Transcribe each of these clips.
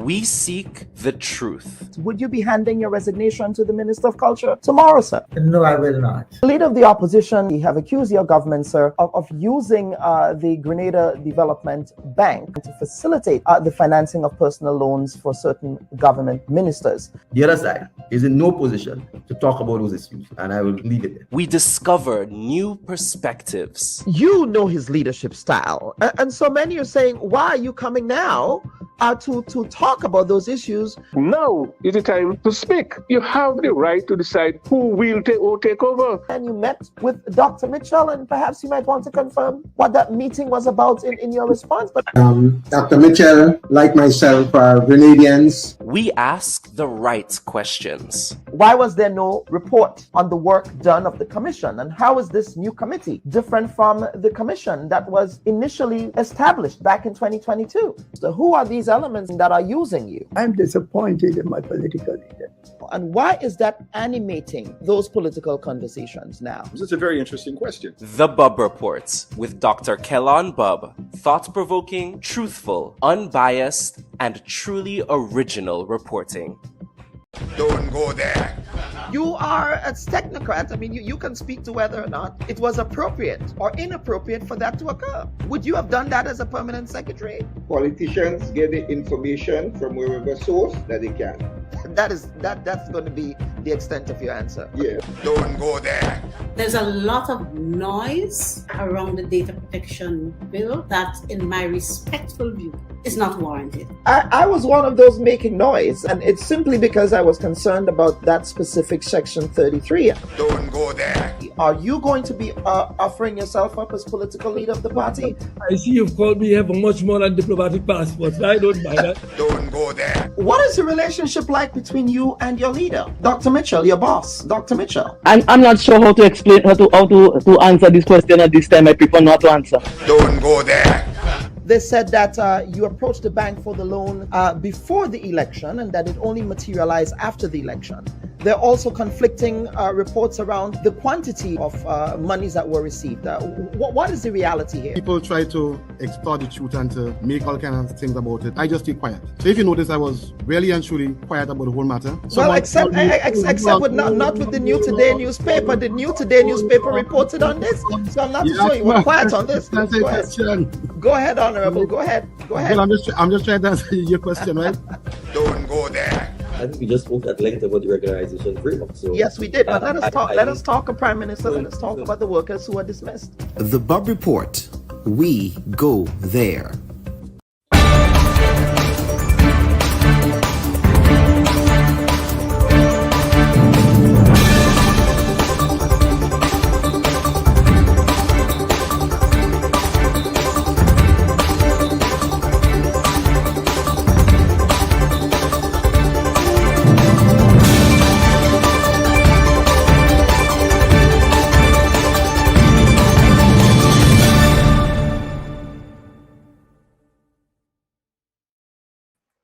We seek the truth. Would you be handing your resignation to the Minister of Culture tomorrow, sir? No, I will not. The leader of the opposition, you have accused your government, sir, of using the Grenada Development Bank to facilitate the financing of personal loans for certain government ministers. The other side is in no position to talk about those issues, and I will leave it there. We discover new perspectives. You know his leadership style, and so many are saying, why are you coming now to talk about those issues? Now is the time to speak. You have the right to decide who will take over. And you met with Dr. Mitchell, and perhaps you might want to confirm what that meeting was about in your response. But Dr. Mitchell, like myself, are Grenadians. We ask the right questions. Why was there no report on the work done of the commission? And how is this new committee different from the commission that was initially established back in 2022? So who are these elements that are using you? I'm disappointed in my political leader. And why is that animating those political conversations now? This is a very interesting question. The Bubb Report with Dr. Kellon Bubb. Thought-provoking, truthful, unbiased, and truly original reporting. Don't go there. You are a technocrat. I mean, you can speak to whether or not it was appropriate or inappropriate for that to occur. Would you have done that as a permanent secretary? Politicians get the information from wherever source that they can. That's going to be the extent of your answer. Yeah. Don't go there. There's a lot of noise around the data protection bill that, in my respectful view, is not warranted. I was one of those making noise, and it's simply because I was concerned about that specific section 33. Don't go there. Are you going to be offering yourself up as political leader of the party? I see you've called me here for much more than diplomatic passports. I don't mind that. Don't go there. What is the relationship like between you and your leader, Dr. Mitchell, your boss, Dr. Mitchell? I'm not sure how to explain how to answer this question at this time. I prefer not to answer. Don't go there. They said that you approached the bank for the loan before the election and that it only materialized after the election. There are also conflicting reports around the quantity of monies that were received. What is the reality here? People try to extort the truth and to make all kinds of things about it. I just stay quiet. So if you notice, I was really and truly quiet about the whole matter. Well, except with not with the New Today newspaper. The New Today newspaper reported on this, so I'm not sure you were quiet on this. Go ahead, Honorable. Go ahead. Well, I'm just trying to answer your question, right? Don't go there. I think we just spoke at length about the regularization framework. So yes, we did. But let us talk, Prime Minister. Let us talk about the workers who are dismissed. The Bubb Report. We go there.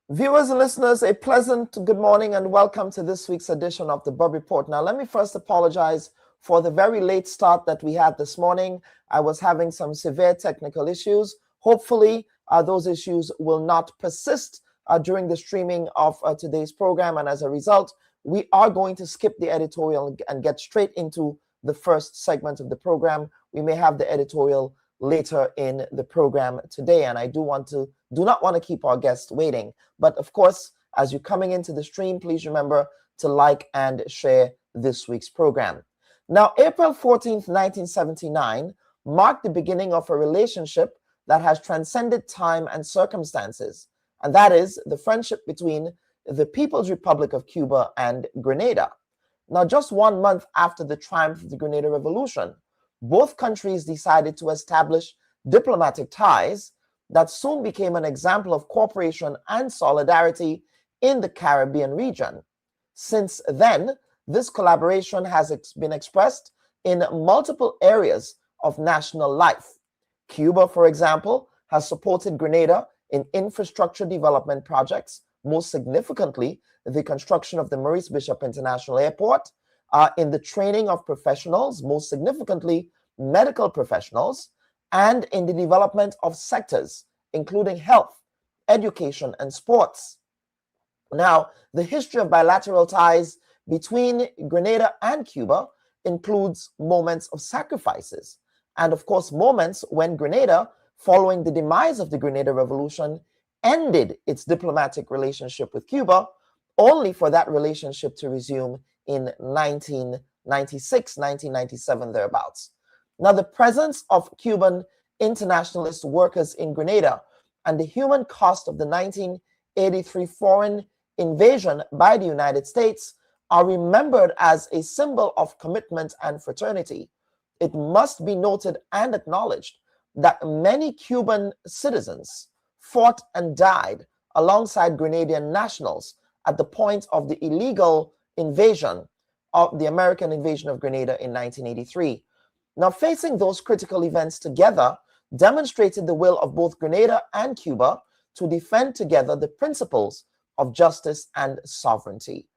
Viewers and listeners, a pleasant good morning and welcome to this week's edition of the Bubb Report. Now, let me first apologize for the very late start that we had this morning. I was having some severe technical issues. Hopefully, those issues will not persist during the streaming of today's program. And as a result, we are going to skip the editorial and get straight into the first segment of the program. We may have the editorial later in the program today, and I do not want to keep our guests waiting. But of course, as you're coming into the stream, please remember to like and share this week's program. Now, April 14th, 1979 marked the beginning of a relationship that has transcended time and circumstances, and that is the friendship between the People's Republic of Cuba and Grenada. Now, just 1 month after the triumph of the Grenada Revolution, both countries decided to establish diplomatic ties that soon became an example of cooperation and solidarity in the Caribbean region. Since then, this collaboration has been expressed in multiple areas of national life. Cuba, for example, has supported Grenada in infrastructure development projects, most significantly the construction of the Maurice Bishop International Airport, in the training of professionals, most significantly medical professionals, and in the development of sectors, including health, education, and sports. Now, the history of bilateral ties between Grenada and Cuba includes moments of sacrifices, and of course, moments when Grenada, following the demise of the Grenada Revolution, ended its diplomatic relationship with Cuba, only for that relationship to resume in 1996, 1997, thereabouts. Now, the presence of Cuban internationalist workers in Grenada and the human cost of the 1983 foreign invasion by the United States are remembered as a symbol of commitment and fraternity. It must be noted and acknowledged that many Cuban citizens fought and died alongside Grenadian nationals at the point of the illegal invasion of the American invasion of Grenada in 1983. Now, facing those critical events together demonstrated the will of both Grenada and Cuba to defend together the principles of justice and sovereignty.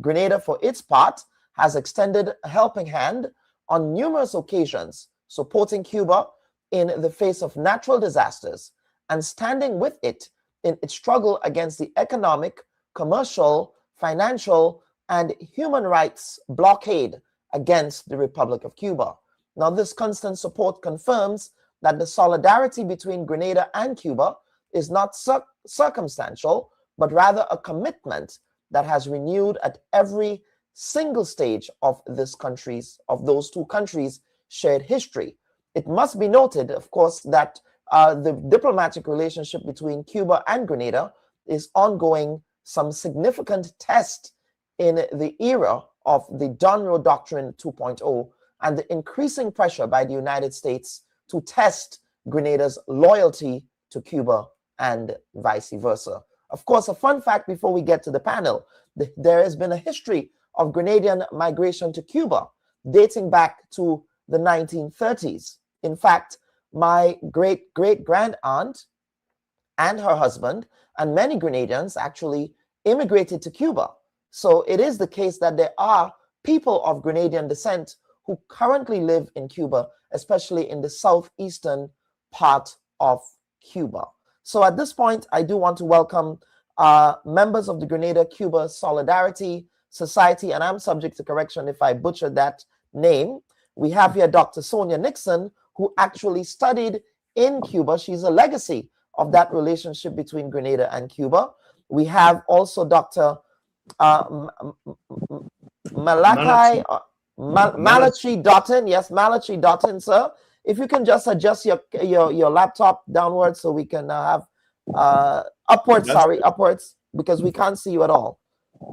Grenada, for its part, has extended a helping hand on numerous occasions, supporting Cuba in the face of natural disasters and standing with it in its struggle against the economic, commercial, financial, and human rights blockade against the Republic of Cuba. Now, this constant support confirms that the solidarity between Grenada and Cuba is not circumstantial, but rather a commitment that has renewed at every single stage of those two countries' shared history. It must be noted, of course, that the diplomatic relationship between Cuba and Grenada is ongoing some significant test in the era of the Donroe Doctrine 2.0 and the increasing pressure by the United States to test Grenada's loyalty to Cuba and vice versa. Of course, a fun fact before we get to the panel, there has been a history of Grenadian migration to Cuba dating back to the 1930s. In fact, my great-great-grand aunt and her husband and many Grenadians actually immigrated to Cuba. So it is the case that there are people of Grenadian descent who currently live in Cuba, especially in the southeastern part of Cuba. So at this point, I do want to welcome members of the Grenada-Cuba Solidarity Society, and I'm subject to correction if I butchered that name. We have here Dr. Sonia Nixon, who actually studied in Cuba. She's a legacy of that relationship between Grenada and Cuba. We have also Dr. Malachi Dotton. Yes, Malachi Dotton, sir. If you can just adjust your laptop downwards so we can have upwards, because we can't see you at all.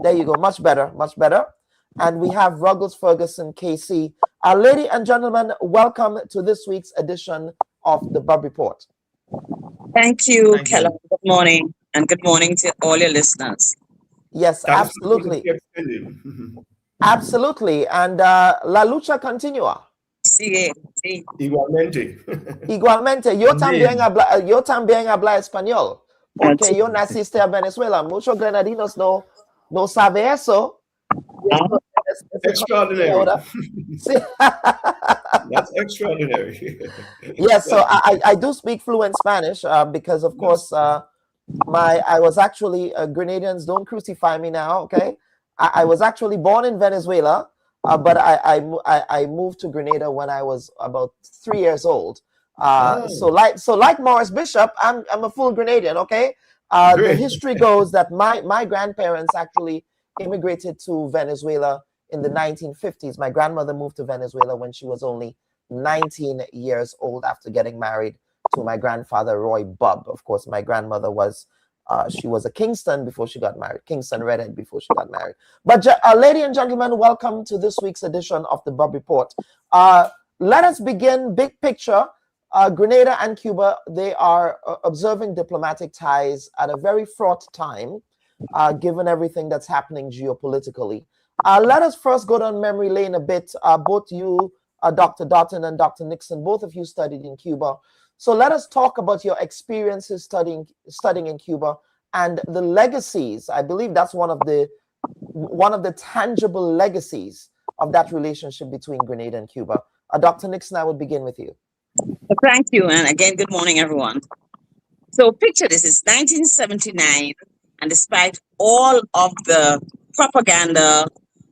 There you go, much better, much better. And we have Ruggles Ferguson, KC. Ladies and gentlemen, welcome to this week's edition of the Bubb Report. Thank you, Kellogg. Good morning, and good morning to all your listeners. Yes, absolutely. Absolutely. And La Lucha Continua. Sí, sí. Igualmente. Igualmente. Yo también habla español. Porque yo naciste en Venezuela. Muchos grenadinos no saben eso. Extraordinary. That's extraordinary. Yes, so I do speak fluent Spanish because, of course, I was actually, Grenadians, don't crucify me now, okay? I was actually born in Venezuela, but I moved to Grenada when I was about 3 years old. So like Morris Bishop, I'm a full Grenadian, okay? The history goes that my grandparents actually immigrated to Venezuela in the 1950s. My grandmother moved to Venezuela when she was only 19 years old after getting married to my grandfather, Roy Bubb. Of course, my grandmother was, she was a Kingston before she got married, Kingston Redhead before she got married. But ladies and gentlemen, welcome to this week's edition of the Bubb Report. Let us begin big picture. Grenada and Cuba, they are observing diplomatic ties at a very fraught time, given everything that's happening geopolitically. Let us first go down memory lane a bit. Both you, Dr. Dotton and Dr. Nixon, both of you studied in Cuba. So let us talk about your experiences studying in Cuba and the legacies. I believe that's one of the tangible legacies of that relationship between Grenada and Cuba. Dr. Nixon, I would begin with you. Thank you, and again, good morning, everyone. So picture this, it's 1979, and despite all of the propaganda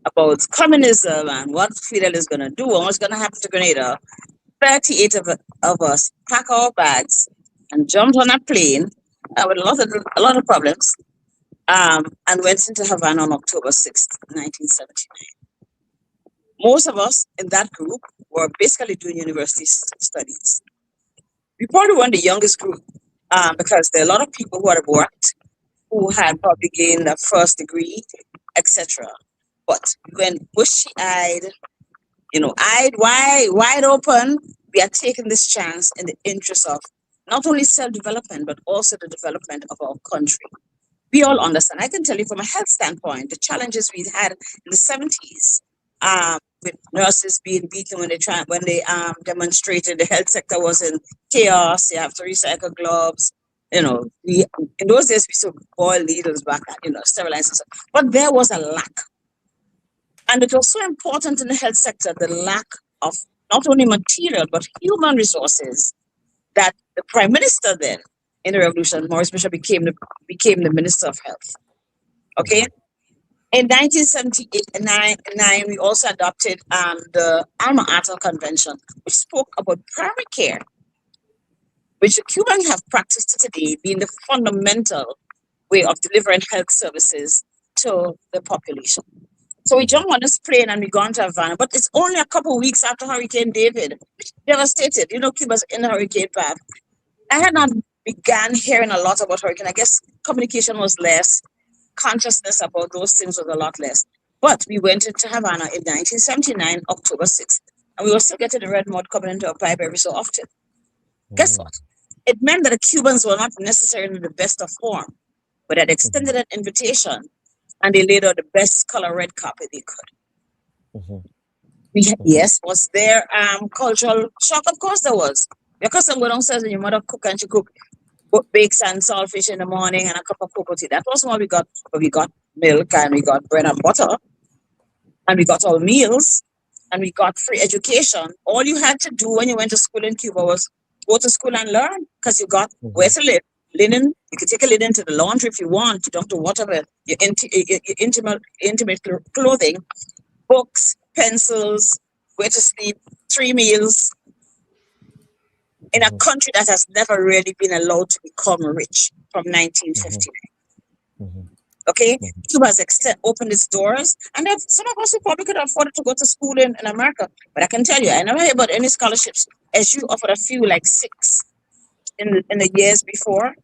about communism and what Fidel is going to do and what's going to happen to Grenada, 38 of us pack our bags and jumped on a plane with a lot of problems and went into Havana on October 6th, 1979. Most of us in that group were basically doing university studies. We probably weren't the youngest group because there are a lot of people who had worked, who had probably gained a first degree, etc. But when bushy-eyed, eyed wide open, we are taking this chance in the interest of not only self-development, but also the development of our country. We all understand. I can tell you from a health standpoint, the challenges we had in the 70s with nurses being beaten when they demonstrated the health sector was in chaos. You have to recycle gloves. In those days we used to boil needles back at, sterilize and stuff. But there was a lack. And it was so important in the health sector, the lack of not only material, but human resources, that the Prime Minister then, in the revolution, Maurice Bishop became the Minister of Health. Okay? In 1979, we also adopted the Alma Ata Convention, which spoke about primary care, which the Cubans have practiced to today, being the fundamental way of delivering health services to the population. So we jumped on this plane and we gone to Havana, but it's only a couple of weeks after Hurricane David, which devastated. Cuba's in the hurricane path. I had not began hearing a lot about hurricane. I guess communication was less, consciousness about those things was a lot less. But we went into Havana in 1979, October 6th, and we were still getting the red mud coming into our pipe every so often. Guess what? It meant that the Cubans were not necessarily in the best of form, but had extended an invitation, and they laid out the best color red carpet they could. Yes, was there cultural shock? Of course there was. Because some go downstairs and your mother cook and she cook bakes and saltfish in the morning and a cup of cocoa tea. That was what we got. But we got milk and we got bread and butter and we got all meals and we got free education. All you had to do when you went to school in Cuba was go to school and learn, because you got where to live. Linen, you could take a linen to the laundry if you want. You don't have to whatever your intimate clothing, books, pencils, where to sleep, 3 meals. In a country that has never really been allowed to become rich from 1959. Okay? Cuba has opened its doors, and some of us who probably could afford to go to school in America. But I can tell you, I never heard about any scholarships. SU offered a few, like 6 in the years before.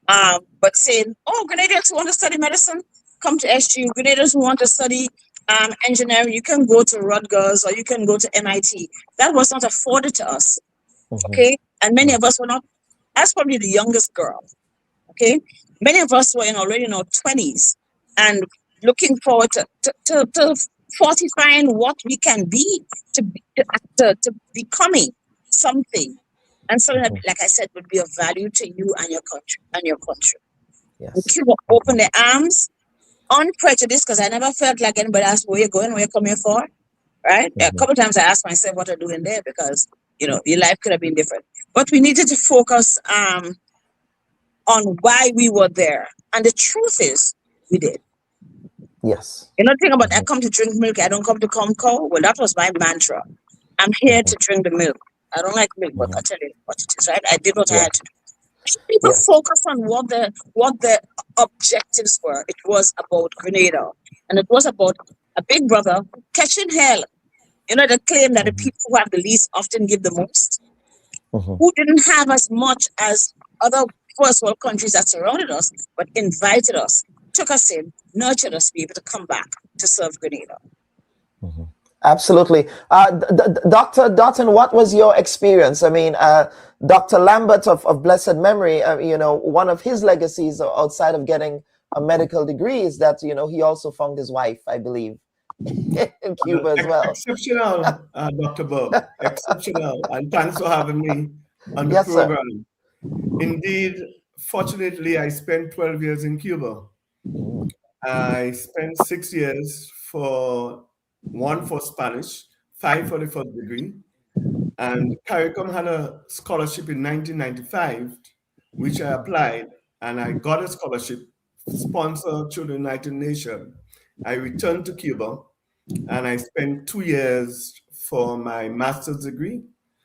But saying, Grenadians who want to study medicine, come to SU. Grenadians who want to study engineering, you can go to Rutgers or you can go to MIT. That was not afforded to us. Okay, and many of us were not. That's probably the youngest girl. Okay, many of us were already in our 20s and looking forward to fortifying what we can be to becoming something, and something that, like I said, would be of value to you and your country. Yes. Cuba opened their arms, unprejudiced, because I never felt like anybody asked where you're going, where you're coming for. Right? A couple of times I asked myself what I'm doing there, because your life could have been different. But we needed to focus on why we were there. And the truth is, we did. Yes. Think about, I come to drink milk, I don't come to cow. Well, that was my mantra. I'm here to drink the milk. I don't like milk, but I tell you what it is, right? I did what I had to do. People focus on what the objectives were. It was about Grenada. And it was about a big brother catching hell. The claim that the people who have the least often give the most, who didn't have as much as other first world countries that surrounded us, but invited us, took us in, nurtured us to be able to come back to serve Grenada. Absolutely. Dr. Dutton, what was your experience? I mean, Dr. Lambert of blessed memory, one of his legacies outside of getting a medical degree is that, he also found his wife, I believe, in Cuba as well. Exceptional, Dr. Bubb. Exceptional. And thanks for having me on the program. Sir. Indeed, fortunately, I spent 12 years in Cuba. I spent 6 years for Spanish, 5 for the first degree. And CARICOM had a scholarship in 1995, which I applied, and I got a scholarship sponsored through the United Nations, I returned to Cuba and I spent 2 years for my master's degree.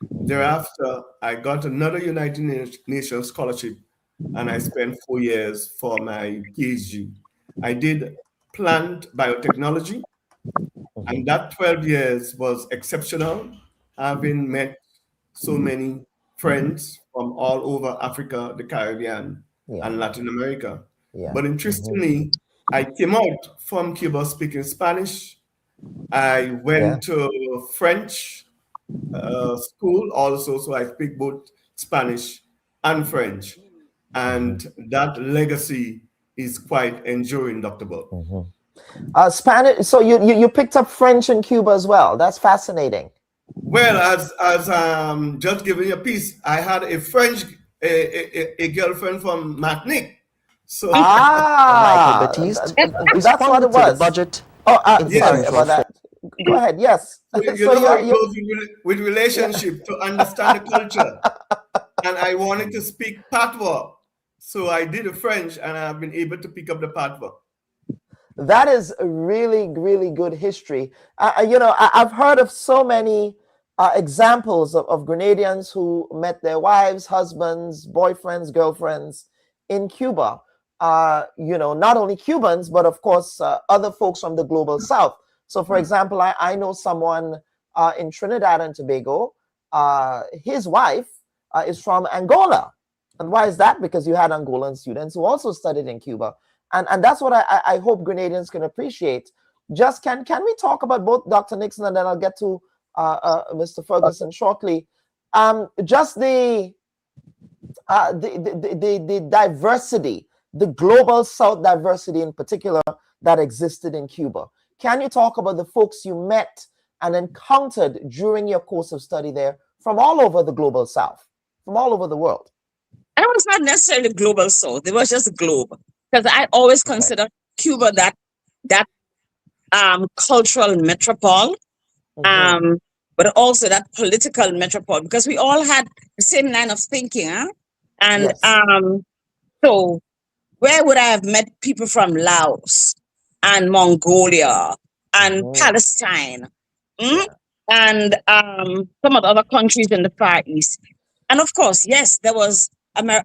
Thereafter, I got another United Nations scholarship and I spent 4 years for my PhD. I did plant biotechnology, and that 12 years was exceptional, having met so many friends from all over Africa, the Caribbean, and Latin America. But interestingly, I came out from Cuba speaking Spanish. I went to French school also, so I speak both Spanish and French. And that legacy is quite enduring, Dr. Bubb. Spanish. So you picked up French in Cuba as well. That's fascinating. Well, as just giving you a piece, I had a French a girlfriend from Martinique. So that's what it was. Budget. Sorry about that. Go ahead. Yes. You know how it goes with relationship to understand the culture. And I wanted to speak Patois. So I did the French and I've been able to pick up the Patois. That is a really, really good history. I've heard of so many examples of Grenadians who met their wives, husbands, boyfriends, girlfriends in Cuba. Not only Cubans, but of course, other folks from the global South. So, for example, I know someone in Trinidad and Tobago. His wife is from Angola. And why is that? Because you had Angolan students who also studied in Cuba. And that's what I hope Grenadians can appreciate. Just can we talk about both Dr. Nixon and then I'll get to Mr. Ferguson shortly. Just the diversity, the global South diversity in particular that existed in Cuba. Can you talk about the folks you met and encountered during your course of study there from all over the global South, from all over the world? And it was not necessarily the global South. It was just the globe. Because I always consider Cuba that cultural metropole, but also that political metropole, because we all had the same line of thinking. And so where would I have met people from Laos and Mongolia and Palestine and some of the other countries in the Far East? And of course, yes, there was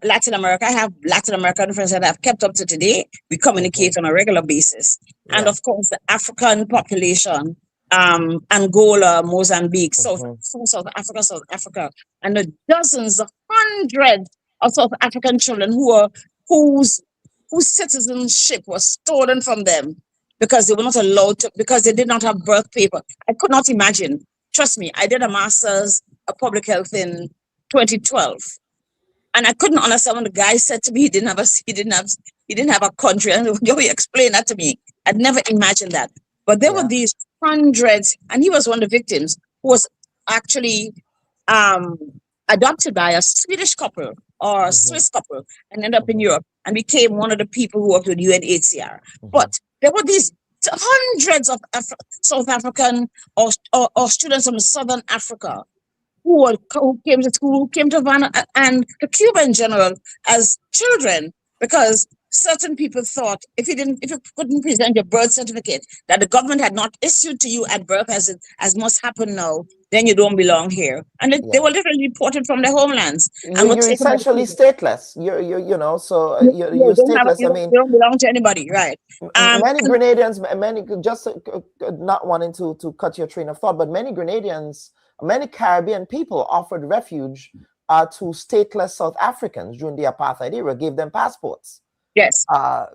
Latin America. I have Latin American friends that I've kept up to today. We communicate on a regular basis. And of course, the African population, Angola, Mozambique, South Africa, and the dozens of hundreds of South African children whose citizenship was stolen from them because they were not allowed to, because they did not have birth paper. I could not imagine. Trust me, I did a master's of public health in 2012. And I couldn't understand when the guy said to me he didn't have a country. And he explained that to me. I'd never imagined that. But there were these hundreds, and he was one of the victims who was actually adopted by a Swedish couple or a Swiss couple and ended up in Europe and became one of the people who worked with UNHCR. But there were these hundreds of South African or students from Southern Africa who came to school, who came to Havana and to Cuba in general as children, because certain people thought if you couldn't present your birth certificate that the government had not issued to you at birth, as must happen now, then you don't belong here. And they were literally deported from their homelands. You're essentially stateless. You're stateless. You don't belong to anybody, right? Many Grenadians, just not wanting to cut your train of thought, but many Grenadians, many Caribbean people offered refuge to stateless South Africans during the apartheid era, gave them passports. Yes.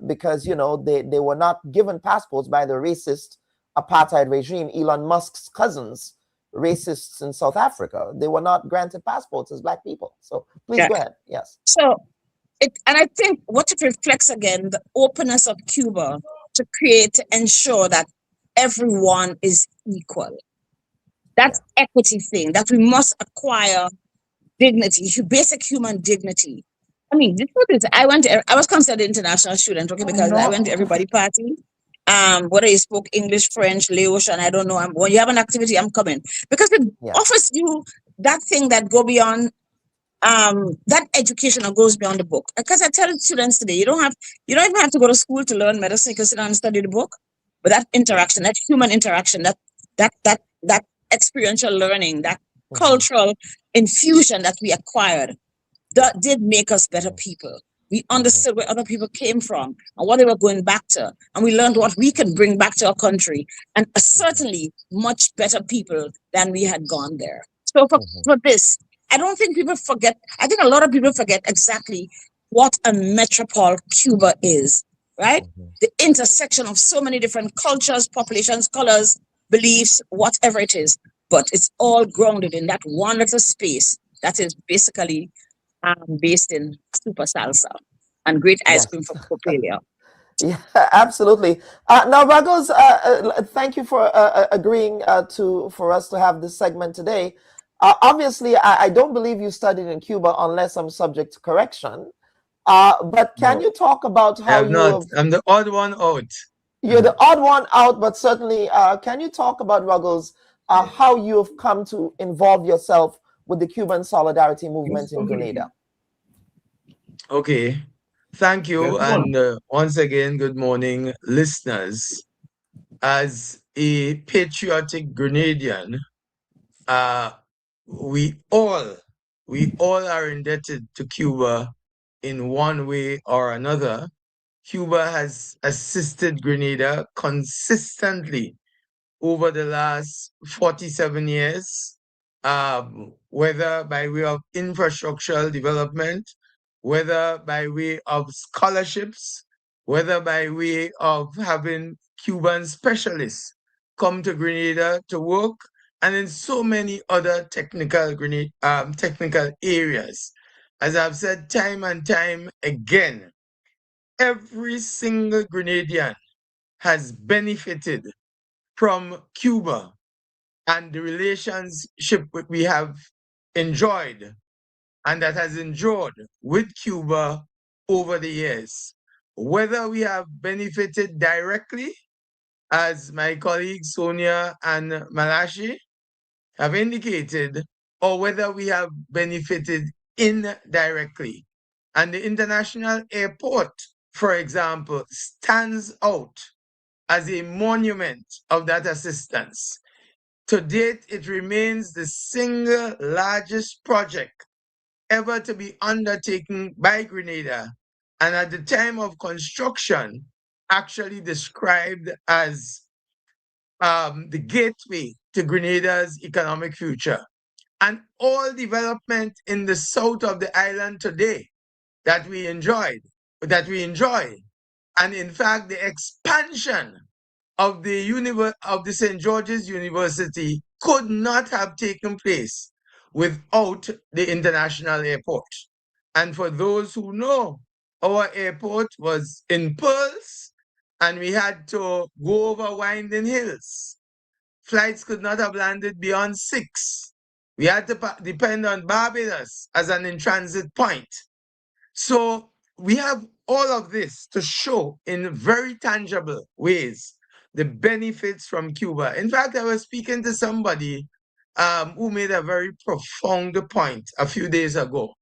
Because, they were not given passports by the racist apartheid regime, Elon Musk's cousins, racists in South Africa. They were not granted passports as Black people. So please go ahead. Yes. So, and I think what it reflects again, the openness of Cuba to ensure that everyone is equal. That equity thing, that we must acquire dignity, basic human dignity. I mean, the truth is, I was considered an international student, okay, because I went to everybody party. Whether you spoke English, French, Laotian, I don't know. When you have an activity, I'm coming. Because it offers you that thing that go beyond that education goes beyond the book. Because I tell students today, you don't even have to go to school to learn medicine. You can sit down and study the book. But that interaction, that human interaction, that experiential learning, that cultural infusion that we acquired, that did make us better people. We understood where other people came from and what they were going back to. And we learned what we can bring back to our country, and certainly much better people than we had gone there. So for this, I don't think people forget. I think a lot of people forget exactly what a metropole Cuba is, right? The intersection of so many different cultures, populations, colors, beliefs, whatever it is. But it's all grounded in that one little space that is basically based in super salsa and great ice cream from Copelia. Yeah, absolutely. Now, Ruggles, thank you for agreeing for us to have this segment today. Obviously, I don't believe you studied in Cuba unless I'm subject to correction. But can you talk about how I'm the odd one out. You're the odd one out, but certainly, can you talk about, Ruggles, how you've come to involve yourself with the Cuban Solidarity Movement in Grenada? Okay. Thank you. And once again, good morning, listeners. As a patriotic Grenadian, we all are indebted to Cuba in one way or another. Cuba has assisted Grenada consistently over the last 47 years, whether by way of infrastructural development, whether by way of scholarships, whether by way of having Cuban specialists come to Grenada to work, and in so many other technical areas. As I've said time and time again, every single Grenadian has benefited from Cuba and the relationship we have enjoyed and that has endured with Cuba over the years. Whether we have benefited directly, as my colleagues Sonia and Malachi have indicated, or whether we have benefited indirectly. And the international airport, for example, stands out as a monument of that assistance. To date, it remains the single largest project ever to be undertaken by Grenada, and at the time of construction, actually described as the gateway to Grenada's economic future. And all development in the south of the island today that we enjoy, and in fact, the expansion of the St. George's University could not have taken place without the international airport. And for those who know, our airport was in Pearls, and we had to go over winding hills. Flights could not have landed beyond 6. We had to depend on Barbados as an in-transit point. So we have all of this to show in very tangible ways the benefits from Cuba. In fact, I was speaking to somebody who made a very profound point a few days ago.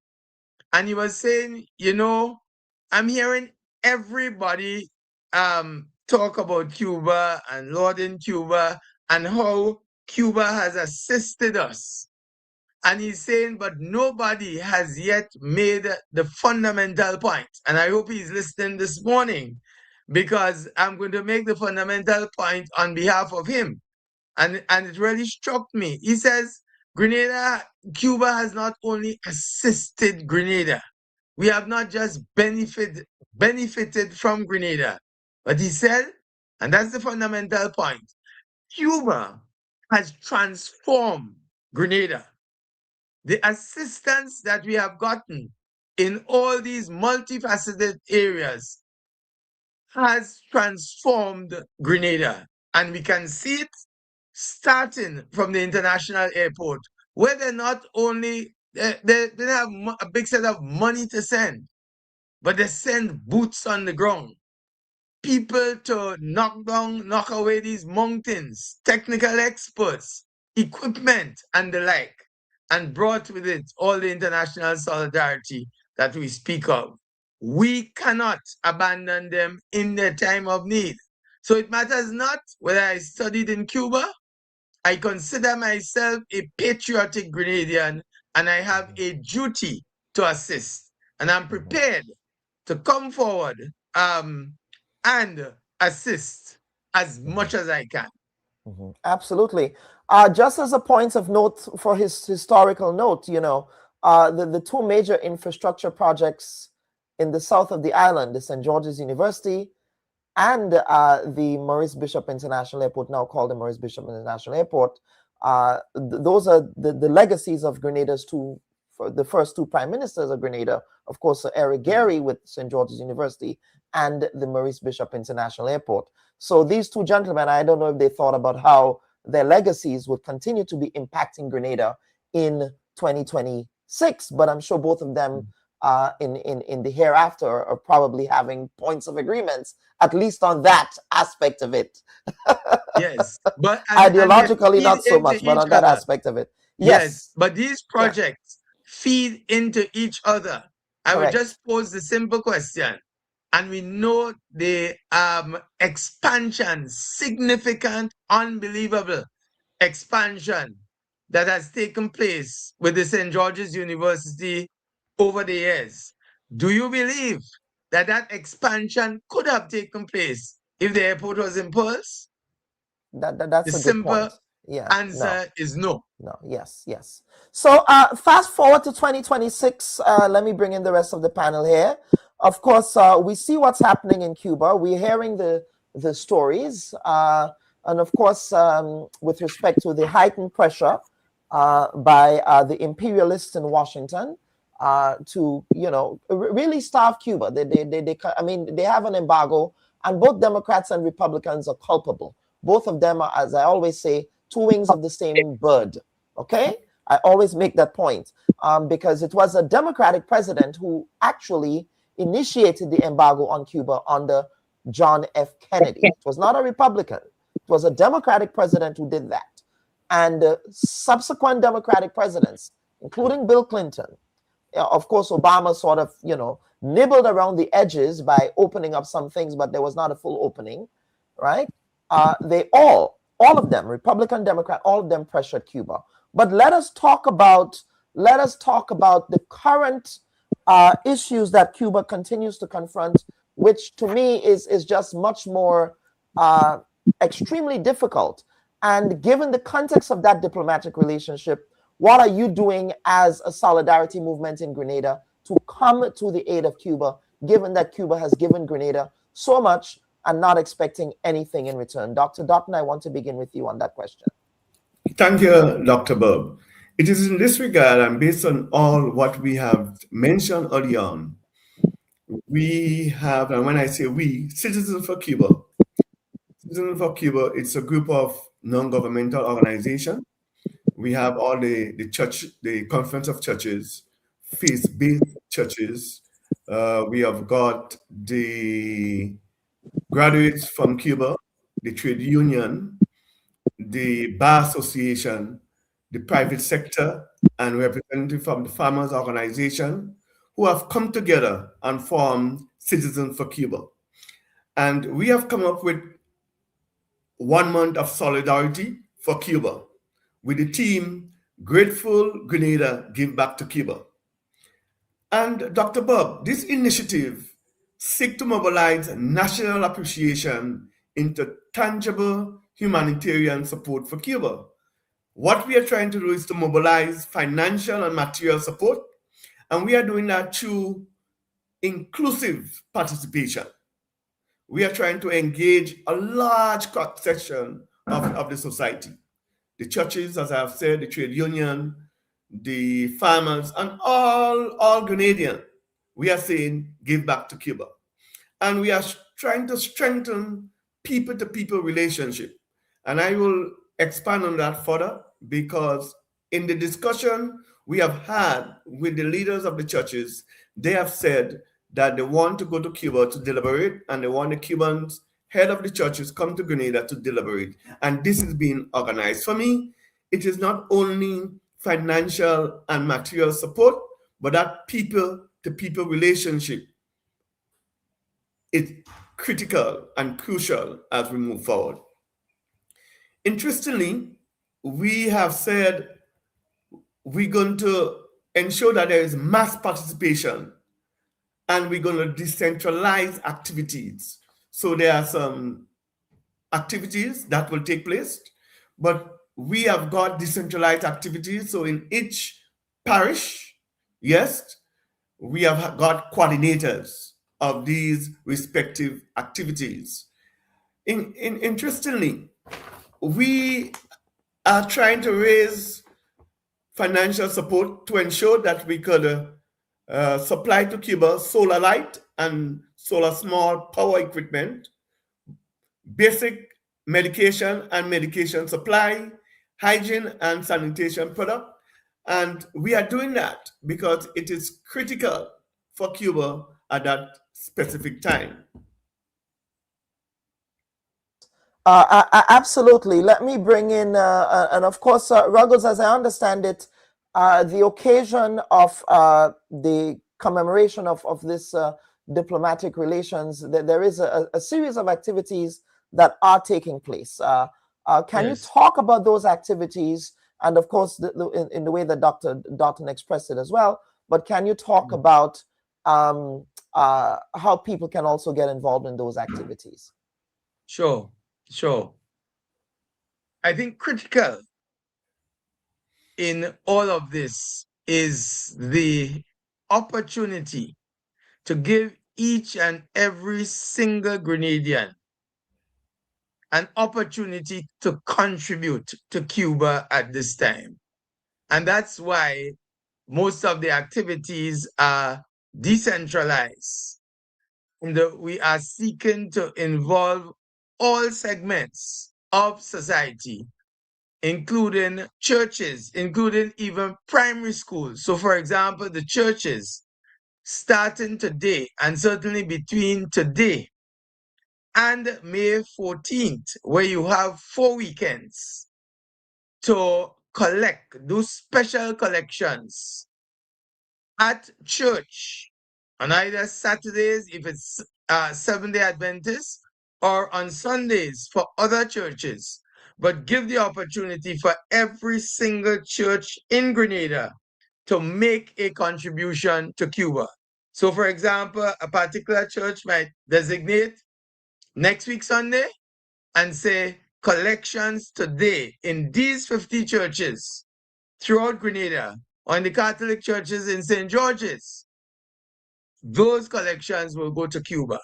And he was saying, I'm hearing everybody talk about Cuba and lauding Cuba and how Cuba has assisted us. And he's saying, but nobody has yet made the fundamental point. And I hope he's listening this morning, because I'm going to make the fundamental point on behalf of him. And it really struck me. He says, Cuba has not only assisted Grenada. We have not just benefited from Grenada. But he said, and that's the fundamental point, Cuba has transformed Grenada. The assistance that we have gotten in all these multifaceted areas has transformed Grenada. And we can see it starting from the international airport, where they not only they have a big set of money to send, but they send boots on the ground. People to knock away these mountains, technical experts, equipment, and the like. and brought with it all the international solidarity that we speak of. We cannot abandon them in their time of need. So it matters not whether I studied in Cuba. I consider myself a patriotic Grenadian, and I have a duty to assist. And I'm prepared to come forward and assist as much as I can. Absolutely. Just as a point of note for his historical note, you know, the two major infrastructure projects in the south of the island, the St. George's University and the Maurice Bishop International Airport, now called the Maurice Bishop International Airport, those are the legacies of Grenada's the first two prime ministers of Grenada, of course, Sir Eric Gairy with St. George's University and the Maurice Bishop International Airport. So these two gentlemen, I don't know if they thought about how their legacies would continue to be impacting Grenada in 2026, but I'm sure both of them in the hereafter are probably having points of agreements, at least on that aspect of it. Yes, but ideologically not so much, but on that aspect of it. Yes, but these projects feed into each other. I would just pose the simple question, and we know the expansion, significant, unbelievable expansion that has taken place with the St. George's University over the years. Do you believe that that expansion could have taken place if the airport was in Perth? That's the a good simple point. answer is no. No, yes. So fast forward to 2026. Let me bring in the rest of the panel here. Of course, we see what's happening in Cuba. We're hearing the stories. And of course, with respect to the heightened pressure by the imperialists in Washington to, you know, really starve Cuba. They have an embargo, and both Democrats and Republicans are culpable. Both of them are, as I always say, two wings of the same bird. Okay? I always make that point because it was a Democratic president who actually initiated the embargo on Cuba under John F. Kennedy. It was not a Republican. It was a Democratic president who did that. And subsequent Democratic presidents, including Bill Clinton, of course, Obama sort of, you know, nibbled around the edges by opening up some things, but there was not a full opening, right? They all of them, Republican, Democrat, all of them pressured Cuba. But let us talk about the current issues that Cuba continues to confront, which to me is just much more extremely difficult. And given the context of that diplomatic relationship, what are you doing as a solidarity movement in Grenada to come to the aid of Cuba, given that Cuba has given Grenada so much and not expecting anything in return? Dr. Dutton, I want to begin with you on that question. Thank you, Dr. Bubb. It is in this regard, and based on all what we have mentioned early on, we have, and when I say we, Citizens for Cuba. Citizens for Cuba, it's a group of non-governmental organizations. We have all the Conference of Churches, faith-based churches. We have got the graduates from Cuba, the trade union, the bar association, the private sector, and representatives from the farmers organization who have come together and formed Citizens for Cuba. And we have come up with 1 month of solidarity for Cuba with the team Grateful Grenada Give Back to Cuba. And Dr. Bubb, this initiative seeks to mobilize national appreciation into tangible humanitarian support for Cuba. What we are trying to do is to mobilize financial and material support, and we are doing that through inclusive participation. We are trying to engage a large cross-section of the society. The churches, as I've said, the trade union, the farmers, and all Grenadians. We are saying, give back to Cuba. And we are trying to strengthen people-to-people relationship. And I will expand on that further because in the discussion we have had with the leaders of the churches, they have said that they want to go to Cuba to deliberate, and they want the Cubans, head of the churches, come to Grenada to deliberate. And this is being organized. For me, it is not only financial and material support, but that people-to-people relationship is critical and crucial as we move forward. Interestingly, we have said we're going to ensure that there is mass participation and we're going to decentralize activities. So there are some activities that will take place, but we have got decentralized activities. So in each parish, yes, we have got coordinators of these respective activities. Interestingly, we are trying to raise financial support to ensure that we could supply to Cuba solar light and solar small power equipment, basic medication and medication supply, hygiene and sanitation product. And we are doing that because it is critical for Cuba at that specific time. Absolutely. Let me bring in, and of course, Ruggles, as I understand it, the occasion of the commemoration of this diplomatic relations, there is a series of activities that are taking place. Can you talk about those activities? And of course, in the way that Dr. Doughton expressed it as well, but can you talk about how people can also get involved in those activities? Sure. I think critical in all of this is the opportunity to give each and every single Grenadian an opportunity to contribute to Cuba at this time. And that's why most of the activities are decentralized. And we are seeking to involve all segments of society, including churches, including even primary schools. So for example, the churches starting today, and certainly between today and May 14th, where you have 4 weekends to do special collections at church on either Saturdays, if it's Seventh-day Adventist, or on Sundays for other churches, but give the opportunity for every single church in Grenada to make a contribution to Cuba. So for example, a particular church might designate next week Sunday and say collections today in these 50 churches throughout Grenada, or in the Catholic churches in St. George's. Those collections will go to Cuba.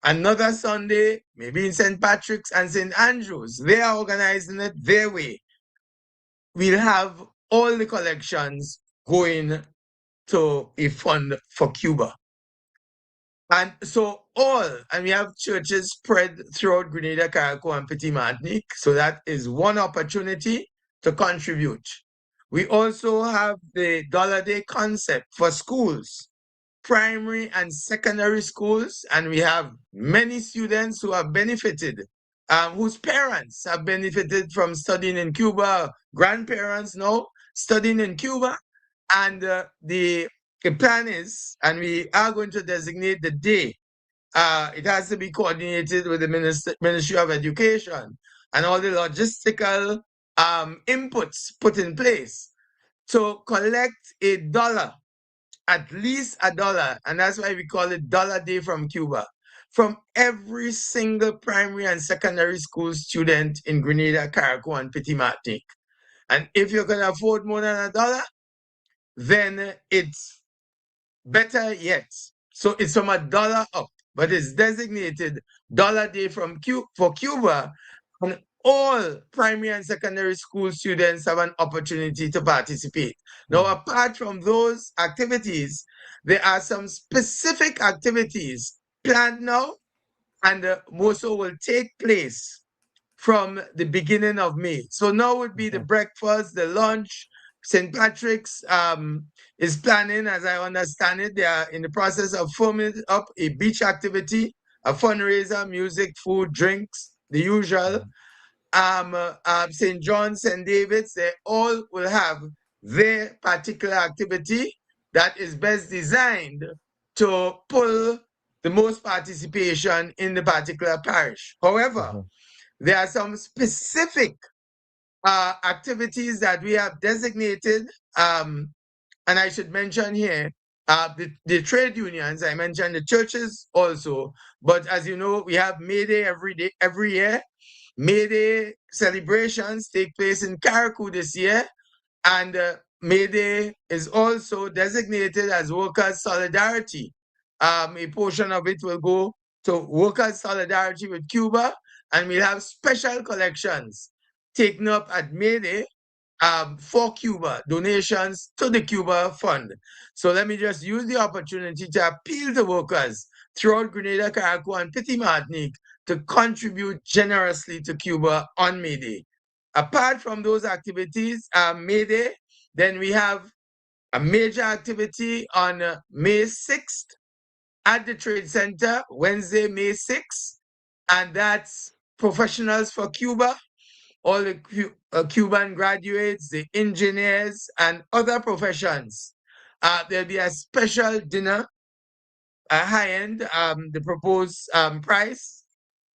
Another Sunday, maybe in St. Patrick's and St. Andrews, they are organizing it their way. We'll have all the collections going to a fund for Cuba. And so and we have churches spread throughout Grenada, Carriacou, and Petit Martinique. So that is one opportunity to contribute. We also have the Dollar Day concept for schools, primary and secondary schools, and we have many students who have benefited, whose parents have benefited from studying in Cuba, grandparents now studying in Cuba, and the plan is, and we are going to designate the day. It has to be coordinated with the Ministry of Education and all the logistical inputs put in place to collect $1, at least $1, and that's why we call it Dollar Day from Cuba, from every single primary and secondary school student in Grenada, Carriacou, and Petit Martinique. And if you can afford more than $1, then it's better yet. So it's from $1 up, but it's designated Dollar Day for Cuba, and all primary and secondary school students have an opportunity to participate. Now, apart from those activities, there are some specific activities planned now, and most will take place from the beginning of May. So now would be the breakfast, the lunch. St. Patrick's is planning, as I understand it, they are in the process of forming up a beach activity, a fundraiser, music, food, drinks, the usual. St. John's, St. David's, they all will have their particular activity that is best designed to pull the most participation in the particular parish. However, there are some specific activities that we have designated, and I should mention here, the trade unions, I mentioned the churches also, but as you know, we have May Day every year. May Day celebrations take place in Carriacou this year, and May Day is also designated as Workers' Solidarity. A portion of it will go to Workers' Solidarity with Cuba, and we'll have special collections taken up at May Day for Cuba, donations to the Cuba Fund. So let me just use the opportunity to appeal to workers throughout Grenada, Carriacou, and Petit Martinique to contribute generously to Cuba on May Day. Apart from those activities, May Day, then we have a major activity on May 6th at the Trade Center, Wednesday, May 6th, and that's Professionals for Cuba. All the Cuban graduates, the engineers, and other professions. There'll be a special dinner, a high-end. The proposed price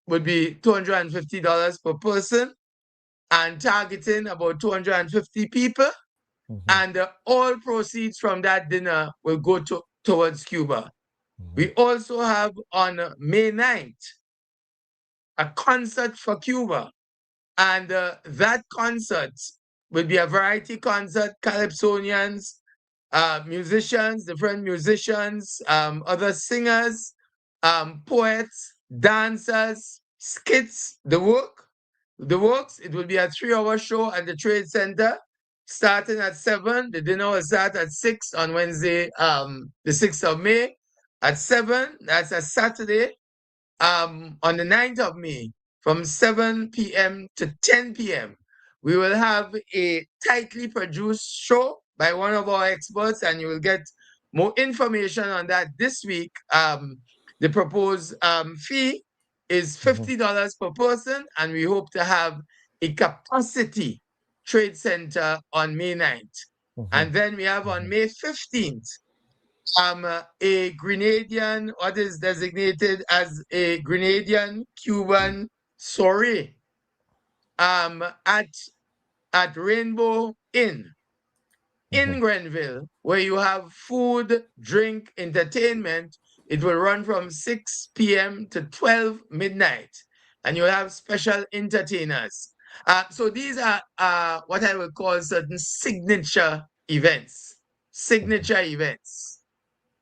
would be $250 per person, and targeting about 250 people. And all proceeds from that dinner will go towards Cuba. We also have on May 9th a concert for Cuba. And that concert will be a variety concert, calypsonians, musicians, different musicians, other singers, poets, dancers, skits, the works. It will be a 3-hour show at the Trade Center, starting at 7. The dinner will start at 6 on Wednesday, the 6th of May, at 7. That's a Saturday. On the 9th of May, from 7 p.m. to 10 p.m., we will have a tightly produced show by one of our experts, and you will get more information on that this week. The proposed fee is $50 per person, and we hope to have a capacity trade center on May 9th. And then we have on May 15th, a Grenadian, what is designated as a Grenadian Cuban soiree at Rainbow Inn in Grenville, where you have food, drink, entertainment. It will run from 6 p.m. to 12 midnight, and you'll have special entertainers. So these are what I would call certain signature events.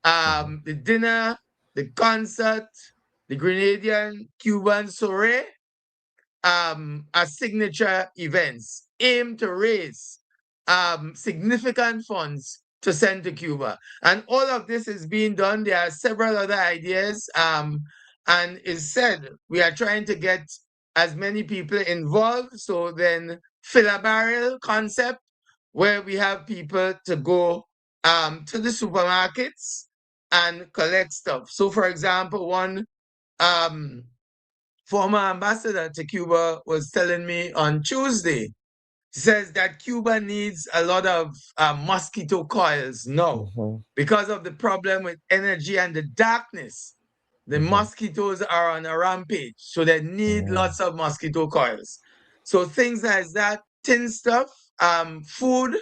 The dinner, the concert, the Grenadian Cuban soiree are signature events aimed to raise significant funds to send to Cuba. And all of this is being done. There are several other ideas, and it's said we are trying to get as many people involved. So then fill a barrel concept, where we have people to go to the supermarkets and collect stuff. So for example, one former ambassador to Cuba was telling me on Tuesday, he says that Cuba needs a lot of mosquito coils now because of the problem with energy and the darkness. The mosquitoes are on a rampage, so they need lots of mosquito coils. So things like that, tin stuff, food,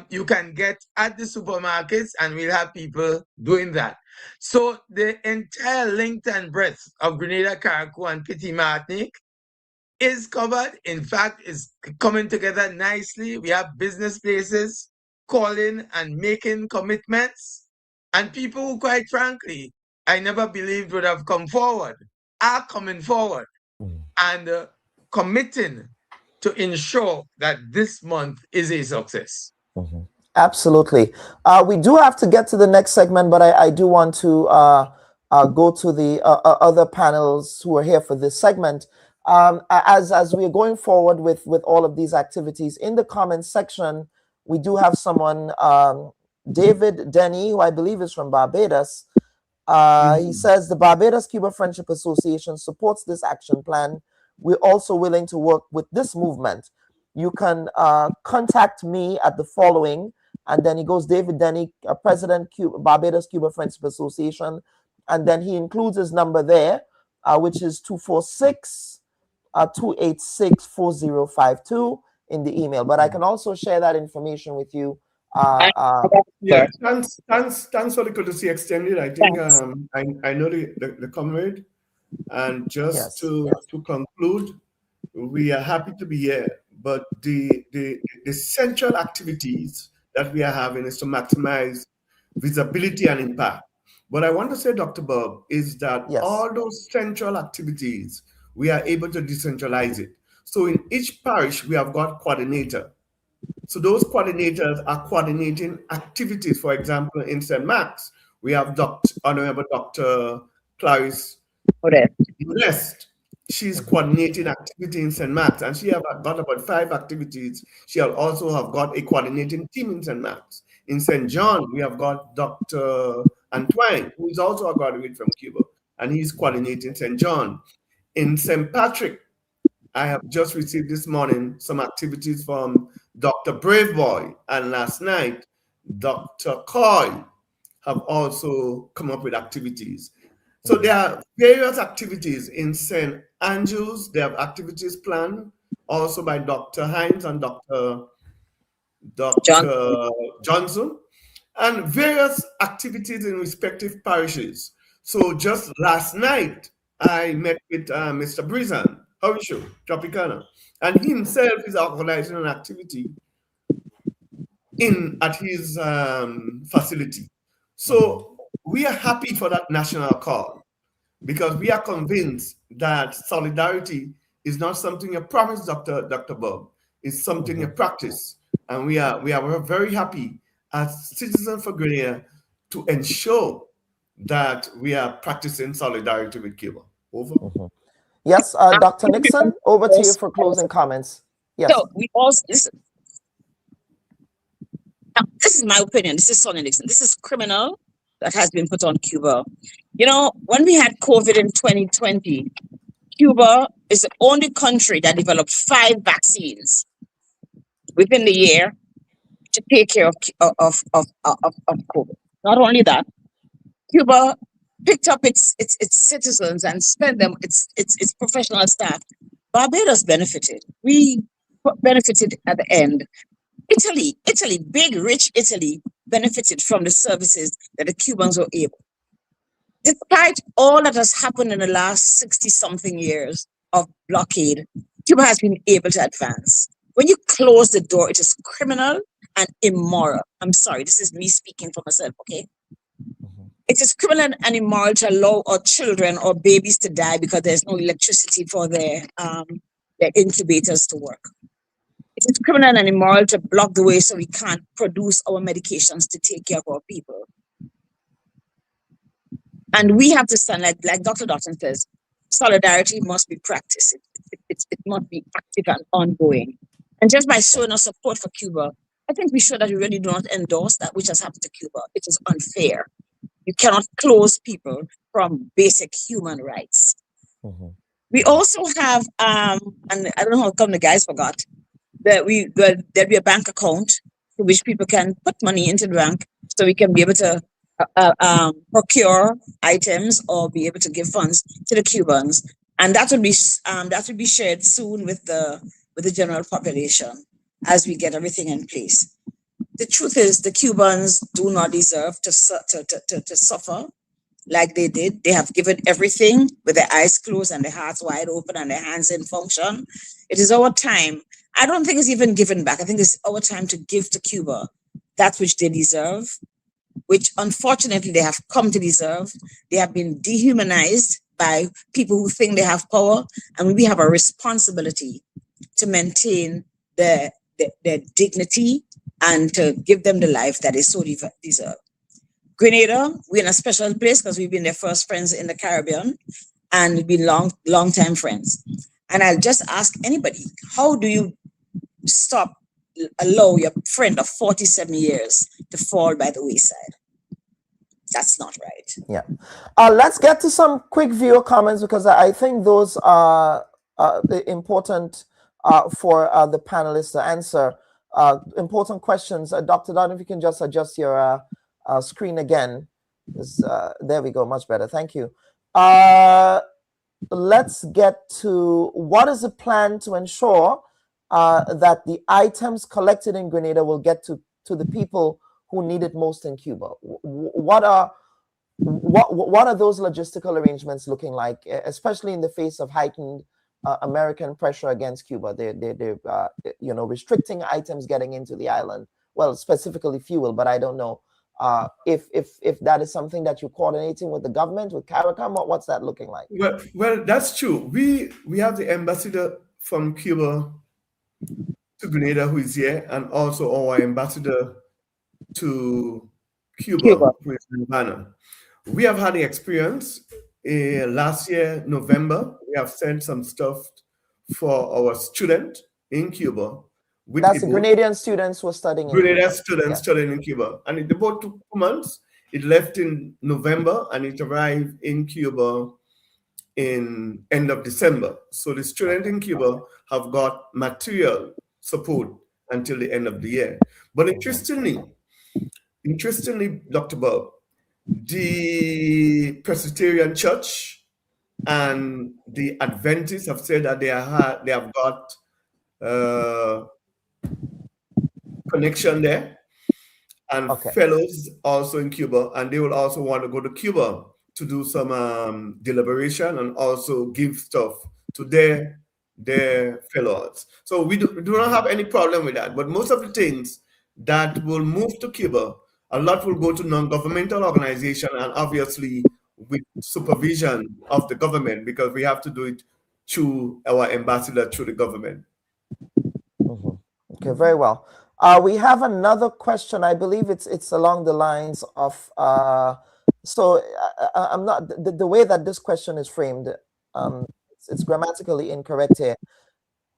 you can get at the supermarkets, and we'll have people doing that. So the entire length and breadth of Grenada, Carriacou, and Petit Martinique is covered. In fact, it's coming together nicely. We have business places calling and making commitments, and people who, quite frankly, I never believed would have come forward, are coming forward and committing to ensure that this month is a success. Absolutely. We do have to get to the next segment, but I do want to go to the other panels who are here for this segment. As we are going forward with all of these activities, in the comments section, we do have someone, David Denny, who I believe is from Barbados. He says the Barbados-Cuba Friendship Association supports this action plan. We're also willing to work with this movement. you can contact me at the following. And then he goes, David Denny, President, Barbados Cuba Friendship Association. And then he includes his number there, which is 246-286-4052 in the email. But I can also share that information with you. Yeah, thanks for the courtesy extended. I think I know the comrade. And just to conclude, we are happy to be here, but the central activities that we are having is to maximize visibility and impact. What I want to say, Dr. Bubb, is that all those central activities, we are able to decentralize it. So in each parish, we have got coordinator. So those coordinators are coordinating activities. For example, in St. Mark's, we have Honorable Dr. Clarice Modest. She's coordinating activity in St. Mark's, and she have got about 5 activities. She'll also have got a coordinating team in St. Mark's. In St. John, we have got Dr. Antoine, who is also a graduate from Cuba, and he's coordinating St. John. In St. Patrick, I have just received this morning some activities from Dr. Braveboy, and last night, Dr. Coy have also come up with activities. So there are various activities in St. Andrews. They have activities planned also by Dr. Hines and Dr. Johnson, and various activities in respective parishes. So just last night, I met with Mr. Brizan, Horisho, Tropicana, and he himself is organizing an activity at his facility. So we are happy for that national call, because we are convinced that solidarity is not something you promise, Dr. Bubb. It's something you practice. And we are very happy as citizens for Grenada to ensure that we are practicing solidarity with Cuba. Over. Yes, Dr. Nixon, over to you for closing comments. Yes. So we also, this is my opinion. This is Sonny Nixon. This is criminal that has been put on Cuba. You know, when we had COVID in 2020, Cuba is the only country that developed 5 vaccines within the year to take care of COVID. Not only that, Cuba picked up its citizens and spent them its professional staff. Barbados benefited. We benefited at the end. Italy, big rich Italy benefited from the services that the Cubans were able. Despite all that has happened in the last 60-something years of blockade, Cuba has been able to advance. When you close the door, it is criminal and immoral. I'm sorry, this is me speaking for myself, okay? It is criminal and immoral to allow our children or babies to die because there's no electricity for their incubators to work. It is criminal and immoral to block the way so we can't produce our medications to take care of our people. And we have to stand, like Dr. Dawson says, solidarity must be practiced. It must be active and ongoing. And just by showing our support for Cuba, I think we show that we really do not endorse that which has happened to Cuba. It is unfair. You cannot close people from basic human rights. We also have, and I don't know how come the guys forgot, that there'll be a bank account to which people can put money into the bank so we can be able to procure items or be able to give funds to the Cubans, and that would be shared soon with the general population as we get everything in place. The truth is, the Cubans do not deserve to suffer like they did. They have given everything with their eyes closed and their hearts wide open and their hands in function. It is our time. I don't think it's even given back. I think it's our time to give to Cuba that which they deserve, which unfortunately they have come to deserve. They have been dehumanized by people who think they have power, and we have a responsibility to maintain their dignity and to give them the life that they so deserve. Grenada, we're in a special place because we've been their first friends in the Caribbean, and we've been long time friends. And I'll just ask anybody, how do you allow your friend of 47 years to fall by the wayside? That's not right. Yeah. Let's get to some quick viewer comments, because I think those are the important for the panelists to answer important questions. Dr. Don, if you can just adjust your screen again. There we go, much better. Thank you. Let's get to what is the plan to ensure that the items collected in Grenada will get to the people who need it most in Cuba. What are those logistical arrangements looking like, especially in the face of heightened American pressure against Cuba? They're restricting items getting into the island. Well, specifically fuel, but I don't know if that is something that you're coordinating with the government, with CARICOM, or what's that looking like? Well, that's true. We have the ambassador from Cuba to Grenada who is here, and also our ambassador to Cuba. Who is in Havana. We have had the experience last year, November. We have sent some stuff for our student in Cuba. That's the Grenadian students who are studying in Grenadian Cuba. students studying in Cuba. And it about 2 months. It left in November and it arrived in Cuba in end of December. So the students in Cuba have got material support until the end of the year. But interestingly, Dr. Bubb, the Presbyterian Church and the Adventists have said that they have got connection there, and fellows also in Cuba, and they will also want to go to Cuba to do some deliberation and also give stuff to their fellows. So we do not have any problem with that. But most of the things that will move to Cuba, a lot will go to non-governmental organization and obviously with supervision of the government, because we have to do it through our ambassador, through the government. Okay, very well. We have another question. I believe it's along the lines of so I'm not the way that this question is framed. It's grammatically incorrect here,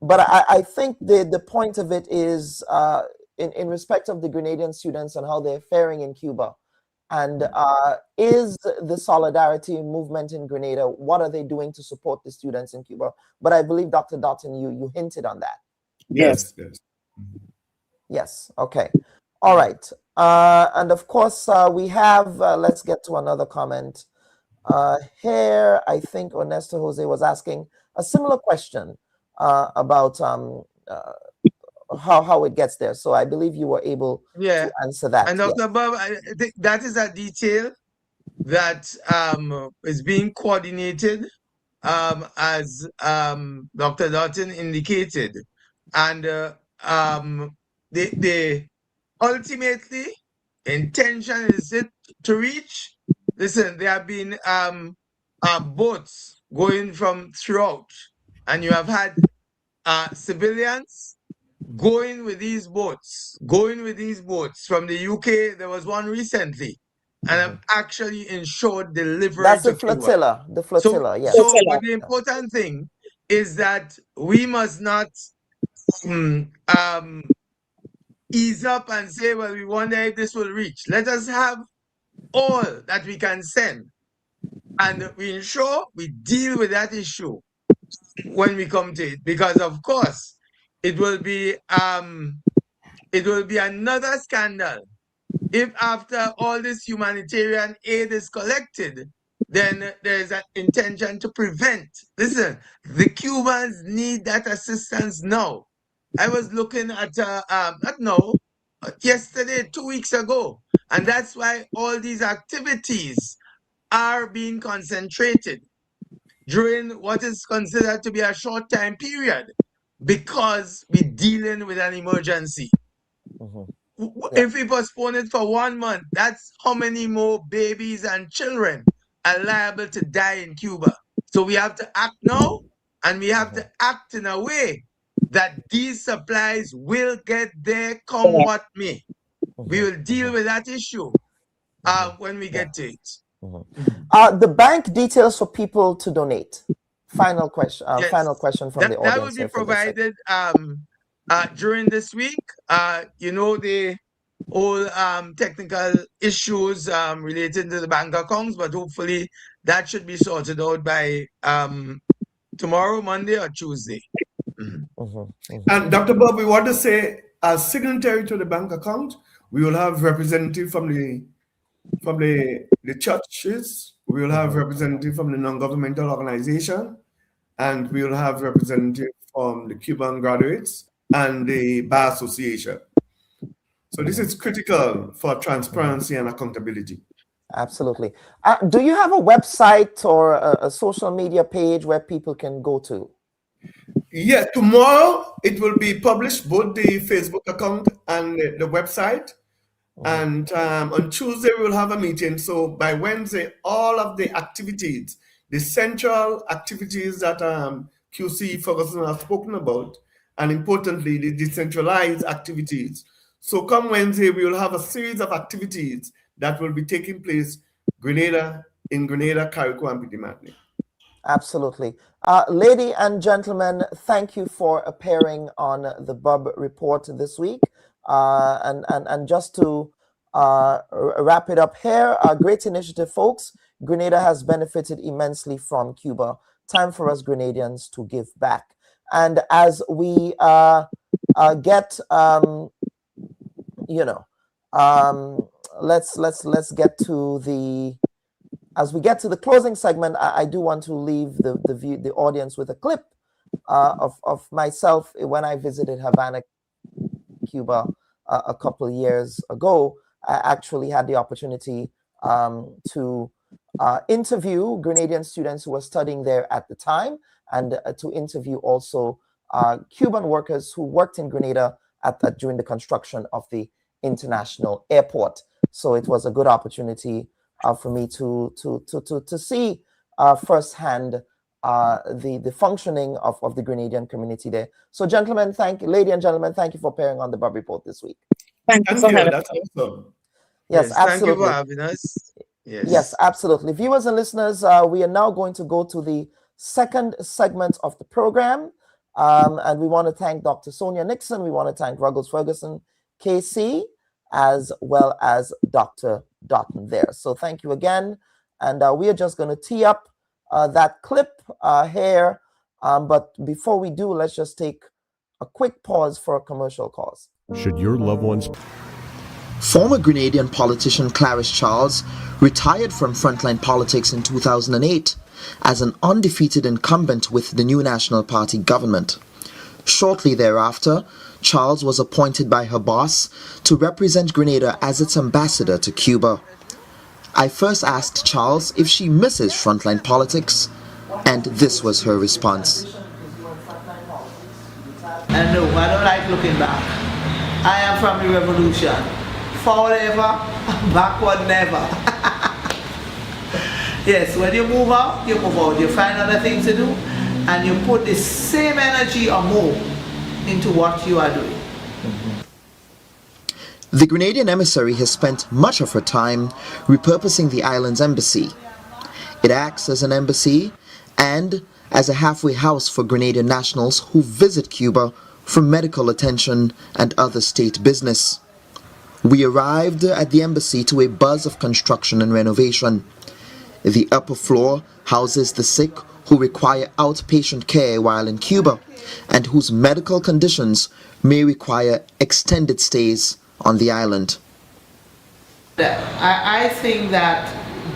but I think the point of it is in respect of the Grenadian students and how they're faring in Cuba, and is the solidarity movement in Grenada, what are they doing to support the students in Cuba? But I believe Dr. Dotton, you hinted on that. Yes. Yes. Okay. All right. And of course, we have, let's get to another comment here. I think Ernesto Jose was asking a similar question about how it gets there. So I believe you were able to answer that. And Dr. Bubb, I think that is a detail that is being coordinated as Dr. Dotton indicated. And the ultimately intention is it to reach. Listen, there have been boats going from throughout, and you have had civilians going with these boats from the UK. There was one recently, and I've actually ensured delivery. That's the flotilla. The flotilla, yes. So, but the important thing is that we must not ease up and say, well, we wonder if this will reach. Let us have all that we can send, and we ensure we deal with that issue when we come to it, because of course it will be another scandal if after all this humanitarian aid is collected, then there's an intention to prevent. Listen, the Cubans need that assistance now. I was looking at not now, yesterday, 2 weeks ago, and that's why all these activities are being concentrated during what is considered to be a short time period, because we're dealing with an emergency. If we postpone it for 1 month, that's how many more babies and children are liable to die in Cuba. So we have to act now, and we have to act in a way that these supplies will get there come what may. We will deal with that issue when we get to it. The bank details for people to donate. Final question. Yes. Final question from the audience. That will be provided during this week. You know, the whole technical issues related to the bank accounts, but hopefully that should be sorted out by tomorrow, Monday or Tuesday. And Dr. Bob, we want to say, as signatory to the bank account, we will have representative from the churches, we will have representative from the non-governmental organization, and we will have representative from the Cuban graduates and the Bar Association. So this is critical for transparency and accountability. Absolutely. Do you have a website or a social media page where people can go to? Yeah, tomorrow it will be published, both the Facebook account and the website. And on Tuesday we will have a meeting. So by Wednesday, all of the activities, the central activities that QC Ferguson has spoken about, and importantly, the decentralized activities. So come Wednesday, we will have a series of activities that will be taking place in Grenada, Carriacou, and Petit Martinique. Absolutely. Lady and gentlemen, thank you for appearing on the Bubb Report this week. And just to wrap it up here, a great initiative, folks. Grenada has benefited immensely from Cuba. Time for us Grenadians to give back. And as we get, let's get to the. As we get to the closing segment, I do want to leave the audience with a clip of myself when I visited Havana, Cuba, a couple of years ago. I actually had the opportunity to interview Grenadian students who were studying there at the time, and to interview also Cuban workers who worked in Grenada during the construction of the international airport. So it was a good opportunity for me to see firsthand the functioning of the Grenadian community there. So, gentlemen, lady and gentlemen, thank you for appearing on the Bubb Report this week. Thank you. That's awesome. Yes, absolutely. Thank you for having us. Yes, absolutely. Viewers and listeners, we are now going to go to the second segment of the program. And we want to thank Dr. Sonia Nixon. We want to thank Ruggles Ferguson, KC, as well as Dr. Dotton there. So thank you again. And we are just going to tee up that clip here. But before we do, let's just take a quick pause for a commercial cause. Should your loved ones... Former Grenadian politician Clarice Charles retired from frontline politics in 2008 as an undefeated incumbent with the New National Party government. Shortly thereafter, Charles was appointed by her boss to represent Grenada as its ambassador to Cuba. I first asked Charles if she misses frontline politics, and this was her response. And no, I don't like looking back. I am from the revolution. Forward ever, backward never. Yes, when you move out, you find other things to do, and you put the same energy or more into what you are doing. The Grenadian emissary has spent much of her time repurposing the island's embassy. It acts as an embassy and as a halfway house for Grenadian nationals who visit Cuba for medical attention and other state business. We arrived at the embassy to a buzz of construction and renovation. The upper floor houses the sick who require outpatient care while in Cuba and whose medical conditions may require extended stays on the island. I think that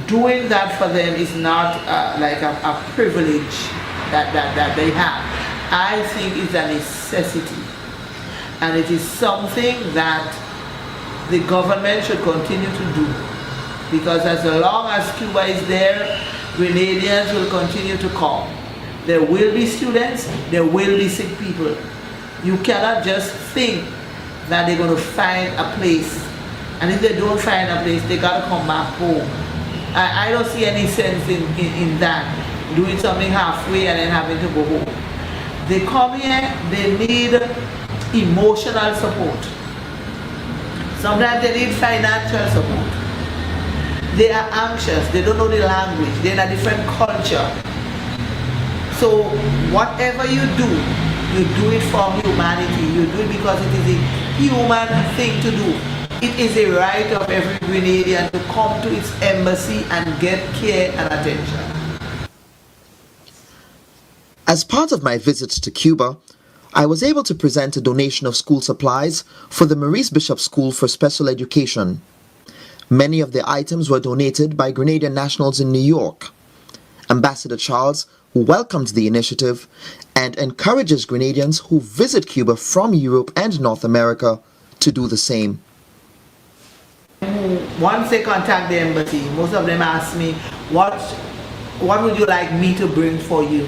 doing that for them is not like a privilege that they have. I think it's a necessity, and it is something that the government should continue to do, because as long as Cuba is there, Grenadians will continue to come. There will be students, there will be sick people. You cannot just think that they're going to find a place, and if they don't find a place, they got to come back home. I don't see any sense in that, doing something halfway and then having to go home. They come here, they need emotional support. Sometimes they need financial support. They are anxious, they don't know the language, they're in a different culture. So whatever you do it for humanity. You do it because it is a human thing to do. It is a right of every Grenadian to come to its embassy and get care and attention. As part of my visit to Cuba, I was able to present a donation of school supplies for the Maurice Bishop School for Special Education. Many of the items were donated by Grenadian nationals in New York. Ambassador Charles welcomed the initiative and encourages Grenadians who visit Cuba from Europe and North America to do the same. Once they contact the embassy, most of them ask me, what would you like me to bring for you?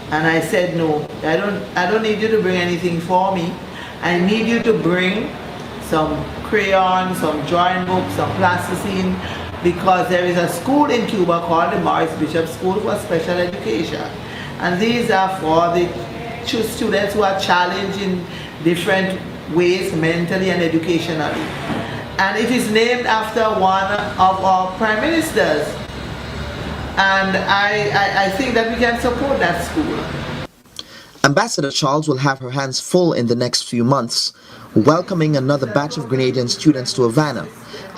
And I said, no, I don't need you to bring anything for me. I need you to bring some crayons, some drawing books, some plasticine, because there is a school in Cuba called the Maurice Bishop School for Special Education. And these are for the students who are challenged in different ways, mentally and educationally. And it is named after one of our prime ministers. And I think that we can support that school. Ambassador Charles will have her hands full in the next few months, welcoming another batch of Grenadian students to Havana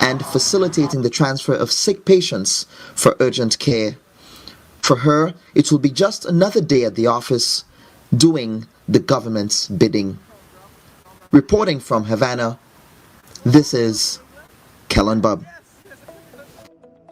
and facilitating the transfer of sick patients for urgent care. For her, it will be just another day at the office, doing the government's bidding. Reporting from Havana, this is Kellan Bubb.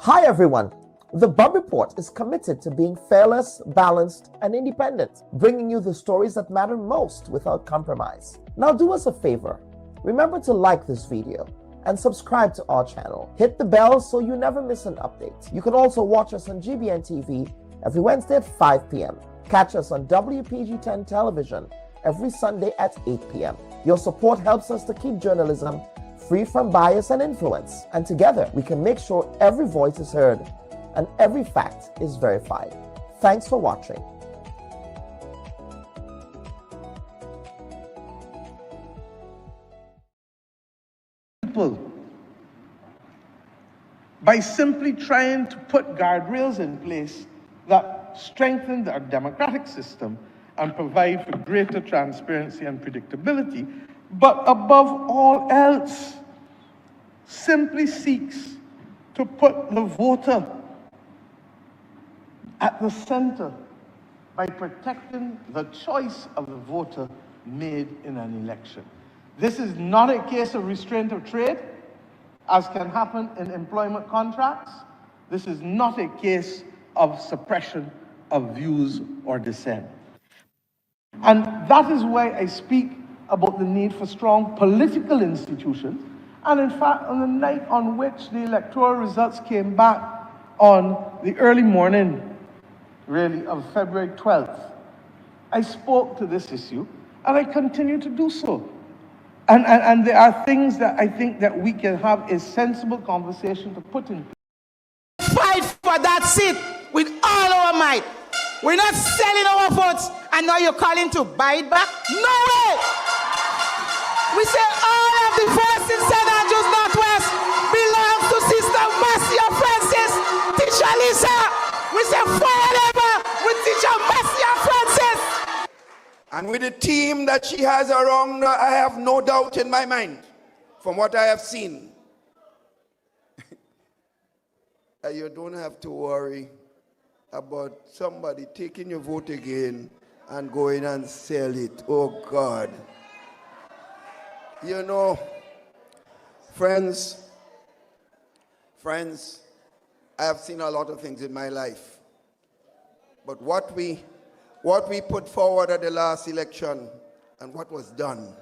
Hi everyone. The Bubb Report is committed to being fearless, balanced, and independent, bringing you the stories that matter most without compromise. Now do us a favor. Remember to like this video and subscribe to our channel. Hit the bell so you never miss an update. You can also watch us on GBN TV every Wednesday at 5 p.m. Catch us on WPG10 television every Sunday at 8 p.m. Your support helps us to keep journalism free from bias and influence. And together, we can make sure every voice is heard and every fact is verified. Thanks for watching. By simply trying to put guardrails in place that strengthen our democratic system and provide for greater transparency and predictability, but above all else, simply seeks to put the voter at the center by protecting the choice of the voter made in an election. This is not a case of restraint of trade, as can happen in employment contracts. This is not a case of suppression of views or dissent. And that is why I speak about the need for strong political institutions. And in fact, on the night on which the electoral results came back on the early morning, really, of February 12th, I spoke to this issue, and I continue to do so. And there are things that I think that we can have a sensible conversation to put in place. Fight for that seat with all our might. We're not selling our votes, and now you're calling to buy it back? No way! We say all of the votes in St. Andrews Northwest belongs to Sister Marcia Francis, Teacher Lisa. We say forever with Teacher Marcia Francis. And with the team that she has around her, I have no doubt in my mind, from what I have seen, that you don't have to worry about somebody taking your vote again and going and sell it. Oh God. You know, friends, I have seen a lot of things in my life. But what we put forward at the last election and what was done,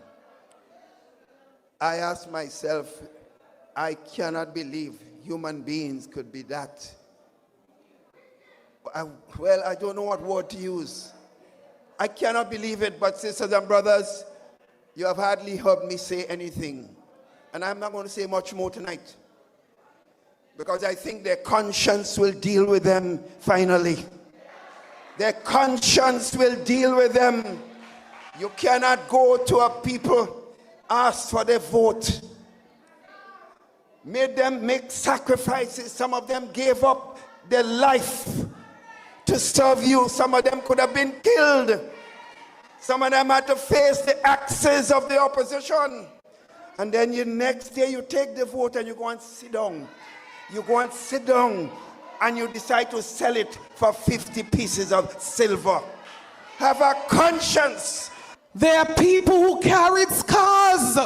I asked myself, I cannot believe human beings could be that. Well, I don't know what word to use. I cannot believe it, but sisters and brothers, you have hardly heard me say anything. And I'm not going to say much more tonight, because I think their conscience will deal with them finally. Their conscience will deal with them. You cannot go to a people, ask for their vote, made them make sacrifices. Some of them gave up their life to serve you. Some of them could have been killed. Some of them had to face the axes of the opposition. And then the next day you take the vote and you go and sit down. You go and sit down and you decide to sell it for 50 pieces of silver. Have a conscience. There are people who carried scars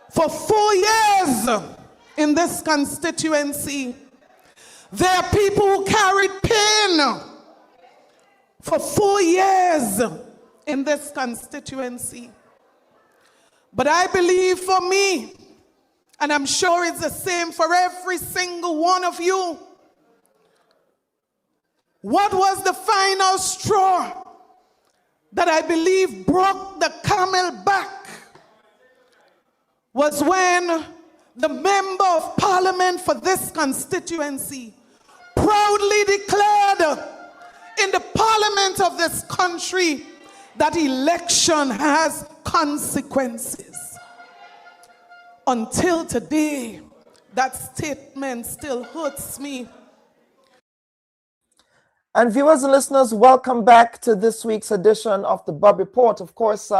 for 4 years in this constituency. There are people who carried pain for 4 years in this constituency. But I believe for me, and I'm sure it's the same for every single one of you, what was the final straw that I believe broke the camel back was when the member of parliament for this constituency proudly declared in the parliament of this country that election has consequences. Until today, that statement still hurts me. And viewers and listeners, welcome back to this week's edition of the Bubb Report. Of course,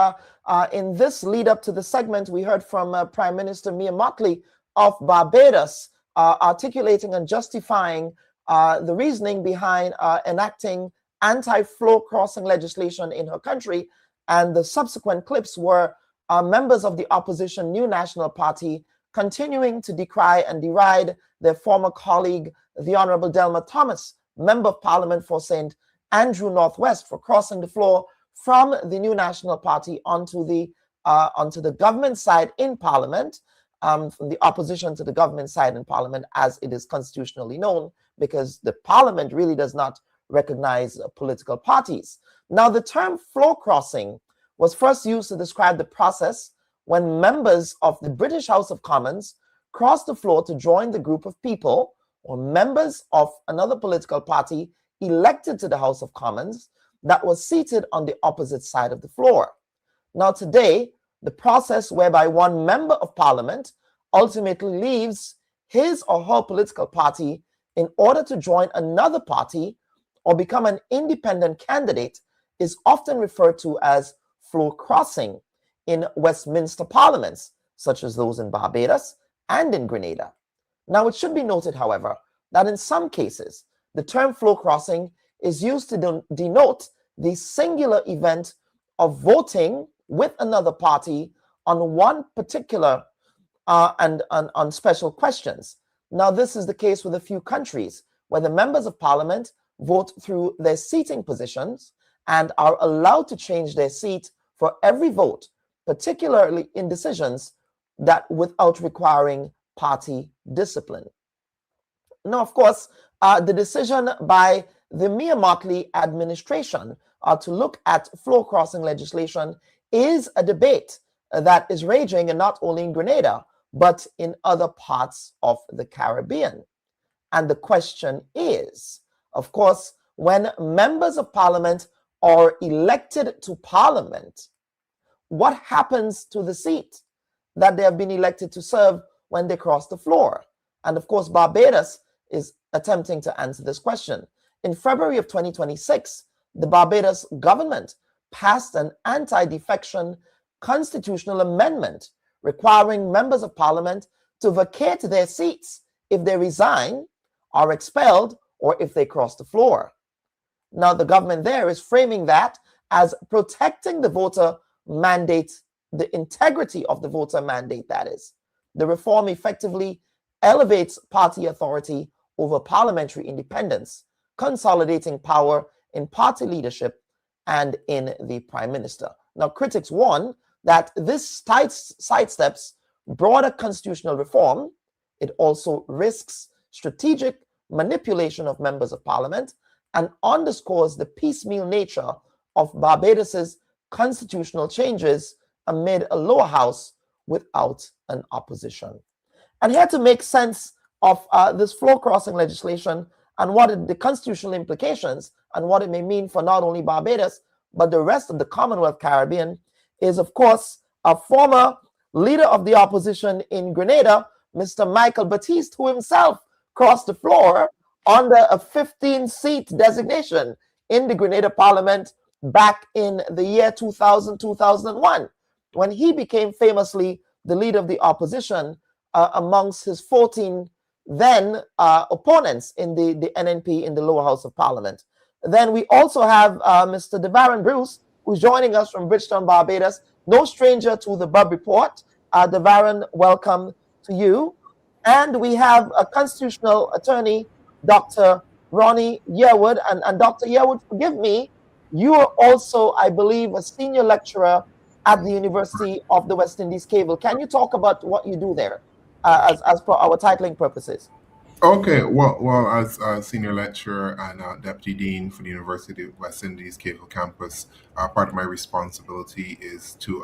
in this lead up to the segment, we heard from Prime Minister Mia Motley of Barbados, articulating and justifying the reasoning behind enacting anti-floor crossing legislation in her country. And the subsequent clips were members of the opposition New National Party continuing to decry and deride their former colleague, the Honorable Delma Thomas, Member of Parliament for St. Andrew Northwest, for crossing the floor from the New National Party onto the government side in Parliament, from the opposition to the government side in Parliament, as it is constitutionally known, because the Parliament really does not recognize political parties. Now, the term floor crossing was first used to describe the process when members of the British House of Commons cross the floor to join the group of people or members of another political party elected to the House of Commons that was seated on the opposite side of the floor. Now today, the process whereby one member of parliament ultimately leaves his or her political party in order to join another party or become an independent candidate is often referred to as floor crossing in Westminster parliaments, such as those in Barbados and in Grenada. Now, it should be noted, however, that in some cases, the term floor crossing is used to denote the singular event of voting with another party on one particular and on special questions. Now, this is the case with a few countries where the members of parliament vote through their seating positions and are allowed to change their seat for every vote, particularly in decisions that without requiring party discipline. Now, of course, the decision by the Mia Motley administration to look at floor crossing legislation is a debate that is raging, and not only in Grenada, but in other parts of the Caribbean. And the question is, of course, when members of parliament are elected to parliament, what happens to the seat that they have been elected to serve when they cross the floor? And of course, Barbados is attempting to answer this question. In February of 2026, the Barbados government passed an anti-defection constitutional amendment requiring members of parliament to vacate their seats if they resign, are expelled, or if they cross the floor. Now, the government there is framing that as protecting the voter mandate, the integrity of the voter mandate, that is. The reform effectively elevates party authority over parliamentary independence, consolidating power in party leadership and in the prime minister. Now, critics warn that this sidesteps broader constitutional reform. It also risks strategic manipulation of members of parliament and underscores the piecemeal nature of Barbados's constitutional changes amid a lower house without an opposition. And here to make sense of this floor crossing legislation and what the constitutional implications and what it may mean for not only Barbados, but the rest of the Commonwealth Caribbean is, of course, a former leader of the opposition in Grenada, Mr. Michael Batiste, who himself crossed the floor under a 15-seat designation in the Grenada Parliament back in the year 2000-2001, when he became famously the leader of the opposition amongst his 14 then opponents in the NNP in the lower house of parliament. Then we also have Mr. DeVaron Bruce, who's joining us from Bridgetown, Barbados. No stranger to the Bubb Report. Devaran, welcome to you. And we have a constitutional attorney, Dr. Ronnie Yearwood. And Dr. Yearwood, forgive me, you are also, I believe, a senior lecturer at the University of the West Indies Cable. Can you talk about what you do there as per our titling purposes? Okay, well, as a senior lecturer and deputy dean for the University of West Indies Cable Campus, part of my responsibility is to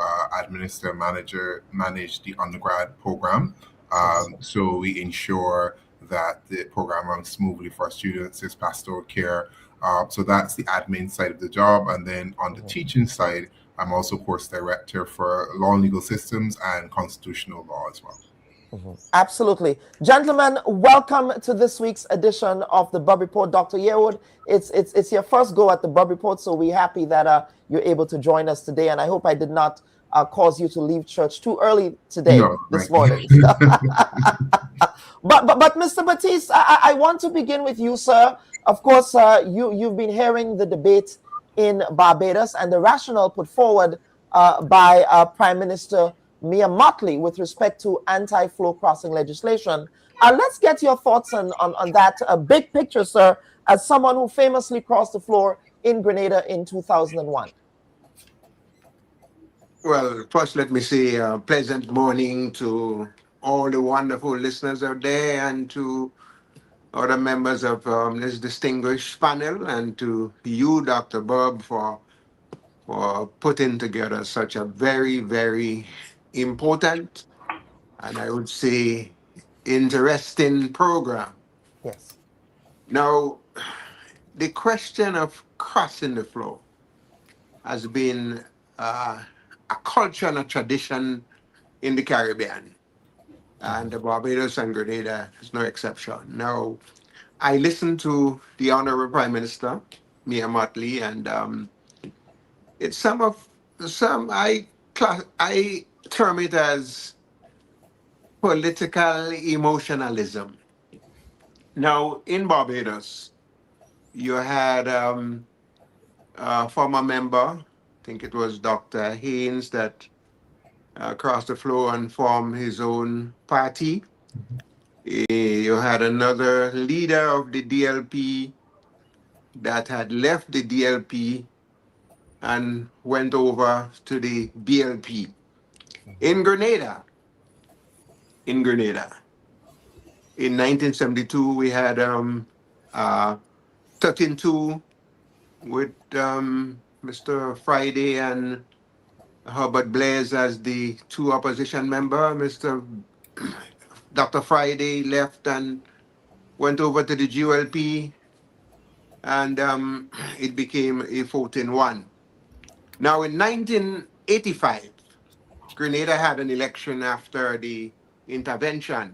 manage the undergrad program. So we ensure that the program runs smoothly for our students. There's pastoral care. So that's the admin side of the job. And then on the teaching side, I'm also course director for law and legal systems and constitutional law as well. Absolutely. Gentlemen, welcome to this week's edition of the Bubb Report. Dr. Yearwood, it's your first go at the Bubb Report, so we're happy that you're able to join us today, and I hope I did not cause you to leave church too early today, this morning. But Mr. Batiste, I want to begin with you, sir. Of course, you've been hearing the debate in Barbados and the rationale put forward by Prime Minister Mia Motley with respect to anti-flow crossing legislation. Let's get your thoughts on that big picture, sir, as someone who famously crossed the floor in Grenada in 2001. Well, first let me say a pleasant morning to all the wonderful listeners out there and to other members of this distinguished panel, and to you, Dr. Bubb, for putting together such a very, very important and I would say interesting program. Yes. Now, the question of crossing the flow has been a culture and a tradition in the Caribbean, and the Barbados and Grenada is no exception. Now, I listened to the Honorable Prime Minister, Mia Motley, and it's I term it as political emotionalism. Now, in Barbados, you had a former member, I think it was Dr. Haynes, that crossed the floor and formed his own party. You had another leader of the DLP that had left the DLP and went over to the BLP. In Grenada, in 1972, we had 13-2 with Mr. Friday and Herbert Blaise as the two opposition members. Dr. Friday left and went over to the GLP, and it became a 14-1. Now, in 1985, Grenada had an election after the intervention.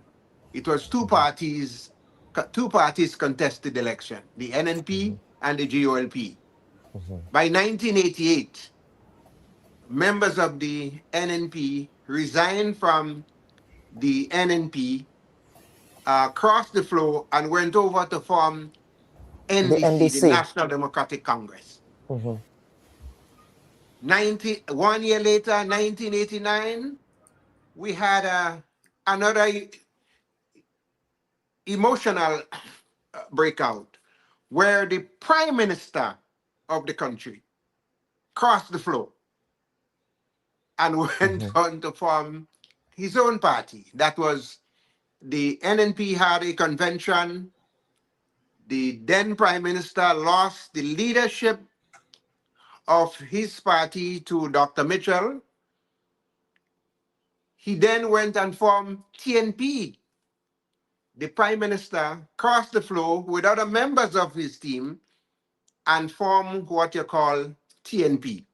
It was two parties contested the election, the NNP and the GOLP. By 1988, members of the NNP resigned from the NNP, crossed the floor, and went over to form NDC, the National Democratic Congress. 1 year later, 1989, we had another emotional breakout where the Prime Minister of the country crossed the floor and went on to form his own party. That was the NNP had a convention. The then Prime Minister lost the leadership of his party to Dr. Mitchell. He then went and formed TNP. The Prime Minister crossed the floor with other members of his team and formed what you call TNP.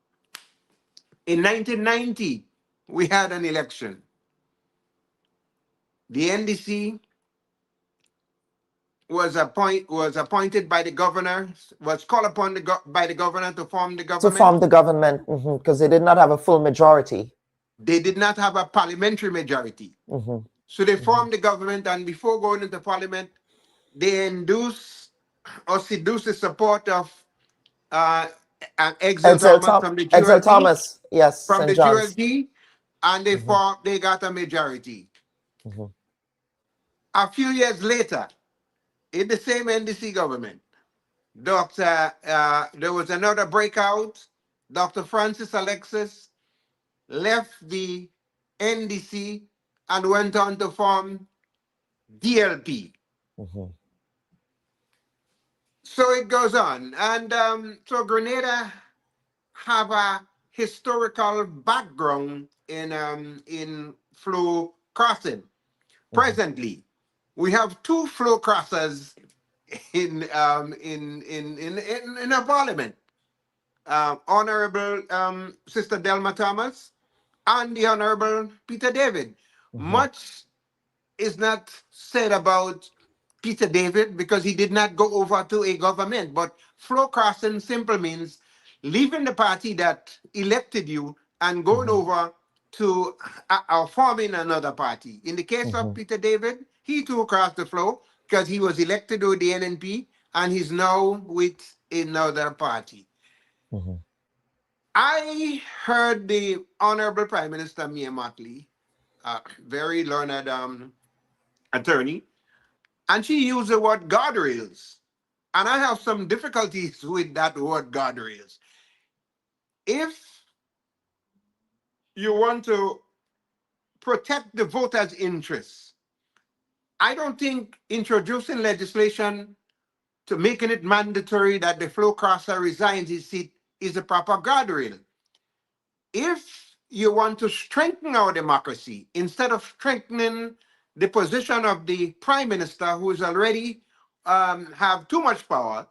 In 1990, we had an election. The NDC was appointed by the governor, was called upon by the governor to form the government. To form the government, because they did not have a full majority. They did not have a parliamentary majority. So they formed the government, and before going into parliament, they induced or seduced the support of Exil Thomas from the GOLD. Exil Thomas, yes, from St. the John's. GOLD, and they got a majority. A few years later, in the same NDC government, there was another breakout. Dr. Francis Alexis left the NDC and went on to form DLP. So it goes on. And so Grenada have a historical background in flow crossing. Presently, we have 2 flow crossers in our parliament. Honorable Sister Delma Thomas and the Honorable Peter David. Much is not said about Peter David because he did not go over to a government, but flow crossing simply means leaving the party that elected you and going over to forming another party. In the case of Peter David, he too crossed the flow because he was elected with the NNP and he's now with another party. I heard the Honorable Prime Minister Mia Motley, very learned attorney, and she used the word guardrails. And I have some difficulties with that word guardrails. If you want to protect the voters' interests, I don't think introducing legislation to making it mandatory that the flow crosser resigns his seat is a proper guardrail. If you want to strengthen our democracy, instead of strengthening the position of the prime minister who is already have too much power,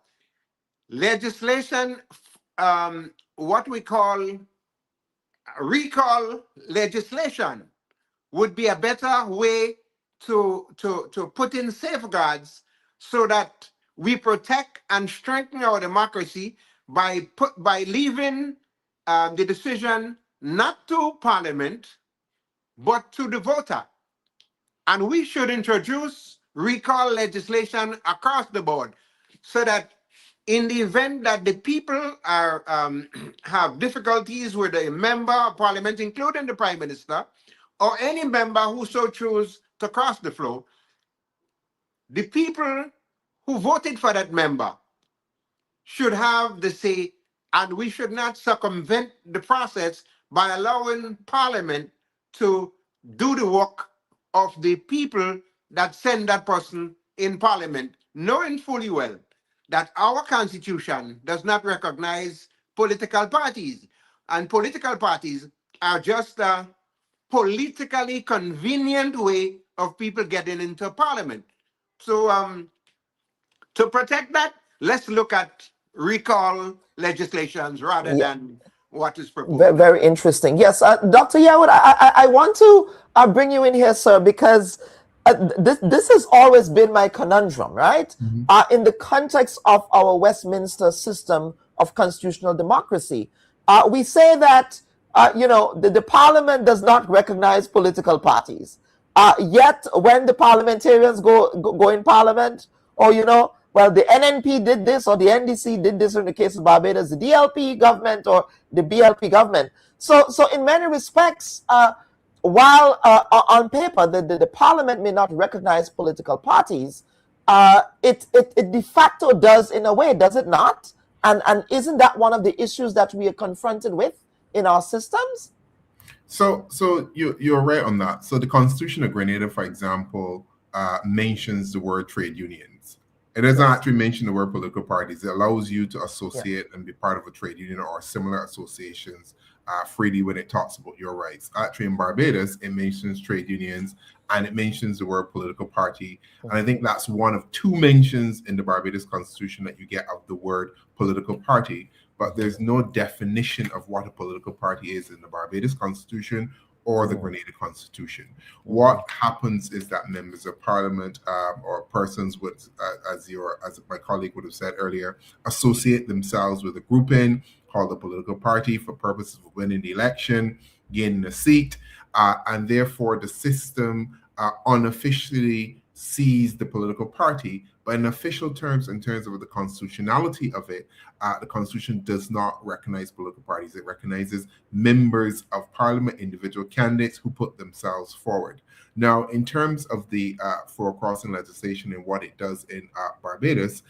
legislation, what we call recall legislation would be a better way to put in safeguards so that we protect and strengthen our democracy by leaving the decision not to Parliament, but to the voter. And we should introduce recall legislation across the board so that in the event that the people are have difficulties with a member of Parliament, including the Prime Minister, or any member who so choose to cross the floor, the people who voted for that member should have the say, and we should not circumvent the process by allowing Parliament to do the work of the people that send that person in Parliament, knowing fully well that our Constitution does not recognize political parties, and political parties are just a politically convenient way of people getting into Parliament. So to protect that, let's look at recall legislations rather than what is proposed. Very interesting. Yes, Dr. Yawood, I want to bring you in here, sir, because this has always been my conundrum, right? In the context of our Westminster system of constitutional democracy, we say that the Parliament does not recognize political parties. Yet, when the parliamentarians go in Parliament, or well, the NNP did this, or the NDC did this in the case of Barbados, the DLP government or the BLP government. So in many respects, while on paper the Parliament may not recognize political parties, it de facto does in a way, does it not? And isn't that one of the issues that we are confronted with in our systems? So you're right on that. So the Constitution of Grenada, for example, mentions the word trade unions. It doesn't actually mention the word political parties. It allows you to associate and be part of a trade union or similar associations freely when it talks about your rights. Actually, in Barbados, it mentions trade unions and it mentions the word political party. And I think that's one of 2 mentions in the Barbados Constitution that you get of the word political party. But there's no definition of what a political party is in the Barbados Constitution or the Grenada Constitution. What happens is that members of Parliament or persons with, as my colleague would have said earlier, associate themselves with a grouping called a political party for purposes of winning the election, gaining a seat, and therefore the system unofficially sees the political party But in official terms, in terms of the constitutionality of it, the Constitution does not recognize political parties. It recognizes members of Parliament, individual candidates who put themselves forward. Now, in terms of the floor crossing legislation and what it does in Barbados,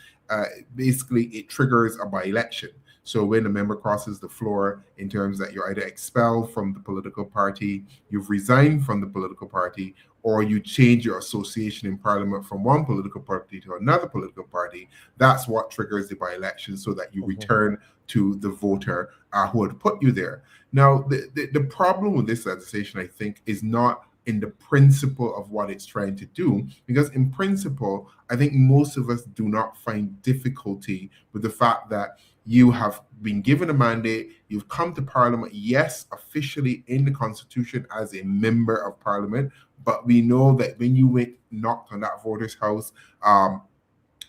basically it triggers a by-election. So when a member crosses the floor, in terms that you're either expelled from the political party, you've resigned from the political party, or you change your association in Parliament from one political party to another political party, that's what triggers the by-election, so that you return to the voter who had put you there. Now, the problem with this legislation, I think, is not in the principle of what it's trying to do, because in principle, I think most of us do not find difficulty with the fact that you have been given a mandate, you've come to Parliament, yes, officially in the Constitution as a member of Parliament, but we know that when you knocked on that voter's house,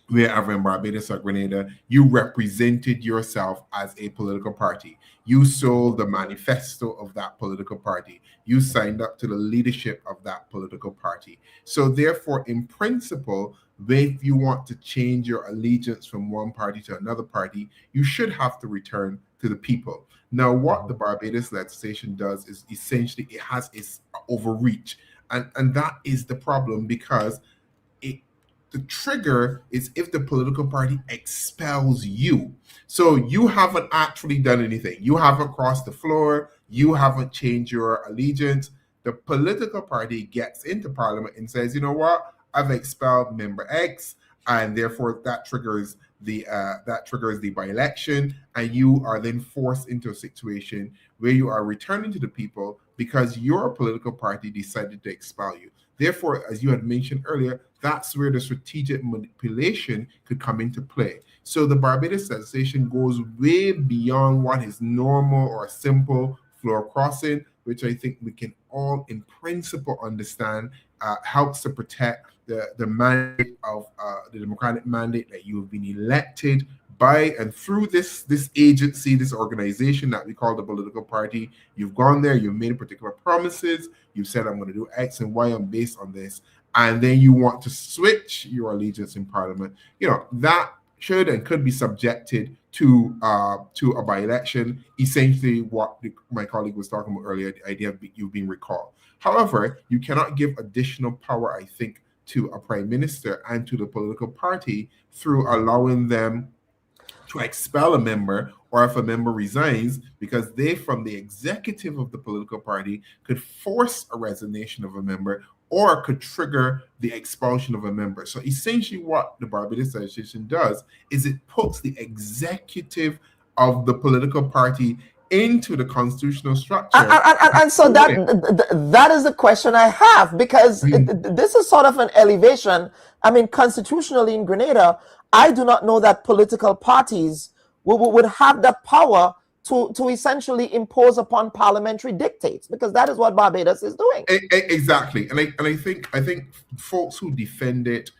wherever in Barbados or Grenada, you represented yourself as a political party. You sold the manifesto of that political party. You signed up to the leadership of that political party. So therefore, in principle, if you want to change your allegiance from one party to another party, you should have to return to the people. Now, what the Barbados legislation does is essentially it has its overreach. And that is the problem, because the trigger is if the political party expels you. So you haven't actually done anything. You haven't crossed the floor. You haven't changed your allegiance. The political party gets into Parliament and says, you know what? I've expelled member X, and therefore that triggers the by-election, and you are then forced into a situation where you are returning to the people because your political party decided to expel you. Therefore, as you had mentioned earlier, that's where the strategic manipulation could come into play. So the Barbados legislation goes way beyond what is normal or simple floor crossing, which I think we can all in principle understand helps to protect the mandate of the democratic mandate that you have been elected by and through this agency, this organization that we call the political party. You've gone there, you've made particular promises, you've said, I'm going to do X and Y, I'm based on this, and then you want to switch your allegiance in Parliament. You know, that should and could be subjected to a by-election, essentially what my colleague was talking about earlier, the idea of you being recalled. However, you cannot give additional power, I think, to a prime minister and to the political party through allowing them to expel a member, or if a member resigns, because they, from the executive of the political party, could force a resignation of a member or could trigger the expulsion of a member. So essentially what the Barbados legislation does is it puts the executive of the political party into the constitutional structure. And so that is the question I have, because this is sort of an elevation. I mean, constitutionally in Grenada, I do not know that political parties would have the power to essentially impose upon parliamentary dictates, because that is what Barbados is doing. Exactly, and I think folks who defend it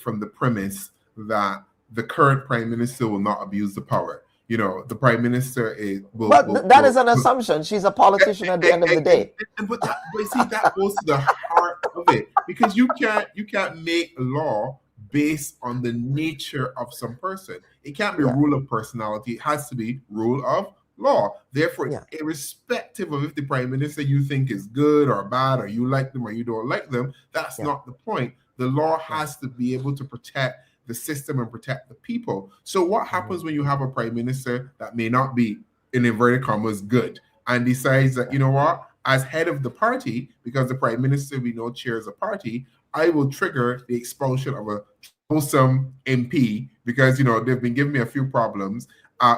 from the premise that the current prime minister will not abuse the power. You know, the prime minister is. That is an assumption. She's a politician at the end of the day. But see, that goes to the heart of it, because you can't make law based on the nature of some person. It can't be a rule of personality. It has to be rule of law. Therefore, irrespective of if the prime minister you think is good or bad, or you like them or you don't like them, that's not the point. The law has to be able to protect the system and protect the people. So what happens when you have a prime minister that may not be, in inverted commas, good, and decides that, you know what, as head of the party, because the prime minister we know chairs a party, I will trigger the expulsion of a troublesome MP because, you know, they've been giving me a few problems.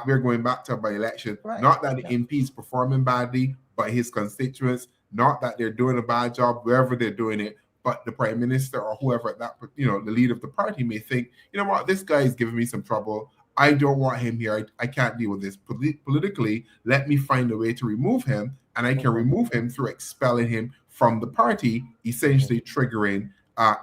We're going back to a by-election. Right. Not that the MP is performing badly by his constituents, not that they're doing a bad job wherever they're doing it, but the prime minister or whoever that, you know, the leader of the party may think, you know what, this guy is giving me some trouble. I don't want him here. I can't deal with this politically. Let me find a way to remove him, and I can remove him through expelling him from the party, essentially triggering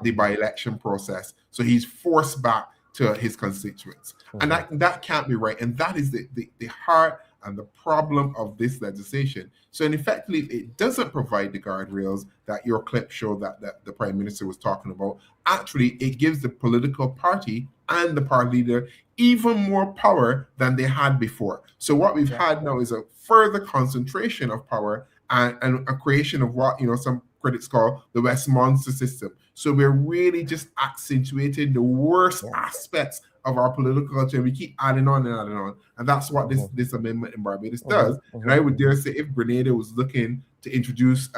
the by-election process. So he's forced back to his constituents. And that can't be right. And that is the heart and the problem of this legislation. So, effectively, it doesn't provide the guardrails that your clip showed that the Prime Minister was talking about. Actually, it gives the political party and the party leader even more power than they had before. So what we've had now is a further concentration of power and a creation of what some critics call the Westminster system. So we're really just accentuating the worst aspects of our political culture. We keep adding on and adding on, and that's what this amendment in Barbados does. And I would dare say, if Grenada was looking to introduce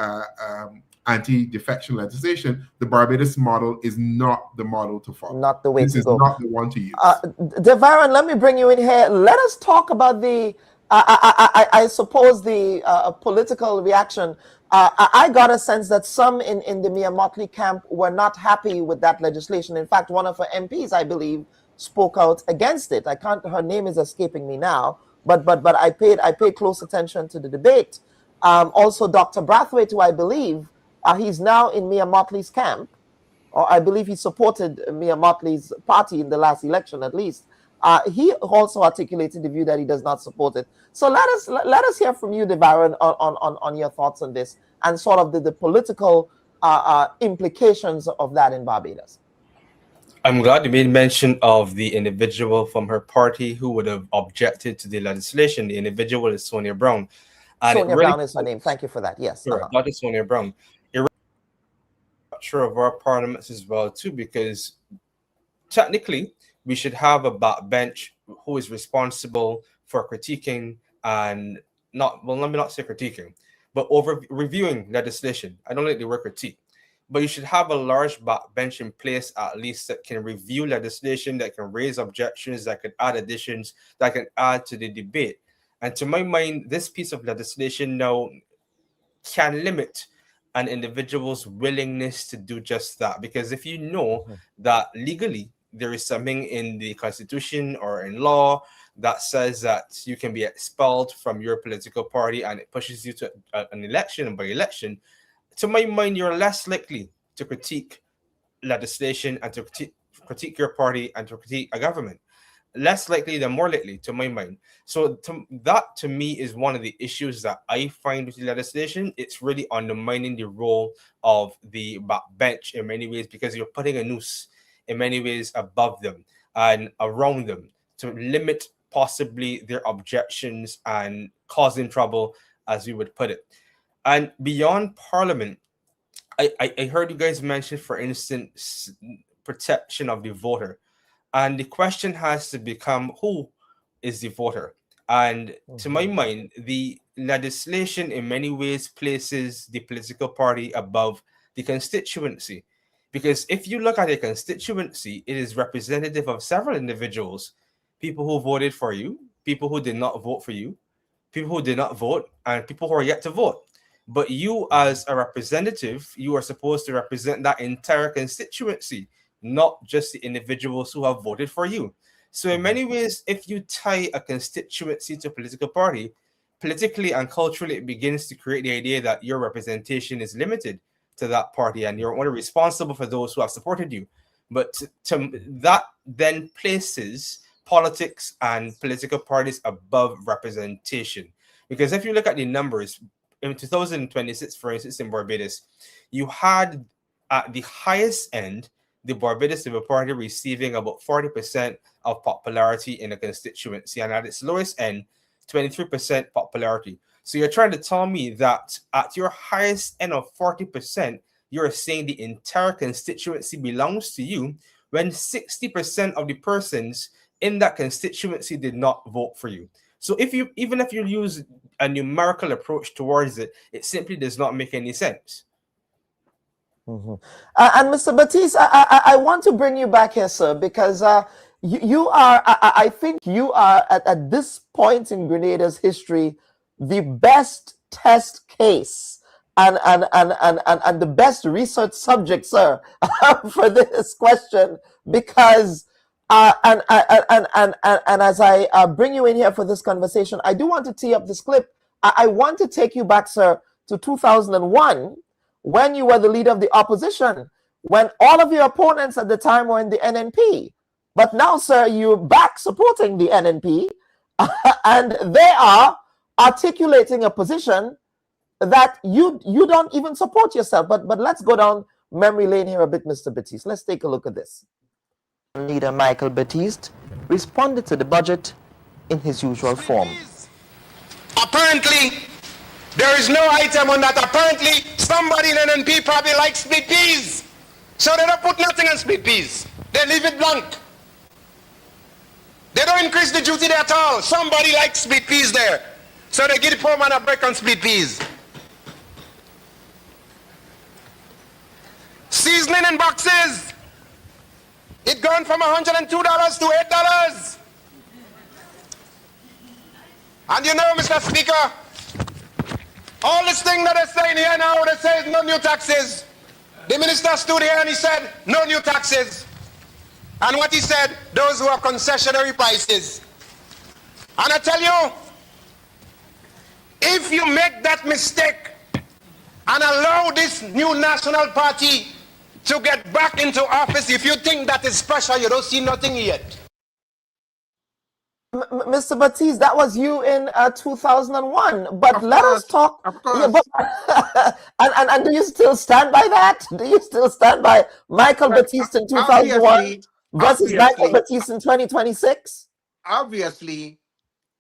anti-defection legislation, the Barbados model is not the model to follow. Not the way this to is go. Not the one to use. Devaran, let me bring you in here. Let us talk about the, I suppose, the political reaction. I got a sense that some in the Mia Motley camp were not happy with that legislation. In fact, one of her MPs, I believe, spoke out against it. Her name is escaping me now, but I paid close attention to the debate. Also, Dr. Brathwaite, who I believe, he's now in Mia Motley's camp, or I believe he supported Mia Motley's party in the last election, at least. He also articulated the view that he does not support it. So let us hear from you, Devaran, on your thoughts on this and sort of the political implications of that in Barbados. I'm glad you made mention of the individual from her party who would have objected to the legislation. The individual is Sonia Brown. And Sonia Brown is her name. Thank you for that. Yes. Dr. Sonia Brown. Of our parliaments as well too, because technically we should have a backbench who is responsible for critiquing and let me not say critiquing, but over reviewing legislation. I don't like the word critique, but you should have a large backbench in place at least that can review legislation, that can raise objections, that can add additions, that can add to the debate. And to my mind, this piece of legislation now can limit an individual's willingness to do just that. Because if you know that legally there is something in the Constitution or in law that says that you can be expelled from your political party and it pushes you to an election, and by election, to my mind, you're less likely to critique legislation and to critique your party and to critique a government. Less likely than more likely, to my mind. So that to me is one of the issues that I find with the legislation. It's really undermining the role of the backbench in many ways, because you're putting a noose in many ways above them and around them to limit possibly their objections and causing trouble, as we would put it. And beyond Parliament, I heard you guys mention, for instance, protection of the voter. And the question has to become, who is the voter? And to my mind, the legislation in many ways places the political party above the constituency. Because if you look at a constituency, it is representative of several individuals, people who voted for you, people who did not vote for you, people who did not vote, and people who are yet to vote. But you, as a representative, you are supposed to represent that entire constituency, not just the individuals who have voted for you. So in many ways, if you tie a constituency to a political party, politically and culturally, it begins to create the idea that your representation is limited to that party and you're only responsible for those who have supported you. But that then places politics and political parties above representation. Because if you look at the numbers, in 2026, for instance, in Barbados, you had at the highest end, the Barbados Labour Party receiving about 40% of popularity in a constituency, and at its lowest end, 23% popularity. So you're trying to tell me that at your highest end of 40%, you're saying the entire constituency belongs to you, when 60% of the persons in that constituency did not vote for you. So even if you use a numerical approach towards it, it simply does not make any sense. And Mr. Batiste, I want to bring you back here, sir, because you are, I think you are at this point in Grenada's history, the best test case and the best research subject, sir, for this question, because and as I bring you in here for this conversation, I do want to tee up this clip. I want to take you back, sir, to 2001, when you were the leader of the opposition, when all of your opponents at the time were in the NNP. But now, sir, you're back supporting the NNP, and they are articulating a position that you don't even support yourself. But let's go down memory lane here a bit, Mr. Batiste. Let's take a look at this. Leader Michael Batiste responded to the budget in his usual form. Apparently, there is no item on that. Apparently, somebody in NNP probably likes split peas. So they don't put nothing on split peas. They leave it blank. They don't increase the duty there at all. Somebody likes split peas there. So they give the poor man a break on split peas. Seasoning in boxes. It gone from $102 to $8. And you know, Mr. Speaker, all this thing that they're saying here now, they say no new taxes. The minister stood here and he said, no new taxes. And what he said, those who are concessionary prices. And I tell you, if you make that mistake and allow this new national party to get back into office, if you think that is special, you don't see nothing yet. Mr. Batiste, that was you in 2001. But let us talk. Of course. Yeah, but, and do you still stand by that? Do you still stand by Michael Batiste in 2001 versus Michael Batiste in 2026? Obviously,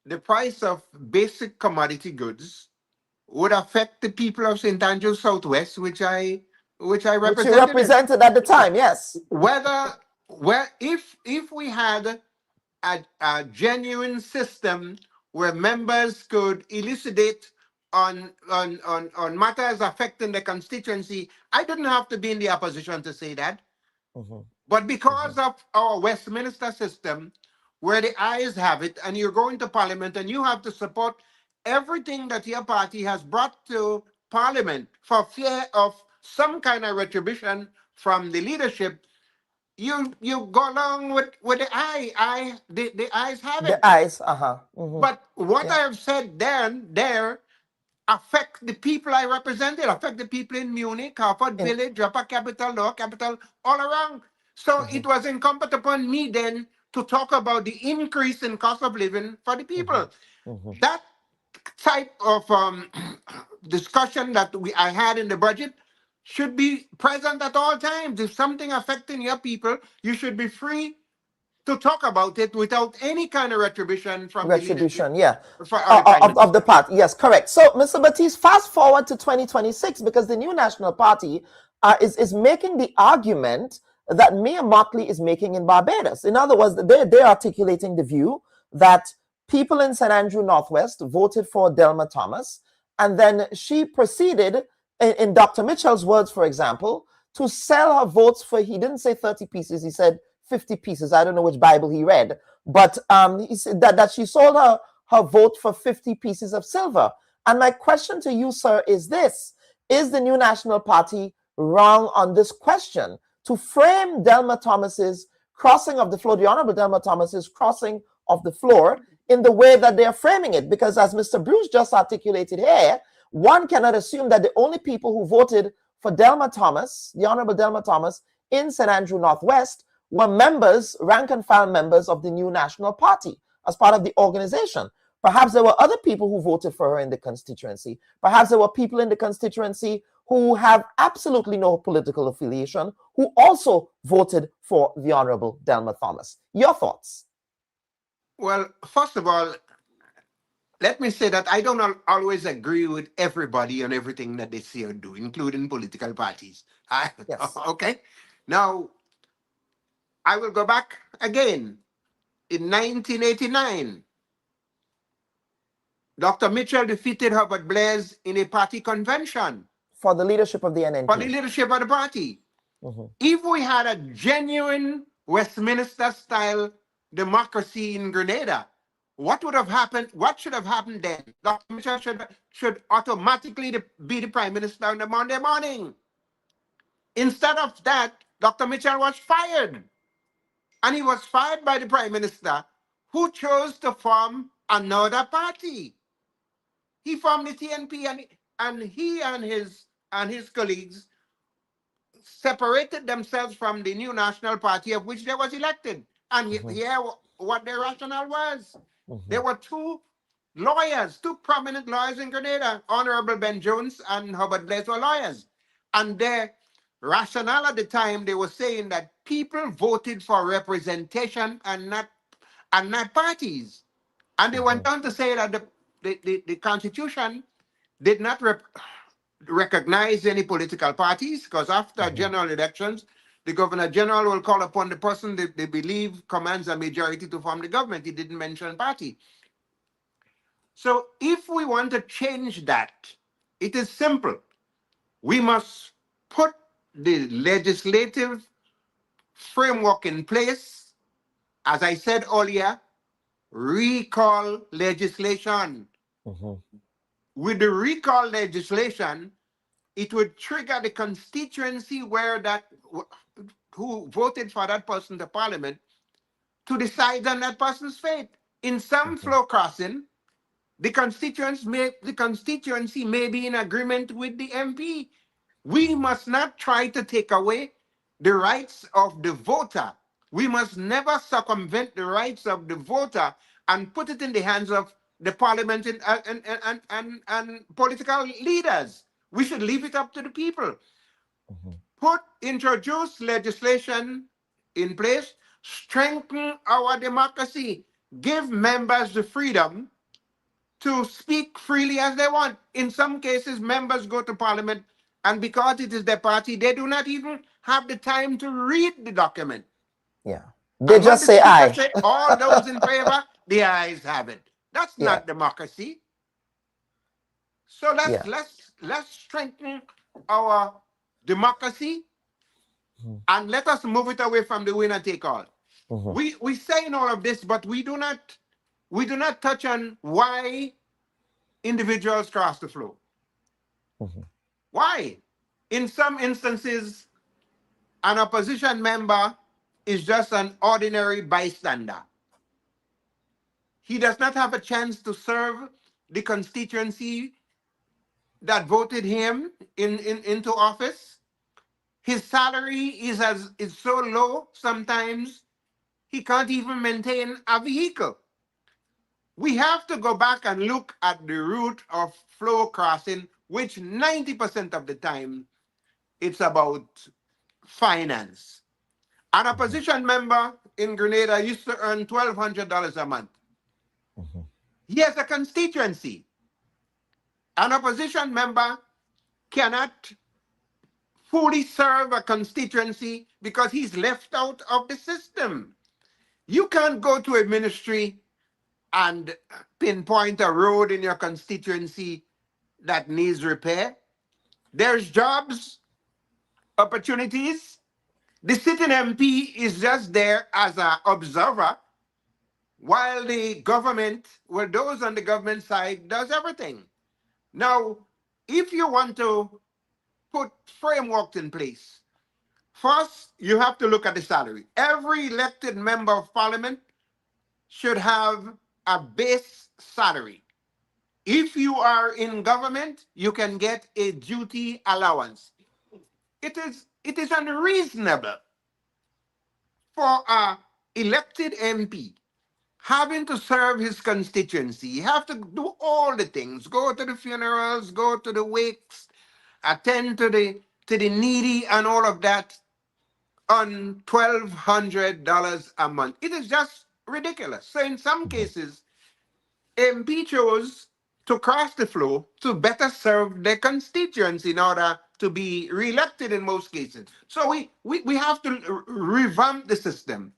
the price of basic commodity goods would affect the people of St. Andrews Southwest, which I represented. Which you represented at the time, yes. If we had a genuine system where members could elucidate on matters affecting the constituency, I didn't have to be in the opposition to say that. But because of our Westminster system, where the ayes have it, and you're going to Parliament and you have to support everything that your party has brought to Parliament for fear of some kind of retribution from the leadership, you go along with the the ayes have it. The ayes, But what I have said there affect the people I represented, affect the people in Munich, Hartford Village, Upper Capital, Lower Capital, all around. So it was incumbent upon me then to talk about the increase in cost of living for the people. That type of discussion that I had in the budget should be present at all times. If something affecting your people, you should be free to talk about it without any kind of retribution from yeah, the of the party. Yes, correct. So, Mr. Batiste, fast forward to 2026, because the new National Party is making the argument that Mia Motley is making in Barbados. In other words, they're articulating the view that people in St. Andrew Northwest voted for Delma Thomas, and then she proceeded, in Dr. Mitchell's words, for example, to sell her votes for, he didn't say 30 pieces, he said 50 pieces. I don't know which Bible he read, but he said that she sold her vote for 50 pieces of silver. And my question to you, sir, is this: is the new National Party wrong on this question to frame Delma Thomas's crossing of the floor, the Honorable Delma Thomas's crossing of the floor, in the way that they are framing it? Because as Mr. Bruce just articulated here, one cannot assume that the only people who voted for Delma Thomas, the Honorable Delma Thomas, in St. Andrew Northwest were members, rank and file members of the new National Party as part of the organization. Perhaps there were other people who voted for her in the constituency. Perhaps there were people in the constituency who have absolutely no political affiliation, who also voted for the Honorable Delma Thomas. Your thoughts? Well, first of all, let me say that I don't always agree with everybody on everything that they say or do, including political parties. Yes. Okay? Now, I will go back again. In 1989, Dr. Mitchell defeated Herbert Blaise in a party convention. For the leadership of the NNP. For the leadership of the party. If we had a genuine Westminster-style democracy in Grenada, what would have happened? What should have happened then? Dr. Mitchell should automatically be the Prime Minister on the Monday morning. Instead of that, Dr. Mitchell was fired. And he was fired by the Prime Minister, who chose to form another party. He formed the TNP, and he and his colleagues separated themselves from the new National Party, of which they was elected. And here what their rationale was. There were two lawyers, two prominent lawyers in Grenada, Honorable Ben Jones and Hubbard Blaise were lawyers. And their rationale at the time, they were saying that people voted for representation and not parties. And they went on to say that the Constitution did not recognize any political parties, because after general elections, the Governor General will call upon the person they believe commands a majority to form the government. He didn't mention party. So if we want to change that, it is simple. We must put the legislative framework in place. As I said earlier, recall legislation. With the recall legislation, it would trigger the constituency who voted for that person to parliament to decide on that person's fate. In some flow crossing, the constituency may be in agreement with the MP. We must not try to take away the rights of the voter. We must never circumvent the rights of the voter and put it in the hands of the parliament and political leaders. We should leave it up to the people. Introduce legislation in place, strengthen our democracy, give members the freedom to speak freely as they want. In some cases, members go to parliament, and because it is their party, they do not even have the time to read the document. Yeah. They just say aye. Say, all those in favor, the ayes have it. That's not democracy. So let's strengthen our democracy and let us move it away from the winner take all. We say in all of this, but we do not touch on why individuals cross the flow. Why? In some instances, an opposition member is just an ordinary bystander. He does not have a chance to serve the constituency that voted him into office. His salary is so low sometimes he can't even maintain a vehicle. We have to go back and look at the route of flow crossing, which 90% of the time it's about finance. An opposition member in Grenada used to earn $1,200 a month. He has a constituency. An opposition member cannot fully serve a constituency because he's left out of the system. You can't go to a ministry and pinpoint a road in your constituency that needs repair. There's jobs, opportunities. The sitting MP is just there as an observer, while the government, those on the government side, does everything. Now, if you want to put frameworks in place, first, you have to look at the salary. Every elected member of parliament should have a base salary. If you are in government, you can get a duty allowance. It is unreasonable for an elected MP having to serve his constituency. You have to do all the things, go to the funerals, go to the wakes, attend to the needy and all of that on $1,200 a month. It is just ridiculous. So in some cases, MP chose to cross the flow to better serve their constituency in order to be re-elected in most cases. So we have to revamp the system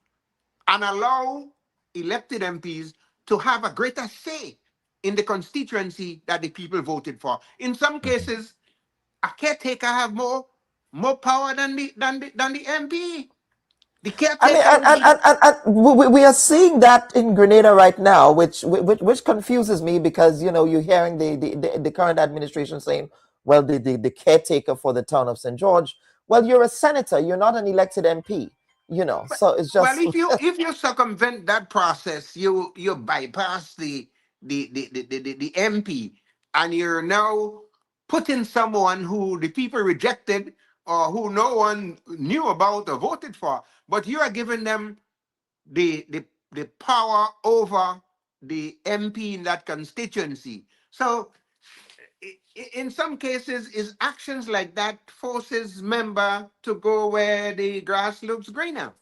and allow elected MPs to have a greater say in the constituency that the people voted for. In some cases, a caretaker have more power than the MP. The caretaker. We are seeing that in Grenada right now, which confuses me because you're hearing the current administration saying, well, the caretaker for the town of St. George. Well, you're a senator, you're not an elected MP. So it's just. Well, if you circumvent that process, you bypass the MP, and you're now putting someone who the people rejected or who no one knew about or voted for, but you are giving them the power over the MP in that constituency. So in some cases, is actions like that forces member to go where the grass looks greener.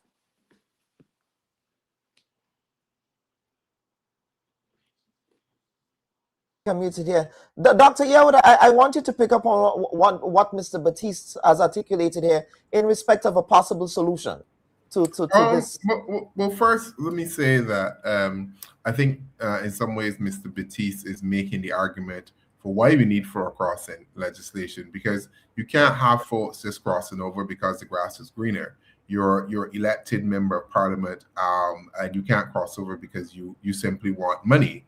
Muted here. Dr. Yewood, I want you to pick up on what Mr. Batiste has articulated here in respect of a possible solution to this. Well, first, let me say that I think in some ways Mr. Batiste is making the argument for why we need floor crossing legislation, because you can't have folks just crossing over because the grass is greener. You're elected member of parliament, and you can't cross over because you simply want money,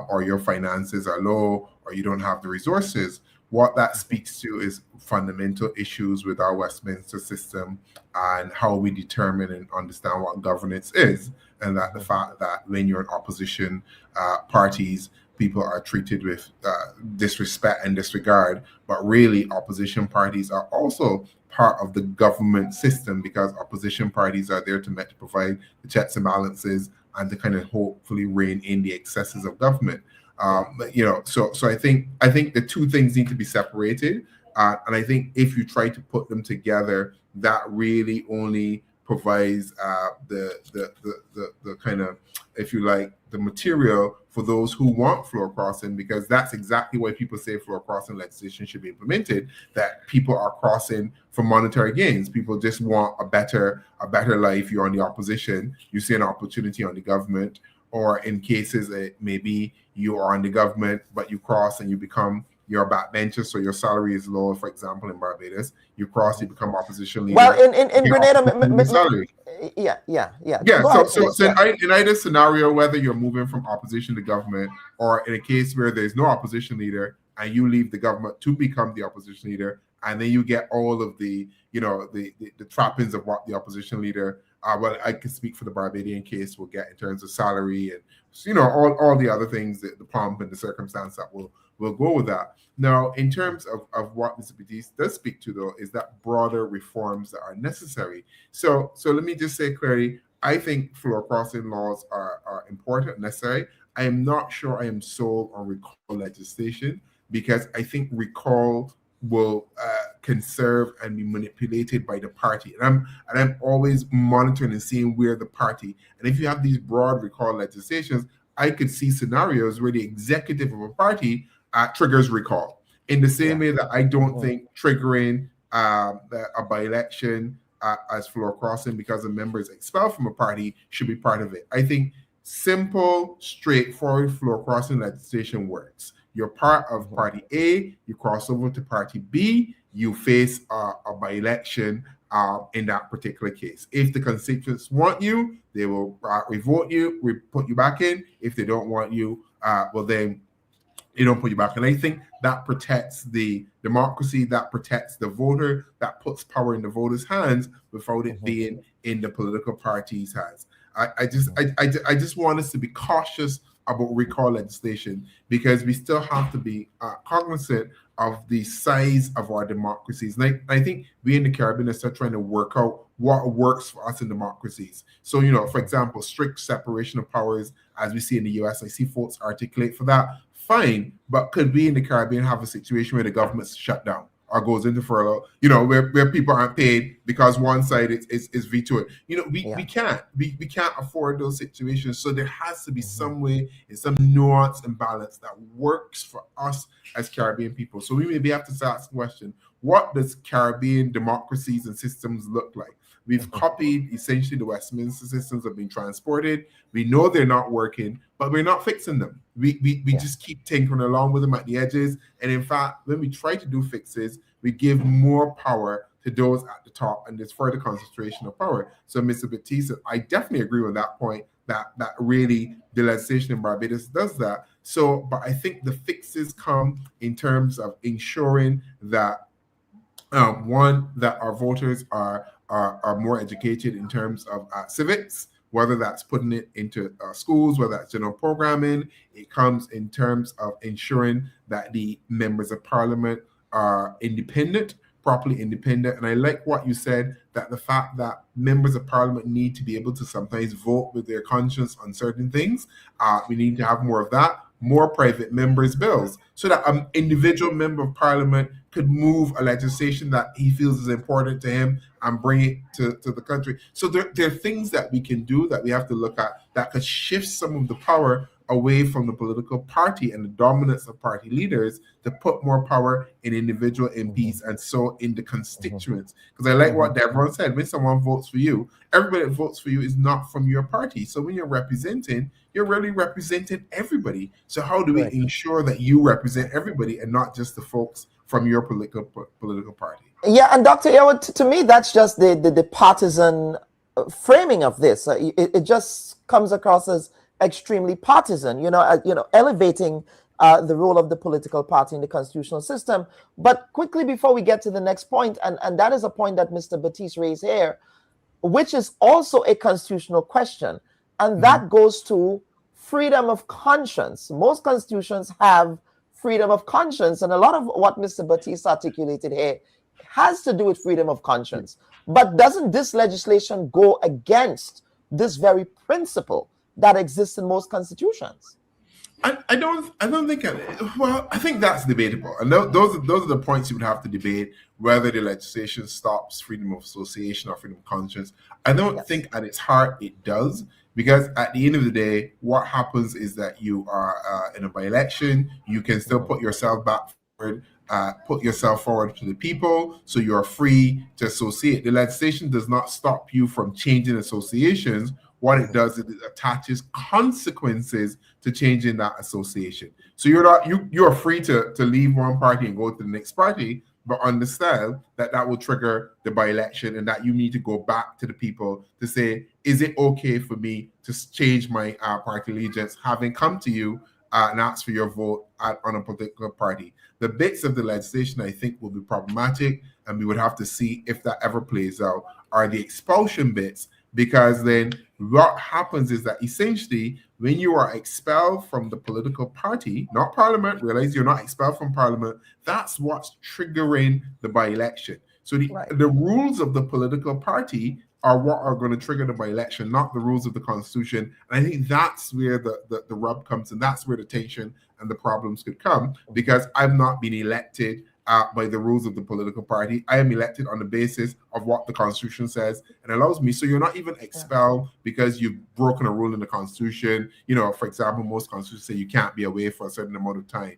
or your finances are low, or you don't have the resources. What that speaks to is fundamental issues with our Westminster system and how we determine and understand what governance is, and that the fact that when you're in opposition parties, people are treated with disrespect and disregard, but really opposition parties are also part of the government system, because opposition parties are there to provide the checks and balances and to kind of hopefully rein in the excesses of government. So I think the two things need to be separated, and I think if you try to put them together, that really only provides the kind of, if you like, the material for those who want floor crossing, because that's exactly why people say floor crossing legislation should be implemented, that people are crossing for monetary gains. People just want a better life. You're on the opposition, you see an opportunity on the government, or in cases maybe you are on the government, but you cross and you're a backbencher, so your salary is low. For example, in Barbados, you cross, you become opposition leader. Well, in Grenada, salary. Yeah. So in either scenario, whether you're moving from opposition to government, or in a case where there's no opposition leader and you leave the government to become the opposition leader, and then you get all of the trappings of what the opposition leader, well, I can speak for the Barbadian case, will get in terms of salary and all the other things, the pomp and the circumstance that will go with that. Now, in terms of what Mr. Batiste does speak to, though, is that broader reforms that are necessary. So let me just say clearly, I think floor crossing laws are important and necessary. I am not sure I am sold on recall legislation, because I think recall will conserve and be manipulated by the party. And I'm always monitoring and seeing where the party, and if you have these broad recall legislations, I could see scenarios where the executive of a party triggers recall. In the same way that I don't think triggering a by-election as floor crossing because a member is expelled from a party should be part of it. I think simple, straightforward floor crossing legislation works. You're part of party A, you cross over to party B, you face a by-election in that particular case. If the constituents want you, they will revote you, put you back in. If they don't want you, well then they don't put you back. And I think that protects the democracy, that protects the voter, that puts power in the voters' hands without it being in the political parties' hands. I just want us to be cautious about recall legislation, because we still have to be cognizant of the size of our democracies. And I think we in the Caribbean are still trying to work out what works for us in democracies. So, for example, strict separation of powers, as we see in the US, I see folks articulate for that. Fine, but could we in the Caribbean have a situation where the government's shut down or goes into furlough, where people aren't paid because one side is vetoed? We can't afford those situations. So there has to be some way and some nuance and balance that works for us as Caribbean people. So we maybe have to ask the question, what does Caribbean democracies and systems look like? We've copied essentially the Westminster systems have been transported. We know they're not working, but we're not fixing them. We just keep tinkering along with them at the edges. And in fact, when we try to do fixes, we give more power to those at the top, and there's further concentration of power. So Mr. Batiste, I definitely agree with that point, that really the legislation in Barbados does that. So, but I think the fixes come in terms of ensuring that one, that our voters are more educated in terms of civics, whether that's putting it into schools, whether that's general programming. It comes in terms of ensuring that the members of parliament are independent properly independent. And I like what you said, that the fact that members of parliament need to be able to sometimes vote with their conscience on certain things. We need to have more of that, more private members' bills, so that an individual member of parliament could move a legislation that he feels is important to him and bring it to the country. So there are things that we can do that we have to look at that could shift some of the power away from the political party and the dominance of party leaders to put more power in individual MPs and so in the constituents. Because I like what Devon said, when someone votes for you, everybody that votes for you is not from your party. So when you're representing, you're really representing everybody. So how do we ensure that you represent everybody and not just the folks from your political party? Yeah, and Dr. Ewa, to me, that's just the partisan framing of this. It just comes across as extremely partisan, elevating the role of the political party in the constitutional system. But quickly before we get to the next point, and that is a point that Mr. Batiste raised here, which is also a constitutional question, and that goes to freedom of conscience. Most constitutions have freedom of conscience, and a lot of what Mr. Batiste articulated here has to do with freedom of conscience. But doesn't this legislation go against this very principle that exists in most constitutions? I don't think. Well, I think that's debatable, and those are the points you would have to debate, whether the legislation stops freedom of association or freedom of conscience. I don't think at its heart it does, because at the end of the day, what happens is that you are in a by-election. You can still put yourself back forward, put yourself forward to the people, so you are free to associate. The legislation does not stop you from changing associations. What it does is it attaches consequences to changing that association. So you're free to leave one party and go to the next party, but understand that will trigger the by-election, and that you need to go back to the people to say, is it okay for me to change my party allegiance, having come to you and asked for your vote on a particular party? The bits of the legislation I think will be problematic, and we would have to see if that ever plays out, are the expulsion bits, because then what happens is that essentially when you are expelled from the political party, not parliament, realize you're not expelled from parliament, that's what's triggering the by-election. So the rules of the political party are what are going to trigger the by-election, not the rules of the constitution. And I think that's where the rub comes, and that's where the tension and the problems could come, because I've not been elected by the rules of the political party. I am elected on the basis of what the Constitution says and allows me. So you're not even expelled because you've broken a rule in the Constitution. For example, most constitutions say you can't be away for a certain amount of time.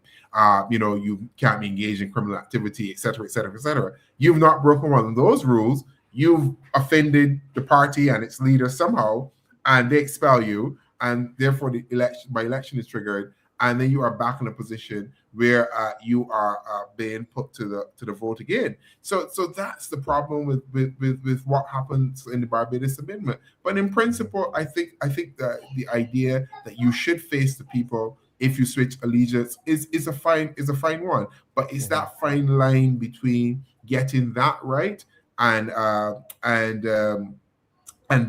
You can't be engaged in criminal activity, et cetera, et cetera, et cetera. You've not broken one of those rules. You've offended the party and its leader somehow, and they expel you, and therefore the by-election is triggered, and then you are back in a position where you are being put to the vote again. So that's the problem with what happens in the Barbados Amendment. But in principle, I think that the idea that you should face the people if you switch allegiance is a fine one. But it's that fine line between getting that right and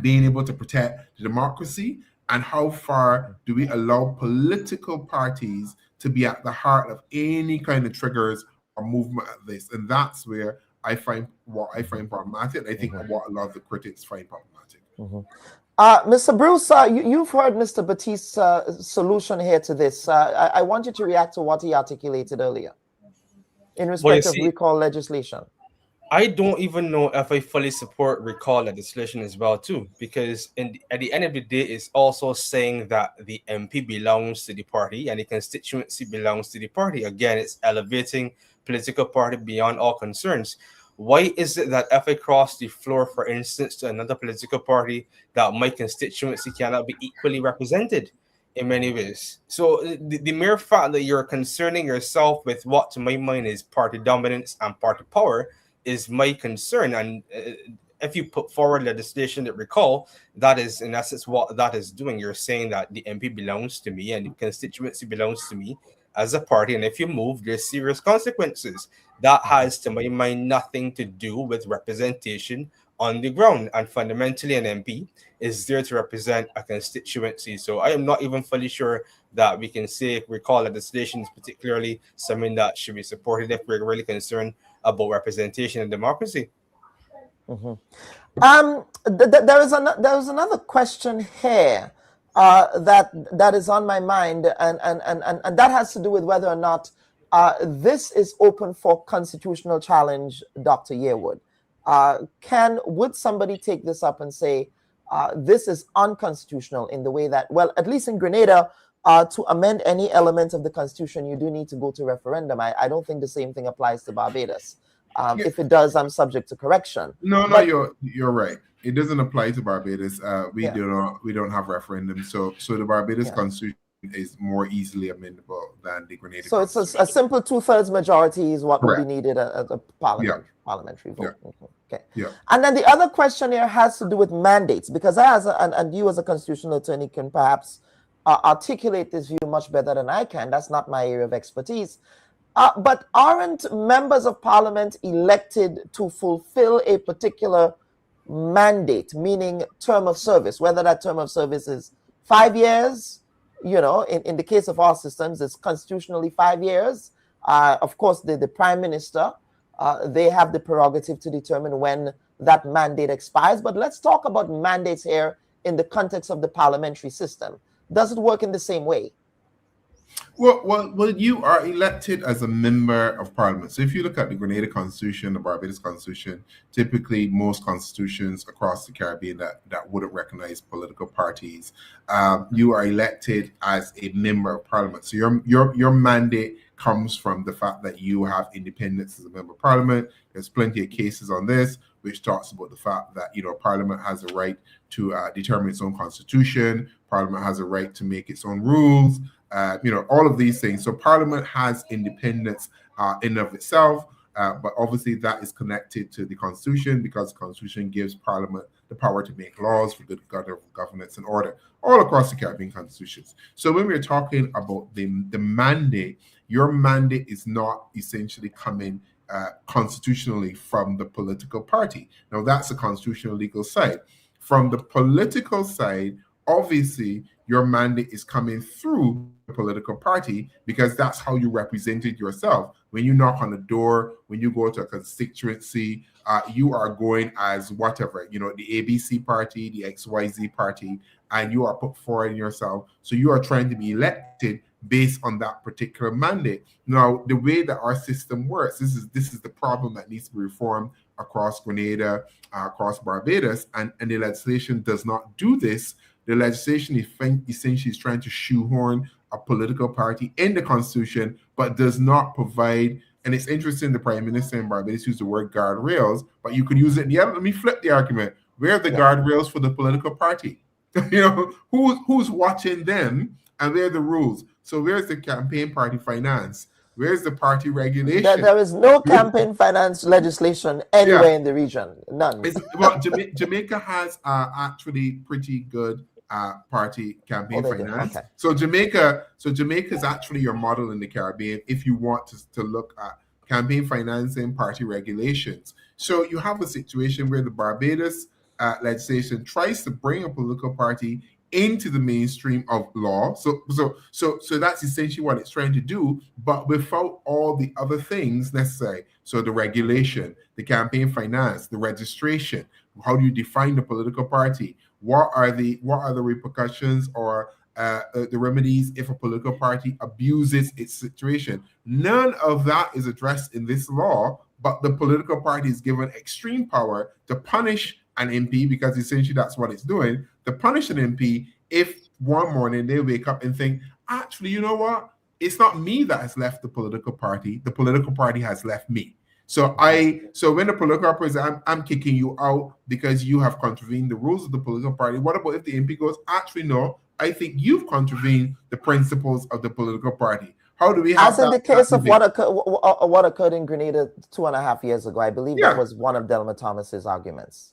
being able to protect the democracy, and how far do we allow political parties to be at the heart of any kind of triggers or movement at this? And that's where I find problematic. I think what a lot of the critics find problematic. Mr. Bruce, you've heard Mr. Batiste's solution here to this. I want you to react to what he articulated earlier in respect of recall legislation. I don't even know if I fully support recall legislation as well, too, because at the end of the day, it's also saying that the MP belongs to the party and the constituency belongs to the party. Again, it's elevating political party beyond all concerns. Why is it that if I cross the floor, for instance, to another political party, that my constituency cannot be equally represented in many ways? So the mere fact that you're concerning yourself with what, to my mind, is party dominance and party power is my concern. And if you put forward legislation that recall, that is in essence what that is doing. You're saying that the MP belongs to me and the constituency belongs to me as a party, and if you move, there's serious consequences. That has, to my mind, nothing to do with representation on the ground. And fundamentally, an MP is there to represent a constituency. So I am not even fully sure that we can say recall legislation is particularly something that should be supported if we're really concerned about representation and democracy. There is another question here that is on my mind, and that has to do with whether or not this is open for constitutional challenge, Dr. Yearwood. Would somebody take this up and say this is unconstitutional in the way that, well, at least in Grenada, to amend any element of the Constitution, you do need to go to referendum. I don't think the same thing applies to Barbados. If it does, I'm subject to correction. No, you're right. It doesn't apply to Barbados. We don't have referendum. So the Barbados Constitution is more easily amendable than the Grenada. So it's a simple 2/3 majority is what would be needed at a parliamentary vote. Okay. Yeah. And then the other question here has to do with mandates, because and you as a constitutional attorney can perhaps articulate this view much better than I can. That's not my area of expertise. But aren't members of parliament elected to fulfill a particular mandate, meaning term of service, whether that term of service is 5 years, in the case of our systems, it's constitutionally 5 years. Of course, the prime minister, they have the prerogative to determine when that mandate expires. But let's talk about mandates here in the context of the parliamentary system. Does it work in the same way? Well, you are elected as a member of parliament. So if you look at the Grenada Constitution, the Barbados Constitution, typically most constitutions across the Caribbean that wouldn't recognize political parties, you are elected as a member of parliament. So your mandate comes from the fact that you have independence as a member of parliament. There's plenty of cases on this, which talks about the fact that, parliament has a right to determine its own constitution. Parliament has a right to make its own rules. All of these things. So Parliament has independence in and of itself, but obviously that is connected to the Constitution, because the Constitution gives Parliament the power to make laws for good governance and order all across the Caribbean constitutions. So when we're talking about the mandate, your mandate is not essentially coming constitutionally from the political party. Now that's the constitutional legal side. From the political side, obviously, your mandate is coming through the political party, because that's how you represented yourself. When you knock on the door, when you go to a constituency, you are going as whatever, the ABC party, the XYZ party, and you are put forward in yourself. So you are trying to be elected based on that particular mandate. Now, the way that our system works, this is the problem that needs to be reformed across Grenada, across Barbados, and the legislation does not do this. The legislation essentially is trying to shoehorn a political party in the Constitution, but does not provide, and it's interesting the Prime Minister in Barbados used the word guardrails, but you could use it in the other. Let me flip the argument. Where are the guardrails for the political party? Who's watching them, and where are the rules? So where's the campaign party finance? Where's the party regulation? There is no campaign finance legislation anywhere in the region. None. Jamaica has actually pretty good party campaign finance. Okay. So Jamaica is actually your model in the Caribbean if you want to look at campaign financing, party regulations. So you have a situation where the Barbados legislation tries to bring a political party into the mainstream of law. So that's essentially what it's trying to do, but without all the other things necessary. So the regulation, the campaign finance, the registration. How do you define the political party? What are the repercussions or the remedies if a political party abuses its situation? None of that is addressed in this law, but the political party is given extreme power to punish an MP, because essentially that's what it's doing, to punish an MP if one morning they wake up and think, actually, you know what? It's not me that has left the political party has left me. So when the political party says, I'm kicking you out because you have contravened the rules of the political party, what about if the MP goes, actually, no, I think you've contravened the principles of the political party? How do we have as in the case of what occurred in Grenada 2.5 years ago? I believe that was one of Delma Thomas's arguments,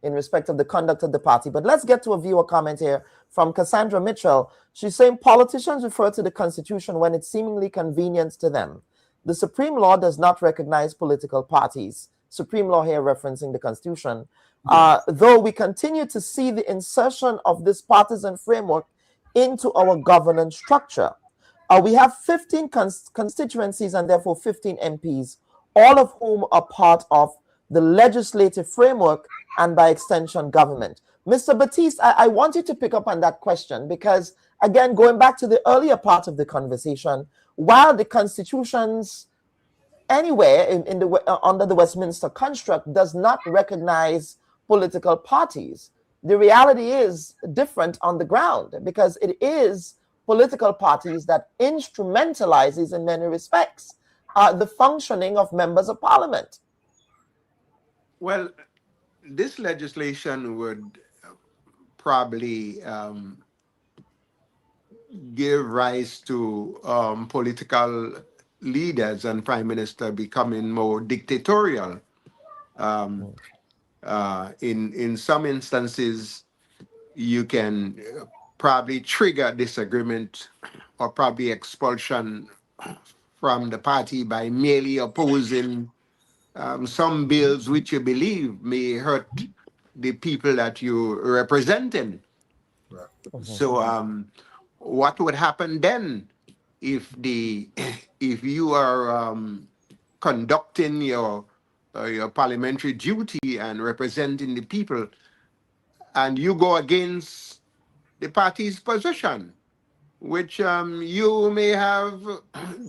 in respect of the conduct of the party. But let's get to a viewer comment here from Cassandra Mitchell. She's saying politicians refer to the Constitution when it's seemingly convenient to them. The Supreme Law does not recognize political parties. Supreme Law here referencing the Constitution. Though we continue to see the insertion of this partisan framework into our governance structure. We have 15 constituencies and therefore 15 MPs, all of whom are part of the legislative framework and by extension government. Mr. Batiste, I want you to pick up on that question because, again, going back to the earlier part of the conversation, while the constitutions anywhere under the Westminster construct does not recognize political parties, the reality is different on the ground because it is political parties that instrumentalizes in many respects the functioning of members of parliament. Well, this legislation would probably give rise to political leaders and prime minister becoming more dictatorial. In some instances, you can probably trigger disagreement or probably expulsion from the party by merely opposing some bills which you believe may hurt the people that you're representing. So what would happen then if you are conducting your parliamentary duty and representing the people and you go against the party's position, which you may have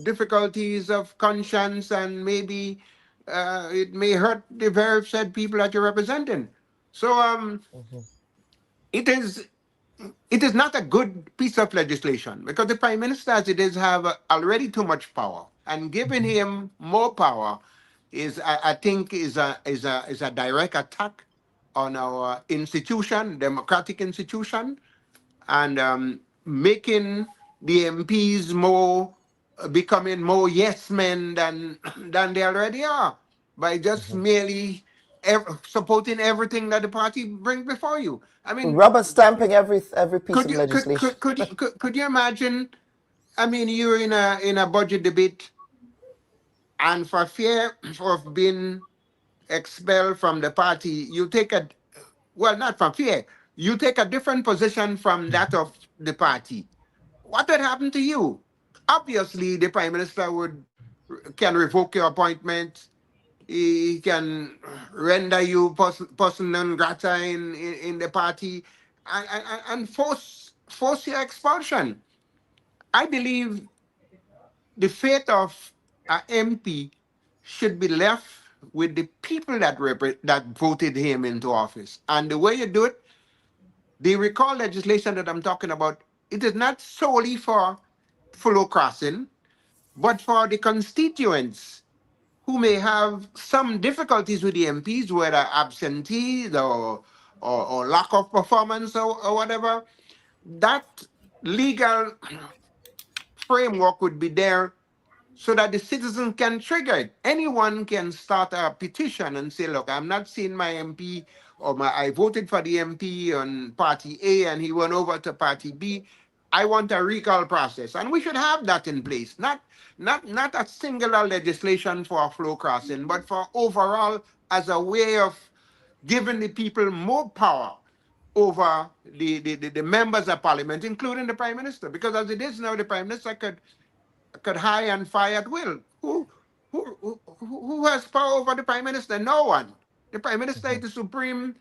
difficulties of conscience and maybe it may hurt the very said people that you're representing. So it is not a good piece of legislation because the prime minister, as it is, have already too much power, and giving him more power is, I think, is a direct attack on our institution, democratic institution, and making the MPs becoming more yes men than they already are by just merely supporting everything that the party brings before you. I mean, rubber stamping every piece of legislation. Could you imagine? I mean, you're in a budget debate, and for fear of being expelled from the party, you take not from fear, you take a different position from that of the party. What would happen to you? Obviously, the prime minister can revoke your appointment. He can render you person non grata in the party and force your expulsion. I believe the fate of an MP should be left with the people that voted him into office. And the way you do it, the recall legislation that I'm talking about, it is not solely for flow crossing, but for the constituents who may have some difficulties with the MPs, whether absentees or lack of performance or whatever. That legal framework would be there so that the citizen can trigger it. Anyone can start a petition and say, look, I'm not seeing my MP, or I voted for the MP on party A and he went over to party B. I want a recall process. And we should have that in place. Not a singular legislation for a flow crossing, but for overall as a way of giving the people more power over the members of parliament, including the prime minister. Because as it is now, the prime minister could hire and fire at will. Who has power over the prime minister? No one. The prime minister is the supreme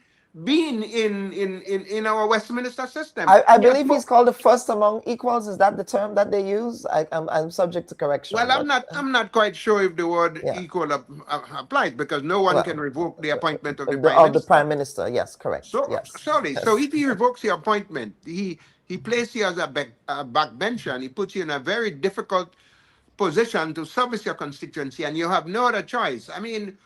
being in our Westminster system. I believe he's called the first among equals. Is that the term that they use? I'm subject to correction. Well, I'm not quite sure if the word equal applies because no one can revoke the appointment of the prime minister. The prime minister, yes, correct. So yes. Sorry. Yes. So if he revokes your appointment, he places you as a backbencher and he puts you in a very difficult position to service your constituency, and you have no other choice. I mean,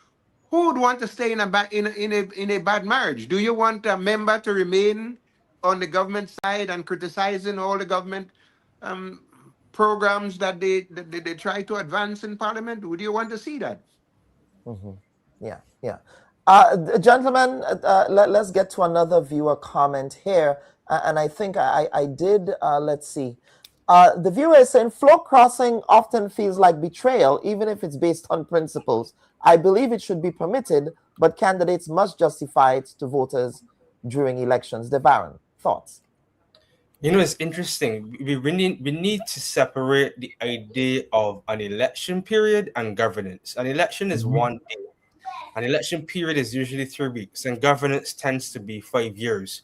who would want to stay in a bad marriage? Do you want a member to remain on the government side and criticizing all the government programs that they try to advance in Parliament? Would you want to see that? Yeah. Gentlemen, let's get to another viewer comment here, and I think I did. Let's see. The viewer is saying flow crossing often feels like betrayal, even if it's based on principles. I believe it should be permitted, but candidates must justify it to voters during elections. Devaran, thoughts? You know, it's interesting. We need to separate the idea of an election period and governance. An election is 1 day. An election period is usually 3 weeks, and governance tends to be 5 years.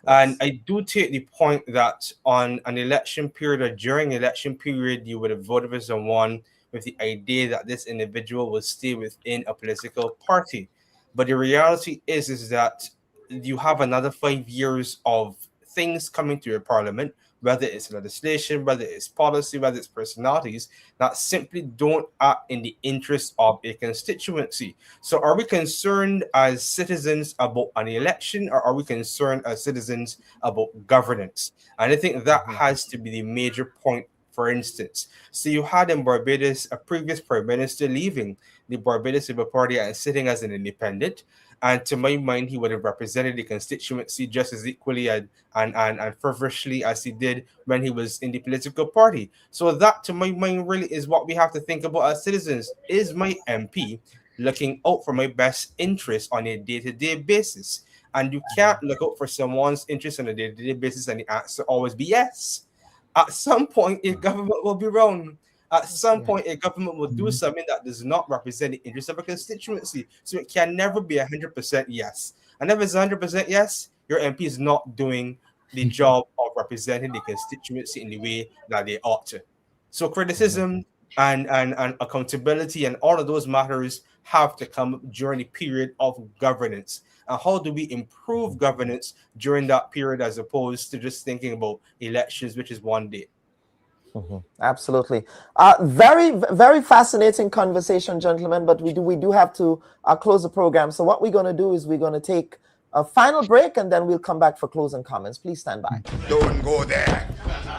And I do take the point that on an election period or during election period, you would have voted for someone with the idea that this individual will stay within a political party. But the reality is that you have another 5 years of things coming to your parliament, whether it's legislation, whether it's policy, whether it's personalities, that simply don't act in the interest of a constituency. So are we concerned as citizens about an election, or are we concerned as citizens about governance? And I think that has to be the major point. For instance, so you had in Barbados a previous prime minister leaving the Barbados Labour Party and sitting as an independent. And to my mind, he would have represented the constituency just as equally and fervently as he did when he was in the political party. So that, to my mind, really is what we have to think about as citizens. Is my MP looking out for my best interest on a day-to-day basis? And you can't look out for someone's interest on a day-to-day basis and the answer always be yes. At some point, a government will be wrong. At some point, a government will do something that does not represent the interest of a constituency. So it can never be 100% yes. And if it's 100% yes, your MP is not doing the job of representing the constituency in the way that they ought to. So criticism and accountability and all of those matters have to come during the period of governance. And how do we improve governance during that period as opposed to just thinking about elections, which is 1 day? Absolutely. Very, very fascinating conversation, gentlemen, but we do have to close the program. So what we're going to do is we're going to take a final break and then we'll come back for closing comments. Please stand by. Don't go there.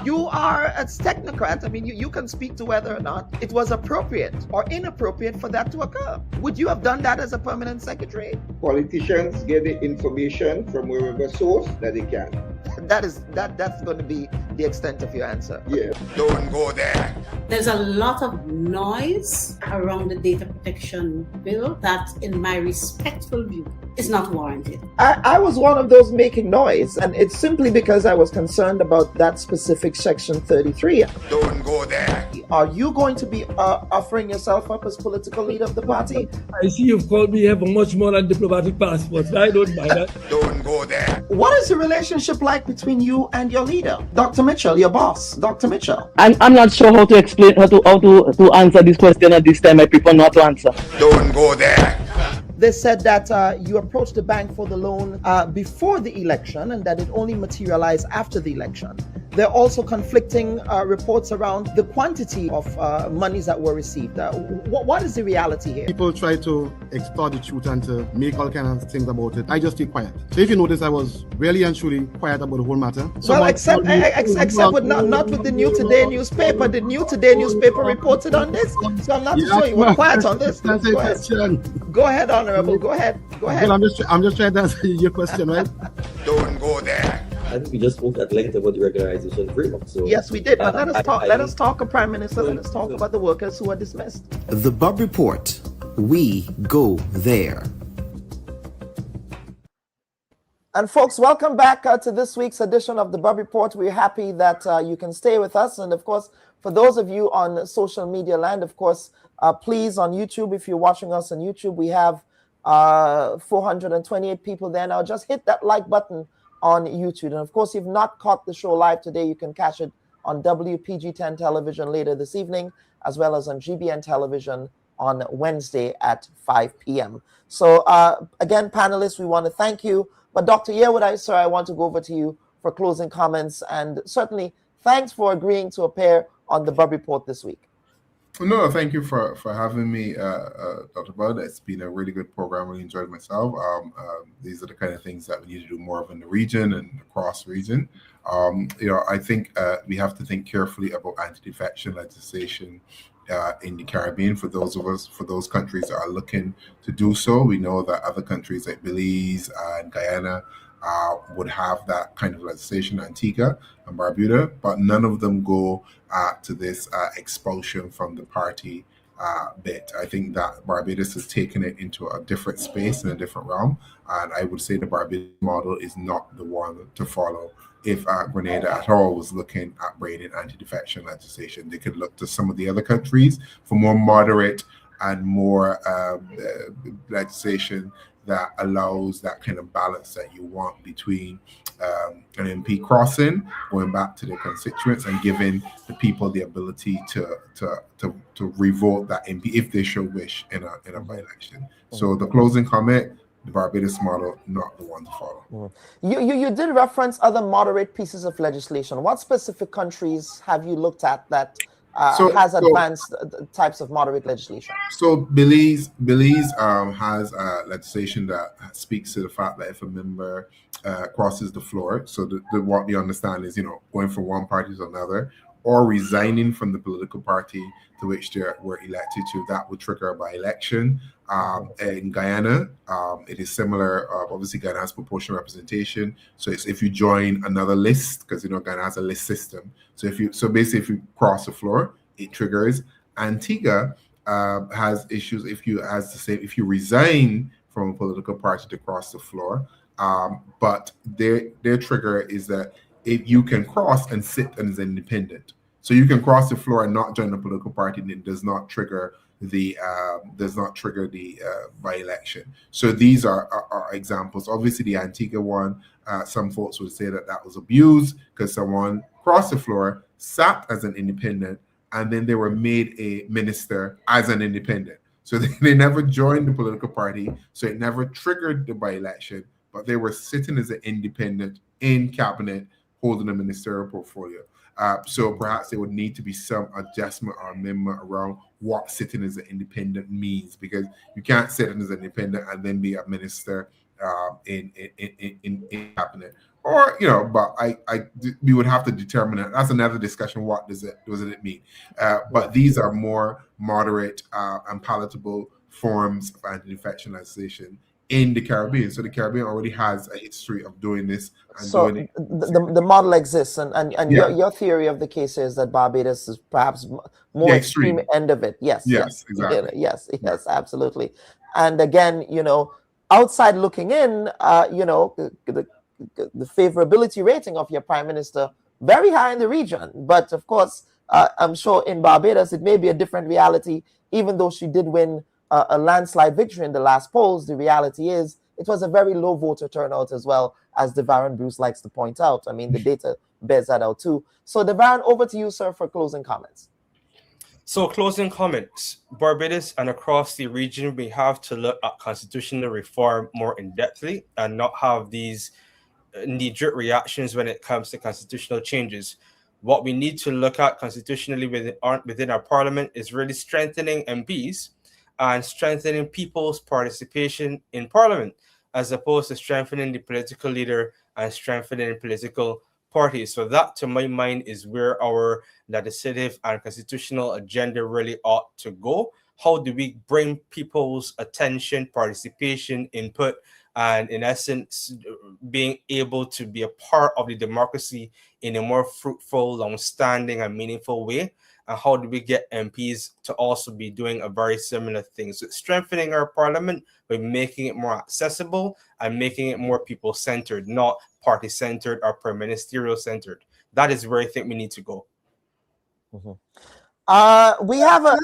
You are a technocrat. I mean, you can speak to whether or not it was appropriate or inappropriate for that to occur. Would you have done that as a permanent secretary? Politicians get the information from wherever source that they can. That's going to be the extent of your answer. Yeah. Don't go there. There's a lot of noise around the data protection bill that, in my respectful view, is not warranted. I was one of those making noise, and it's simply because I was concerned about that specific section 33. Don't go there. Are you going to be offering yourself up as political leader of the party? I see you've called me here for much more than diplomatic passports. I don't mind that. Don't go there. What is the relationship like between you and your leader, Dr. Mitchell, your boss, Dr. Mitchell? I'm not sure how to explain how to answer this question at this time. I prefer not to answer. Don't go there. They said that you approached the bank for the loan before the election and that it only materialized after the election. There are also conflicting reports around the quantity of monies that were received. What is the reality here? People try to extort the truth and to make all kinds of things about it. I just stay quiet. So if you notice, I was really and truly quiet about the whole matter. Well, except with not with the New Today newspaper. The New Today newspaper reported on this, so I'm not too sure you were quiet on this. Go ahead, Honorable. Go ahead. Well, I'm just trying to answer your question, right? Don't go there. I think we just spoke at length about the regularization framework. So yes, we did. But let us talk, Prime Minister. Let us talk about the workers who are dismissed. The Bubb Report. We go there. And folks, welcome back to this week's edition of the Bubb Report. We're happy that you can stay with us. And of course, for those of you on social media land, of course, please on YouTube, if you're watching us on YouTube, we have 428 people there now. Just hit that like button on YouTube. And of course, if you've not caught the show live today, you can catch it on WPG10 television later this evening, as well as on GBN television on Wednesday at 5 p.m. So again, panelists, we want to thank you. But Dr. Yearwood, sir, I want to go over to you for closing comments. And certainly, thanks for agreeing to appear on the Bubb Report this week. No, thank you for having me, Dr. Bud. It's been a really good program. Really enjoyed myself. These are the kind of things that we need to do more of in the region and across region. I think we have to think carefully about anti-defection legislation in the Caribbean for those countries that are looking to do so. We know that other countries like Belize and Guyana would have that kind of legislation, Antigua and Barbuda, but none of them go to this expulsion from the party bit. I think that Barbados has taken it into a different space and a different realm, and I would say the Barbados model is not the one to follow. If Grenada at all was looking at bringing anti-defection legislation, they could look to some of the other countries for more moderate and more legislation that allows that kind of balance that you want between an MP crossing, going back to their constituents, and giving the people the ability to revote that MP if they show wish in a by-election. So the closing comment: the Barbados model, not the one to follow. You did reference other moderate pieces of legislation. What specific countries have you looked at that has advanced types of moderate legislation? So Belize has legislation that speaks to the fact that if a member crosses the floor, so what we understand is, going from one party to another, or resigning from the political party to which they were elected to, that would trigger a by-election. In Guyana, it is similar. Obviously, Guyana has proportional representation. So it's if you join another list, because Guyana has a list system. So basically, if you cross the floor, it triggers. Antigua has issues if you resign from a political party to cross the floor. But their trigger is that if you can cross and sit as an independent. So you can cross the floor and not join a political party, and it does not trigger the by-election. So these are examples. Obviously, the Antigua one, some folks would say that was abused because someone crossed the floor, sat as an independent, and then they were made a minister as an independent. So they never joined the political party, so it never triggered the by-election, but they were sitting as an independent in cabinet, holding a ministerial portfolio. So perhaps there would need to be some adjustment or amendment around what sitting as an independent means, because you can't sit as an independent and then be a minister in cabinet. Or, but we would have to determine it. That's another discussion. What does it mean? But these are more moderate and palatable forms of anti-defection legislation in the Caribbean. So the Caribbean already has a history of doing this. And so doing it. The model exists, and your theory of the case is that Barbados is perhaps more extreme end of it. Yes, exactly. Yes, absolutely. And again, outside looking in, the favorability rating of your prime minister very high in the region. But of course, I'm sure in Barbados it may be a different reality. Even though she did win a landslide victory in the last polls, the reality is it was a very low voter turnout, as well, as Devaron Bruce likes to point out. I mean, the data bears that out too. So Devaron, over to you, sir, for closing comments. So closing comments: Barbados and across the region, we have to look at constitutional reform more in-depthly and not have these knee-jerk reactions when it comes to constitutional changes. What we need to look at constitutionally within our parliament is really strengthening MPs and strengthening people's participation in parliament, as opposed to strengthening the political leader and strengthening political parties. So that, to my mind, is where our legislative and constitutional agenda really ought to go. How do we bring people's attention, participation, input, and in essence, being able to be a part of the democracy in a more fruitful, long-standing, and meaningful way? And how do we get MPs to also be doing a very similar thing? So strengthening our parliament by making it more accessible and making it more people-centered, not party-centered or per-ministerial-centered. That is where I think we need to go. We have a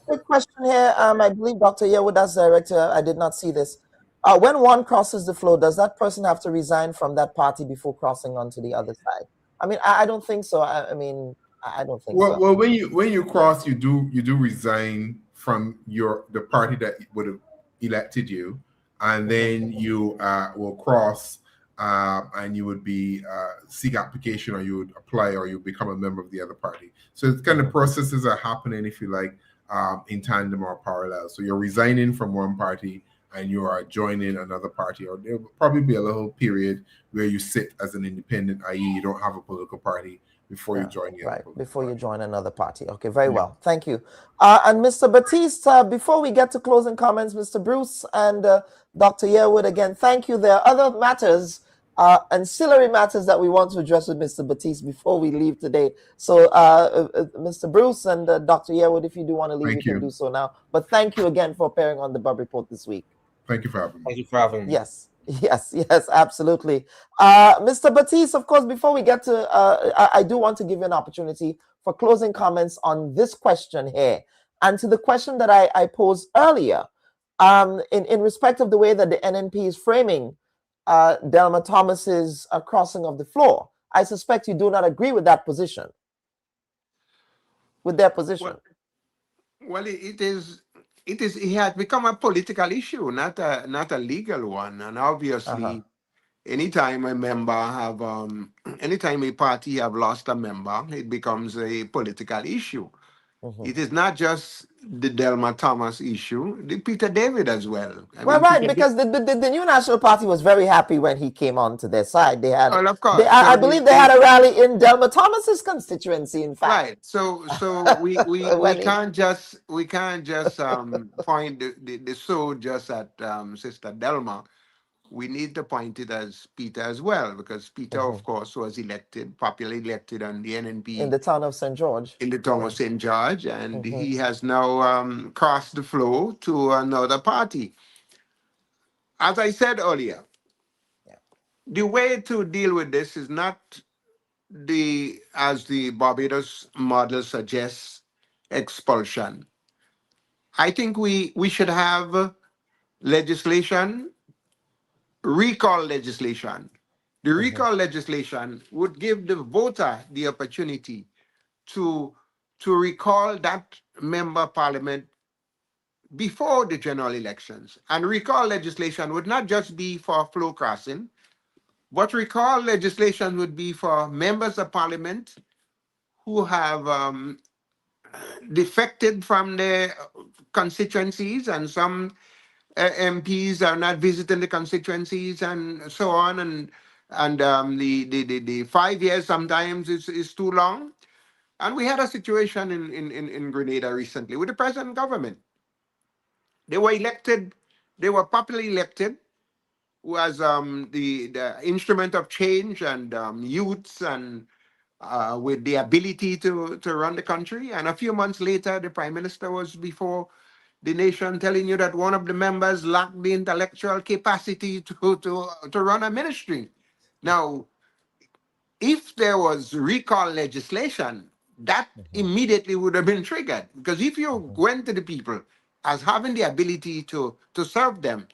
quick question here. I believe Dr. Yearwood, as director, I did not see this. When one crosses the floor, does that person have to resign from that party before crossing onto the other side? I mean, I don't think so. I don't think so. Well, when you cross, you do resign from the party that would have elected you, and then you will cross, and you would be seek application, or you would apply, or you become a member of the other party. So it's kind of processes are happening, if you like, in tandem or parallel. So you're resigning from one party and you are joining another party, or there will probably be a little period where you sit as an independent, i.e. you don't have a political party before you join before you join another party. Okay, very well. Thank you. And Mr. Batiste, before we get to closing comments, Mr. Bruce and Dr. Yearwood, again, thank you. There are other matters ancillary matters that we want to address with Mr. Batiste before we leave today. So, Mr. Bruce and Dr. Yearwood, if you do want to leave, you can do so now. But thank you again for appearing on the Bubb Report this week. Thank you for having me. Thank you for having me. Yes, absolutely. Mr. Batiste, of course, before we get to, I do want to give you an opportunity for closing comments on this question here. And to the question that I posed earlier, in respect of the way that the NNP is framing Delma Thomas's crossing of the floor, I suspect you do not agree with that position, with their position. Well, it has become a political issue, not a legal one. And obviously, anytime a member have, anytime a party have lost a member, it becomes a political issue. It is not just the Delma Thomas issue, the Peter David as well. Right, because the New National Party was very happy when he came onto their side. They had, well, of course. I believe they had a rally in Delma Thomas's constituency, in fact. Right. So we can't just point the sword just at Sister Delma. We need to point it as Peter as well, because Peter, of course, was popularly elected on the NNP in the town of St. George. In the town of St. George, and he has now crossed the floor to another party. As I said earlier, the way to deal with this is not as the Barbados model suggests, expulsion. I think we should have legislation, recall legislation. The recall legislation would give the voter the opportunity to recall that member of parliament before the general elections. And recall legislation would not just be for flow crossing, but recall legislation would be for members of parliament who have defected from their constituencies, and some MPs are not visiting the constituencies and so on, and the 5 years sometimes is too long. And we had a situation in Grenada recently with the present government. They were elected, they were popularly elected, was the instrument of change and youths and with the ability to run the country. And a few months later, the prime minister was before the nation telling you that one of the members lacked the intellectual capacity to run a ministry. Now, if there was recall legislation, that immediately would have been triggered. Because if you went to the people as having the ability to serve them,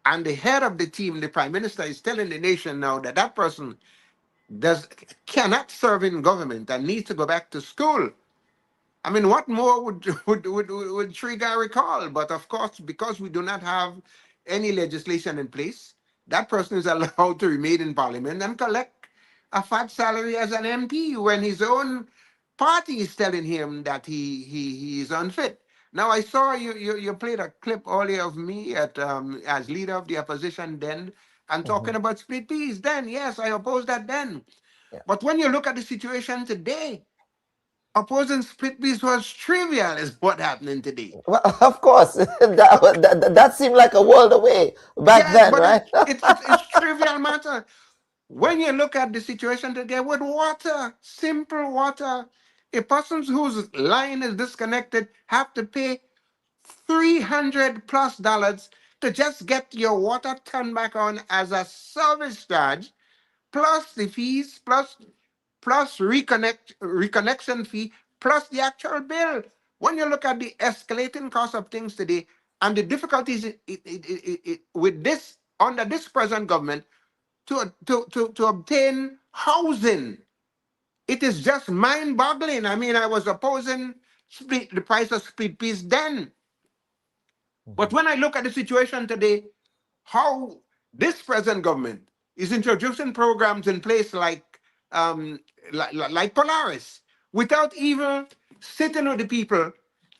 and the head of the team, the prime minister, is telling the nation now that that person cannot serve in government and needs to go back to school. I mean, what more would trigger a recall? But of course, because we do not have any legislation in place, that person is allowed to remain in parliament and collect a fat salary as an MP when his own party is telling him that he is unfit. Now, I saw you played a clip earlier of me as leader of the opposition then, and talking about split peas then. Yes, I opposed that then. Yeah. But when you look at the situation today, opposing split peas was trivial, is what happening today. Well, of course, that seemed like a world away back then, right? It's trivial matter. When you look at the situation today with water, simple water, a person whose line is disconnected have to pay $300+ to just get your water turned back on as a service charge, plus the fees, plus reconnection fee, plus the actual bill. When you look at the escalating cost of things today and the difficulties with this under this present government to obtain housing, it is just mind-boggling. I mean, I was opposing the price of split peas then. But when I look at the situation today, how this present government is introducing programs in place like Polaris, without even sitting with the people,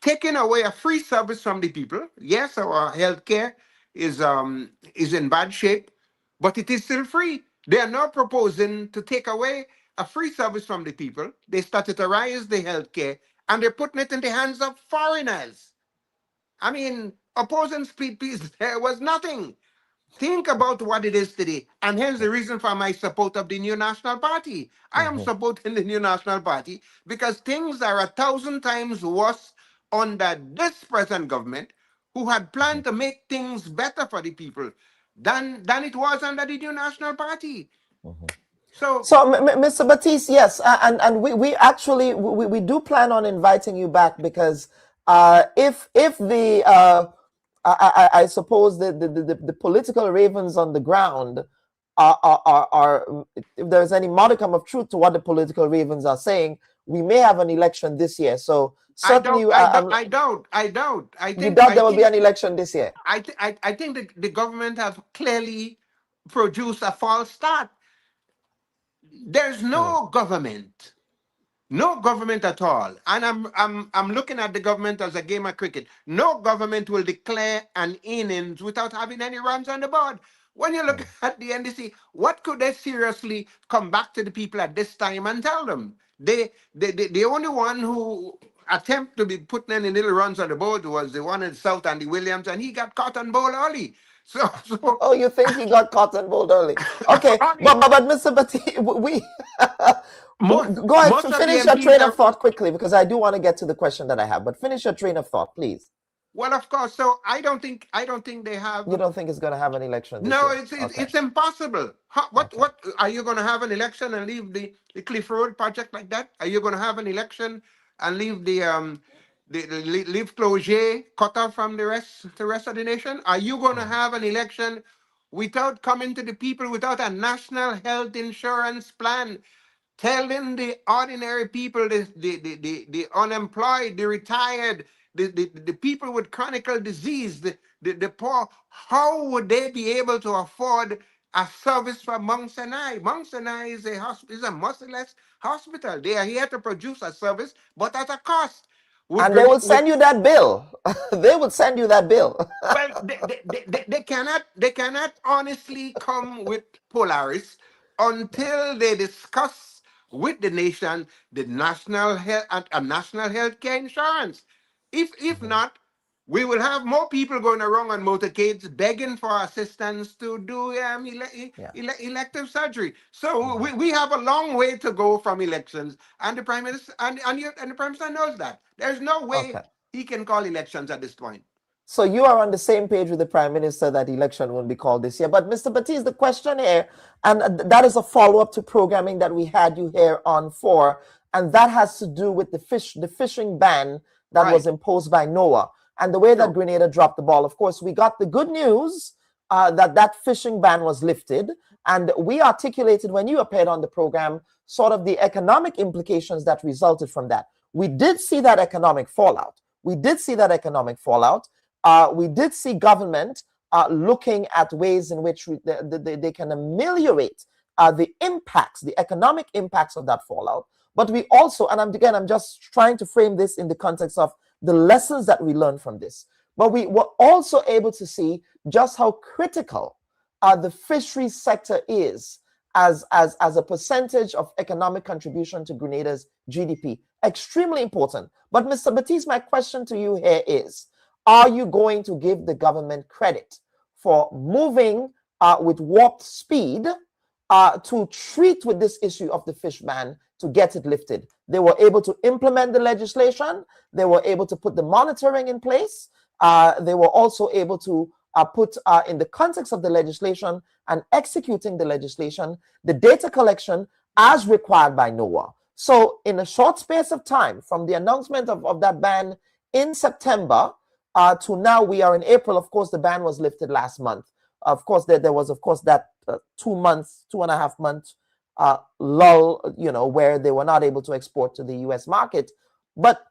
taking away a free service from the people. Yes, our healthcare is in bad shape, but it is still free. They are now proposing to take away a free service from the people. They statutarize the healthcare, and they're putting it in the hands of foreigners. I mean, opposing split peas there was nothing. Think about what it is today. And here's the reason for my support of the New National Party. I am supporting the New National Party because things are 1,000 times worse under this present government, who had planned to make things better for the people than it was under the New National Party. So, Mr. Batiste, yes, and we actually we do plan on inviting you back, because if the I suppose the political ravens on the ground are if there's any modicum of truth to what the political ravens are saying, we may have an election this year. So certainly, I doubt. You doubt there will be an election this year? I think the government has clearly produced a false start. There's no government. No government at all. And I'm looking at the government as a game of cricket. No government will declare an innings without having any runs on the board. When you look at the NDC, what could they seriously come back to the people at this time and tell them? The only one who attempt to be putting any little runs on the board was the one in South, Andy Williams, and he got caught on bowl early. So oh, you think he got caught on bowl early? Okay, but Mr. Batiste, we go ahead, finish your train of thought quickly, because I do want to get to the question that I have. But finish your train of thought, please. Well, of course. So I don't think they have. You don't think it's going to have an election this No, year? it's impossible. What are you going to have an election and leave the Cliff Road project like that? Are you going to have an election and leave leave Clogier cut off from the rest of the nation? Are you going to have an election without coming to the people, without a national health insurance plan, telling the ordinary people, the unemployed, the retired, the people with chronic disease, the poor, how would they be able to afford a service from Mount Sinai? Mount Sinai is a merciless hospital. They are here to produce a service, but at a cost. And they will send you that bill. They will send you that bill. Well, they cannot honestly come with Polaris until they discuss with the nation the national health and national health care insurance. If not, we will have more people going around on motorcades begging for assistance to do elective surgery. So we have a long way to go from elections, and the prime minister and the prime minister knows that. There's no way he can call elections at this point. So you are on the same page with the Prime Minister that election won't be called this year. But Mr. Batiste, the question here, and that is a follow-up to programming that we had you here on for, and that has to do with the fishing ban that was imposed by NOAA, and the way that Grenada dropped the ball. Of course, we got the good news that fishing ban was lifted, and we articulated when you appeared on the program sort of the economic implications that resulted from that. We did see that economic fallout. We did see government looking at ways in which they can ameliorate the impacts, the economic impacts of that fallout. But we also, and I'm just trying to frame this in the context of the lessons that we learned from this. But we were also able to see just how critical the fisheries sector is as a percentage of economic contribution to Grenada's GDP. Extremely important. But Mr. Batiste, my question to you here is, are you going to give the government credit for moving with warp speed to treat with this issue of the fish ban to get it lifted? They were able to implement the legislation. They were able to put the monitoring in place. They were also able to put in the context of the legislation and executing the legislation, the data collection as required by NOAA. So in a short space of time, from the announcement of that ban in September to now, we are in April. Of course, the ban was lifted last month. Of course, there was, of course, that 2.5 month lull, where they were not able to export to the U.S. market. But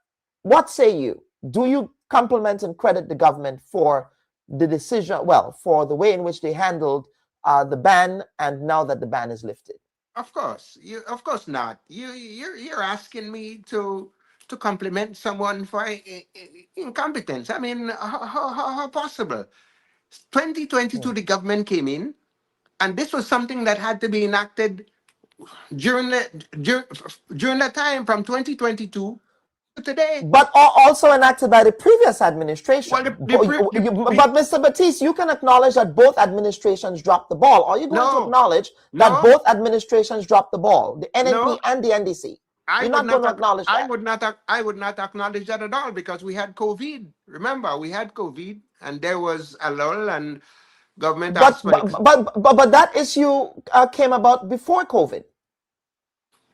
what say you? Do you compliment and credit the government for the decision, for the way in which they handled the ban, and now that the ban is lifted? Of course, of course not. You're asking me to compliment someone for incompetence. I mean, how possible? 2022, the government came in, and this was something that had to be enacted during that time, from 2022 today. But also enacted by the previous administration. Well, but Mr. Batiste, you can acknowledge that both administrations dropped the ball. Are you going to acknowledge that both administrations dropped the ball, the NNP and the NDC? You're not going to acknowledge that. I would not acknowledge that at all, because we had COVID. Remember, we had COVID, and there was a lull, and government asked for but that issue came about before COVID.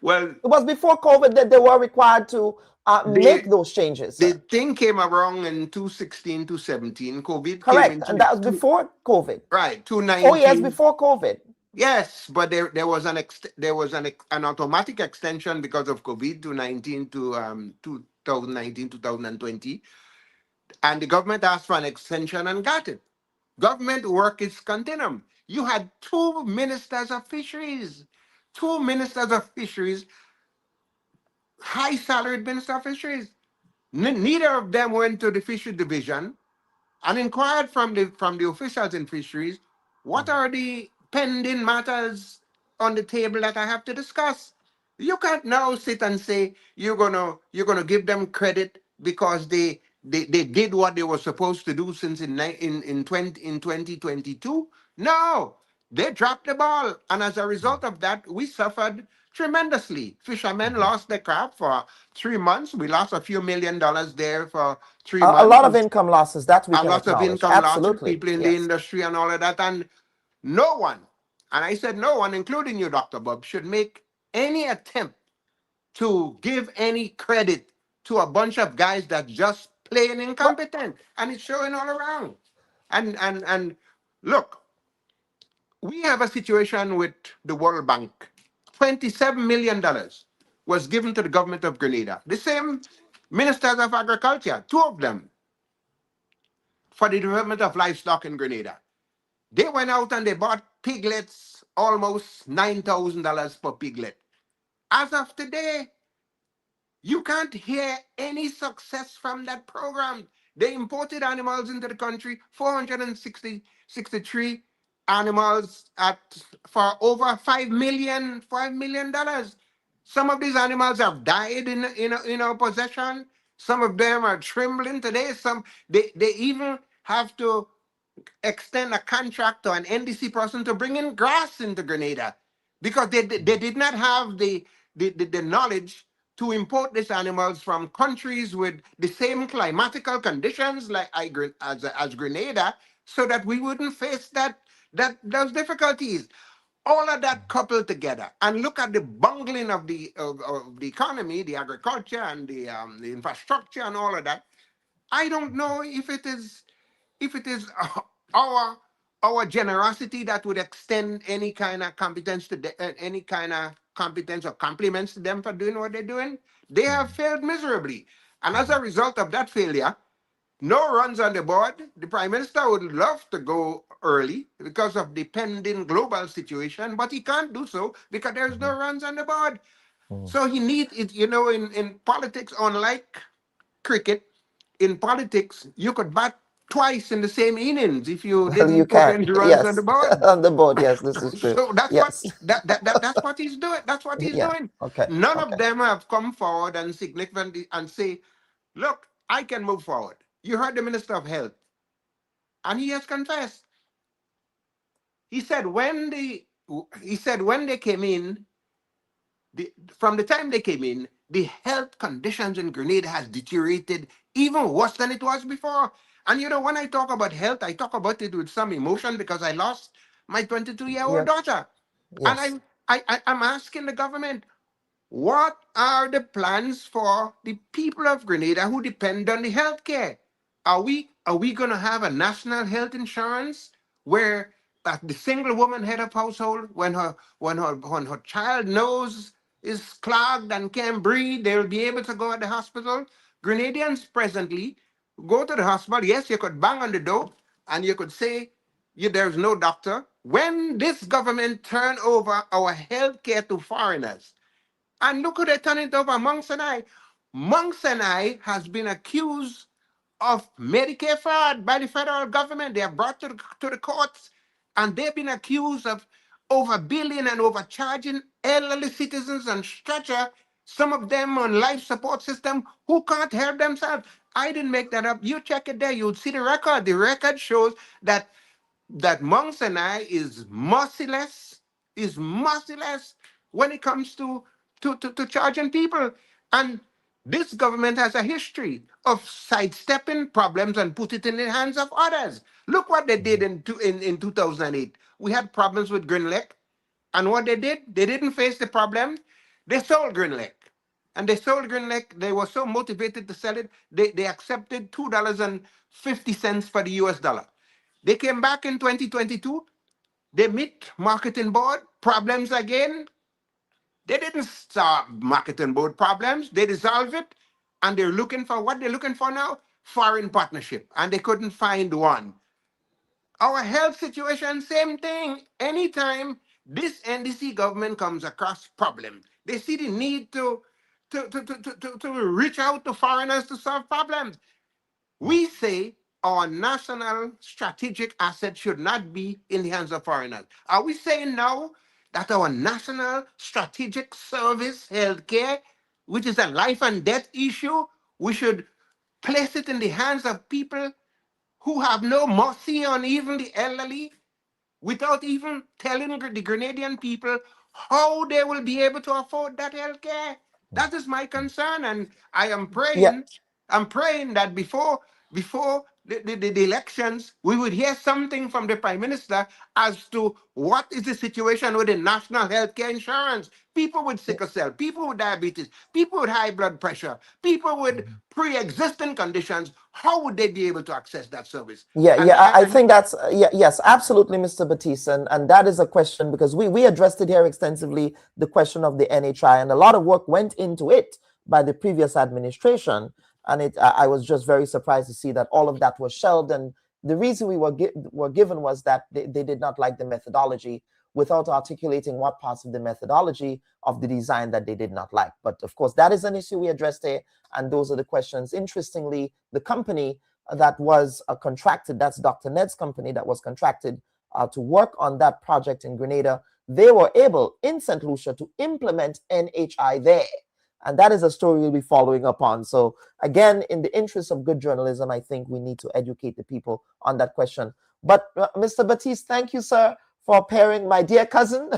Well, it was before COVID that they were required to make those changes. The thing came around in 2016 to 17. COVID correct, came in and that was before COVID. Right, 2019. 4 years before COVID. Yes, but there was an automatic extension because of COVID to 2019 2020, and the government asked for an extension and got it. Government work is continuum. You had two ministers of fisheries, high salaried minister of fisheries. Neither of them went to the fishery division and inquired from the officials in fisheries, what are the pending matters on the table that I have to discuss? You can't now sit and say you're gonna give them credit because they did what they were supposed to do since in 2022. No, they dropped the ball, and as a result of that, we suffered tremendously. Fishermen lost their crop for 3 months. We lost a few $1 million there for 3 months. A lot of income losses. That we can lots of acknowledge. income Absolutely. losses, people in the industry and all of that, and no one, and I said no one, including you, Dr. Bubb, should make any attempt to give any credit to a bunch of guys that just plain incompetent, and it's showing all around. And look, we have a situation with the World Bank. $27 million was given to the government of Grenada. The same ministers of agriculture, two of them, for the development of livestock in Grenada. They went out and they bought piglets, almost $9,000 per piglet. As of today, you can't hear any success from that program. They imported animals into the country, 463 animals for over $5 million. Some of these animals have died in our possession. Some of them are trembling today. They even have to extend a contract to an NDC person to bring in grass into Grenada because they did not have the knowledge to import these animals from countries with the same climatical conditions like as Grenada, so that we wouldn't face those difficulties. All of that coupled together, and look at the bungling of the economy, the agriculture, and the infrastructure, and all of that. I don't know if it is our generosity that would extend any kind of competence to any kind of competence or compliments to them for doing what they're doing. They have failed miserably, and as a result of that failure, no runs on the board. The Prime Minister would love to go early because of the pending global situation, but he can't do so because there's no runs on the board. So he needs it, in politics, unlike cricket, in politics, you could bat twice in the same innings if you didn't put any runs on the board. On the board, yes, this is true. So that's that's what he's doing. That's what he's doing. Okay. None of them have come forward and significantly and say, look, I can move forward. You heard the Minister of Health, and he has confessed. He said when they came in, from the time they came in, the health conditions in Grenada has deteriorated even worse than it was before. And when I talk about health, I talk about it with some emotion because I lost my 22-year-old daughter. Yes. And I'm asking the government, what are the plans for the people of Grenada who depend on the health care? Are we going to have a national health insurance where the single woman head of household, when her child nose is clogged and can't breathe, they'll be able to go at the hospital? Grenadians presently go to the hospital. Yes, you could bang on the door and you could say there's no doctor. When this government turn over our health care to foreigners, and look who they turn it over, Mount Sinai. Mount Sinai has been accused of Medicare fraud by the federal government. They are brought to the courts, and they've been accused of overbilling and overcharging elderly citizens on stretcher Some of them on life support system who can't help themselves. I didn't make that up. You check it there. You'll see the record. The record shows that Mount Sinai is merciless, when it comes to charging people. And this government has a history of sidestepping problems and put it in the hands of others. Look what they did in 2008. We had problems with Green Lake. And what they did, they didn't face the problem. They sold Green Lake. And they sold Green Lake. They were so motivated to sell it, they accepted $2.50 for the US dollar. They came back in 2022. They meet marketing board, problems again. They didn't stop marketing board problems. They dissolved it. And they're looking for what they're looking for now? Foreign partnership. And they couldn't find one. Our health situation, same thing. Anytime this NDC government comes across problem, they see the need to reach out to foreigners to solve problems. We say our national strategic asset should not be in the hands of foreigners. Are we saying now that our national strategic service, healthcare, which is a life and death issue, we should place it in the hands of people who have no mercy on even the elderly, without even telling the Grenadian people how they will be able to afford that health care? That is my concern, and I am praying. I'm praying that before the elections, we would hear something from the Prime Minister as to what is the situation with the national health care insurance. People with sickle cell, people with diabetes, people with high blood pressure, people with pre-existing conditions, how would they be able to access that service? I think that's yes, absolutely, Mr. Batiste, and that is a question, because we addressed it here extensively, the question of the NHI, and a lot of work went into it by the previous administration, and I was just very surprised to see that all of that was shelved, and the reason we were given was that they did not like the methodology, without articulating what parts of the methodology of the design that they did not like. But of course, that is an issue we addressed here, and those are the questions. Interestingly, the company that was contracted, that's Dr. Ned's company that was contracted to work on that project in Grenada, they were able, in St. Lucia, to implement NHI there. And that is a story we'll be following up on. So again, in the interest of good journalism, I think we need to educate the people on that question. But Mr. Batiste, thank you, sir, for pairing my dear cousin.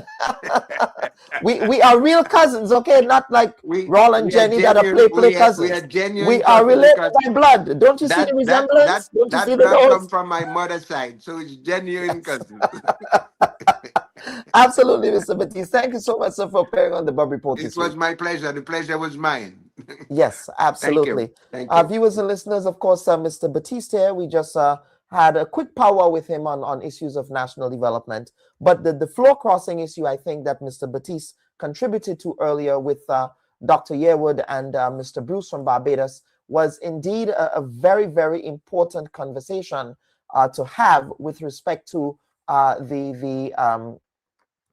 we are real cousins, okay? Not like Raul and Jenny that are play cousins. We are genuine. We are related by blood. Don't you see the resemblance? Don't you see the blood nose? come from my mother's side, so it's genuine cousins. Absolutely, Mr. Batiste. Thank you so much, sir, for appearing on the Bubb Report. It was my pleasure. The pleasure was mine. Yes, absolutely. Thank you. Viewers and listeners, of course, Mr. Batiste here, we just had a quick powwow with him on issues of national development. But the floor crossing issue, I think that Mr. Batiste contributed to earlier with Dr. Yearwood and Mr. Bruce from Barbados, was indeed a very, very important conversation to have with respect to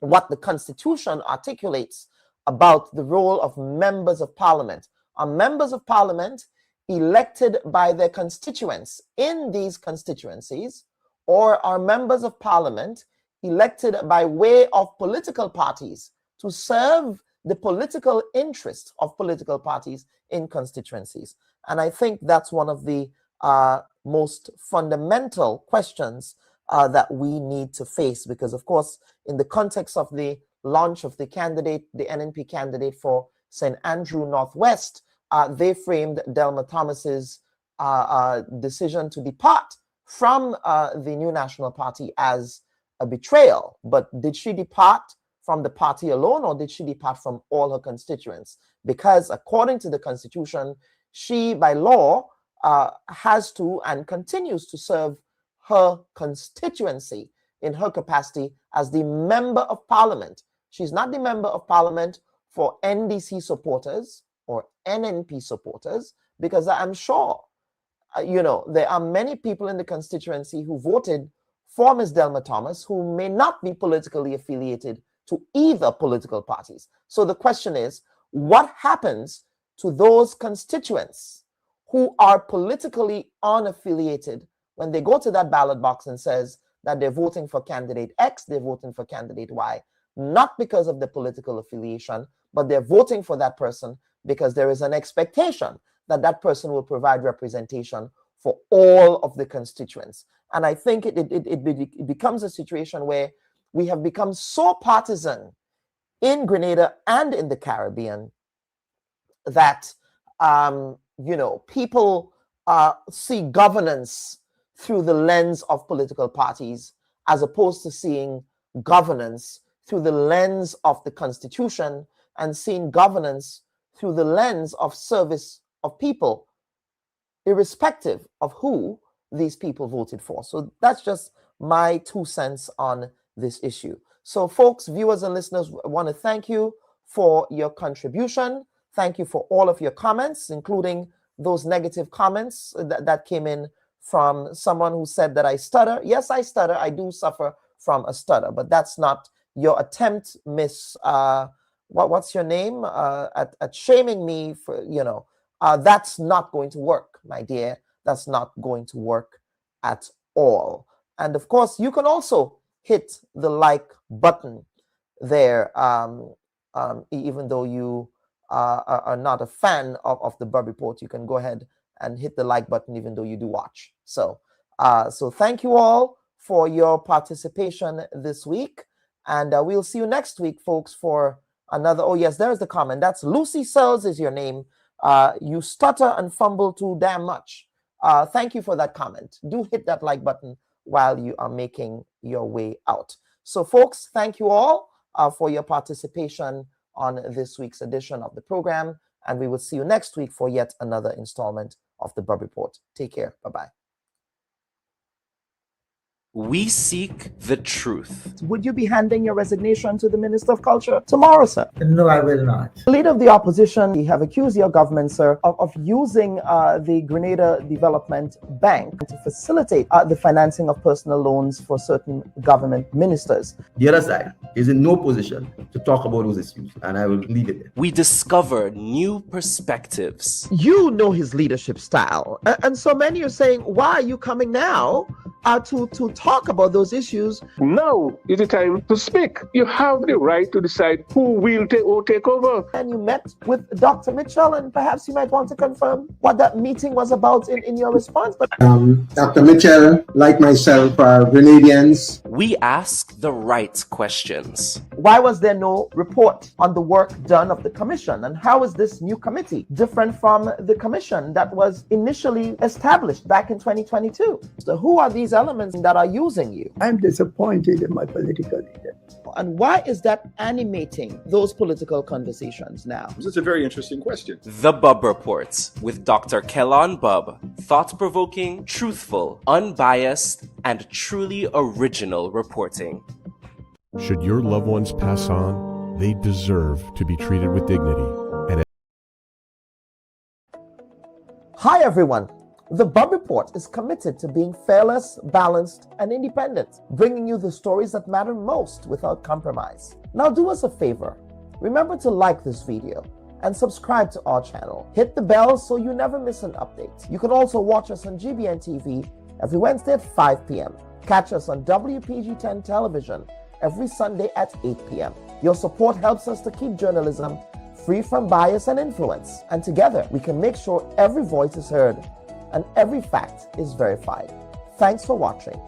what the Constitution articulates about the role of members of Parliament. Are members of Parliament elected by their constituents in these constituencies, or are members of Parliament elected by way of political parties to serve the political interests of political parties in constituencies? And I think that's one of the most fundamental questions that we need to face, because of course, in the context of the launch of the candidate, the NNP candidate for St. Andrew Northwest, they framed Delma Thomas's decision to depart from the New National Party as a betrayal. But did she depart from the party alone, or did she depart from all her constituents? Because according to the Constitution, she, by law, has to and continues to serve her constituency in her capacity as the member of Parliament. She's not the member of Parliament for NDC supporters or NNP supporters, because I'm sure, there are many people in the constituency who voted for Ms. Delma Thomas who may not be politically affiliated to either political parties. So the question is, what happens to those constituents who are politically unaffiliated when they go to that ballot box and says that they're voting for candidate X, they're voting for candidate Y? not because of the political affiliation, but they're voting for that person because there is an expectation that that person will provide representation for all of the constituents. And I think it becomes a situation where we have become so partisan in Grenada and in the Caribbean that people see governance through the lens of political parties, as opposed to seeing governance through the lens of the Constitution and seeing governance through the lens of service of people, irrespective of who these people voted for. So that's just my 2 cents on this issue. So folks, viewers and listeners, I want to thank you for your contribution. Thank you for all of your comments, including those negative comments that came in from someone who said that I stutter. Yes, I stutter. I do suffer from a stutter, but that's not your attempt, Miss, what's your name? At shaming me for, that's not going to work, my dear. That's not going to work at all. And of course, you can also hit the like button there, even though you are not a fan of the Bubb Report. You can go ahead and hit the like button even though you do watch. So thank you all for your participation this week, and we'll see you next week, folks, for another. Oh yes, there's the comment. That's Lucy Searles is your name. You stutter and fumble too damn much. Thank you for that comment. Do hit that like button while you are making your way out. So folks, thank you all for your participation on this week's edition of the program, and we will see you next week for yet another installment of the Bubb Report. Take care. Bye-bye. We seek the truth. Would you be handing your resignation to the Minister of Culture tomorrow, sir? No, I will not. Leader of the opposition, you have accused your government, sir, of using the Grenada Development Bank to facilitate the financing of personal loans for certain government ministers. The other side is in no position to talk about those issues, and I will leave it there. We discover new perspectives. You know his leadership style, and so many are saying, why are you coming now to talk about those issues? Now is the time to speak. You have the right to decide who will take over. And you met with Dr. Mitchell, and perhaps you might want to confirm what that meeting was about in your response. But Dr. Mitchell, like myself, are Grenadians. We ask the right questions. Why was there no report on the work done of the commission? And how is this new committee different from the commission that was initially established back in 2022? So who are these elements that are using you? I'm disappointed in my political leader. And why is that animating those political conversations now? This is a very interesting question. The Bubb Report with Dr. Kellon Bubb. Thought-provoking, truthful, unbiased, and truly original reporting. Should your loved ones pass on, they deserve to be treated with dignity. And hi, everyone. The Bubb Report is committed to being fearless, balanced, and independent, bringing you the stories that matter most without compromise. Now do us a favor. Remember to like this video and subscribe to our channel. Hit the bell so you never miss an update. You can also watch us on GBN TV every Wednesday at 5 p.m. Catch us on WPG10 television every Sunday at 8 p.m. Your support helps us to keep journalism free from bias and influence. And together, we can make sure every voice is heard and every fact is verified. Thanks for watching.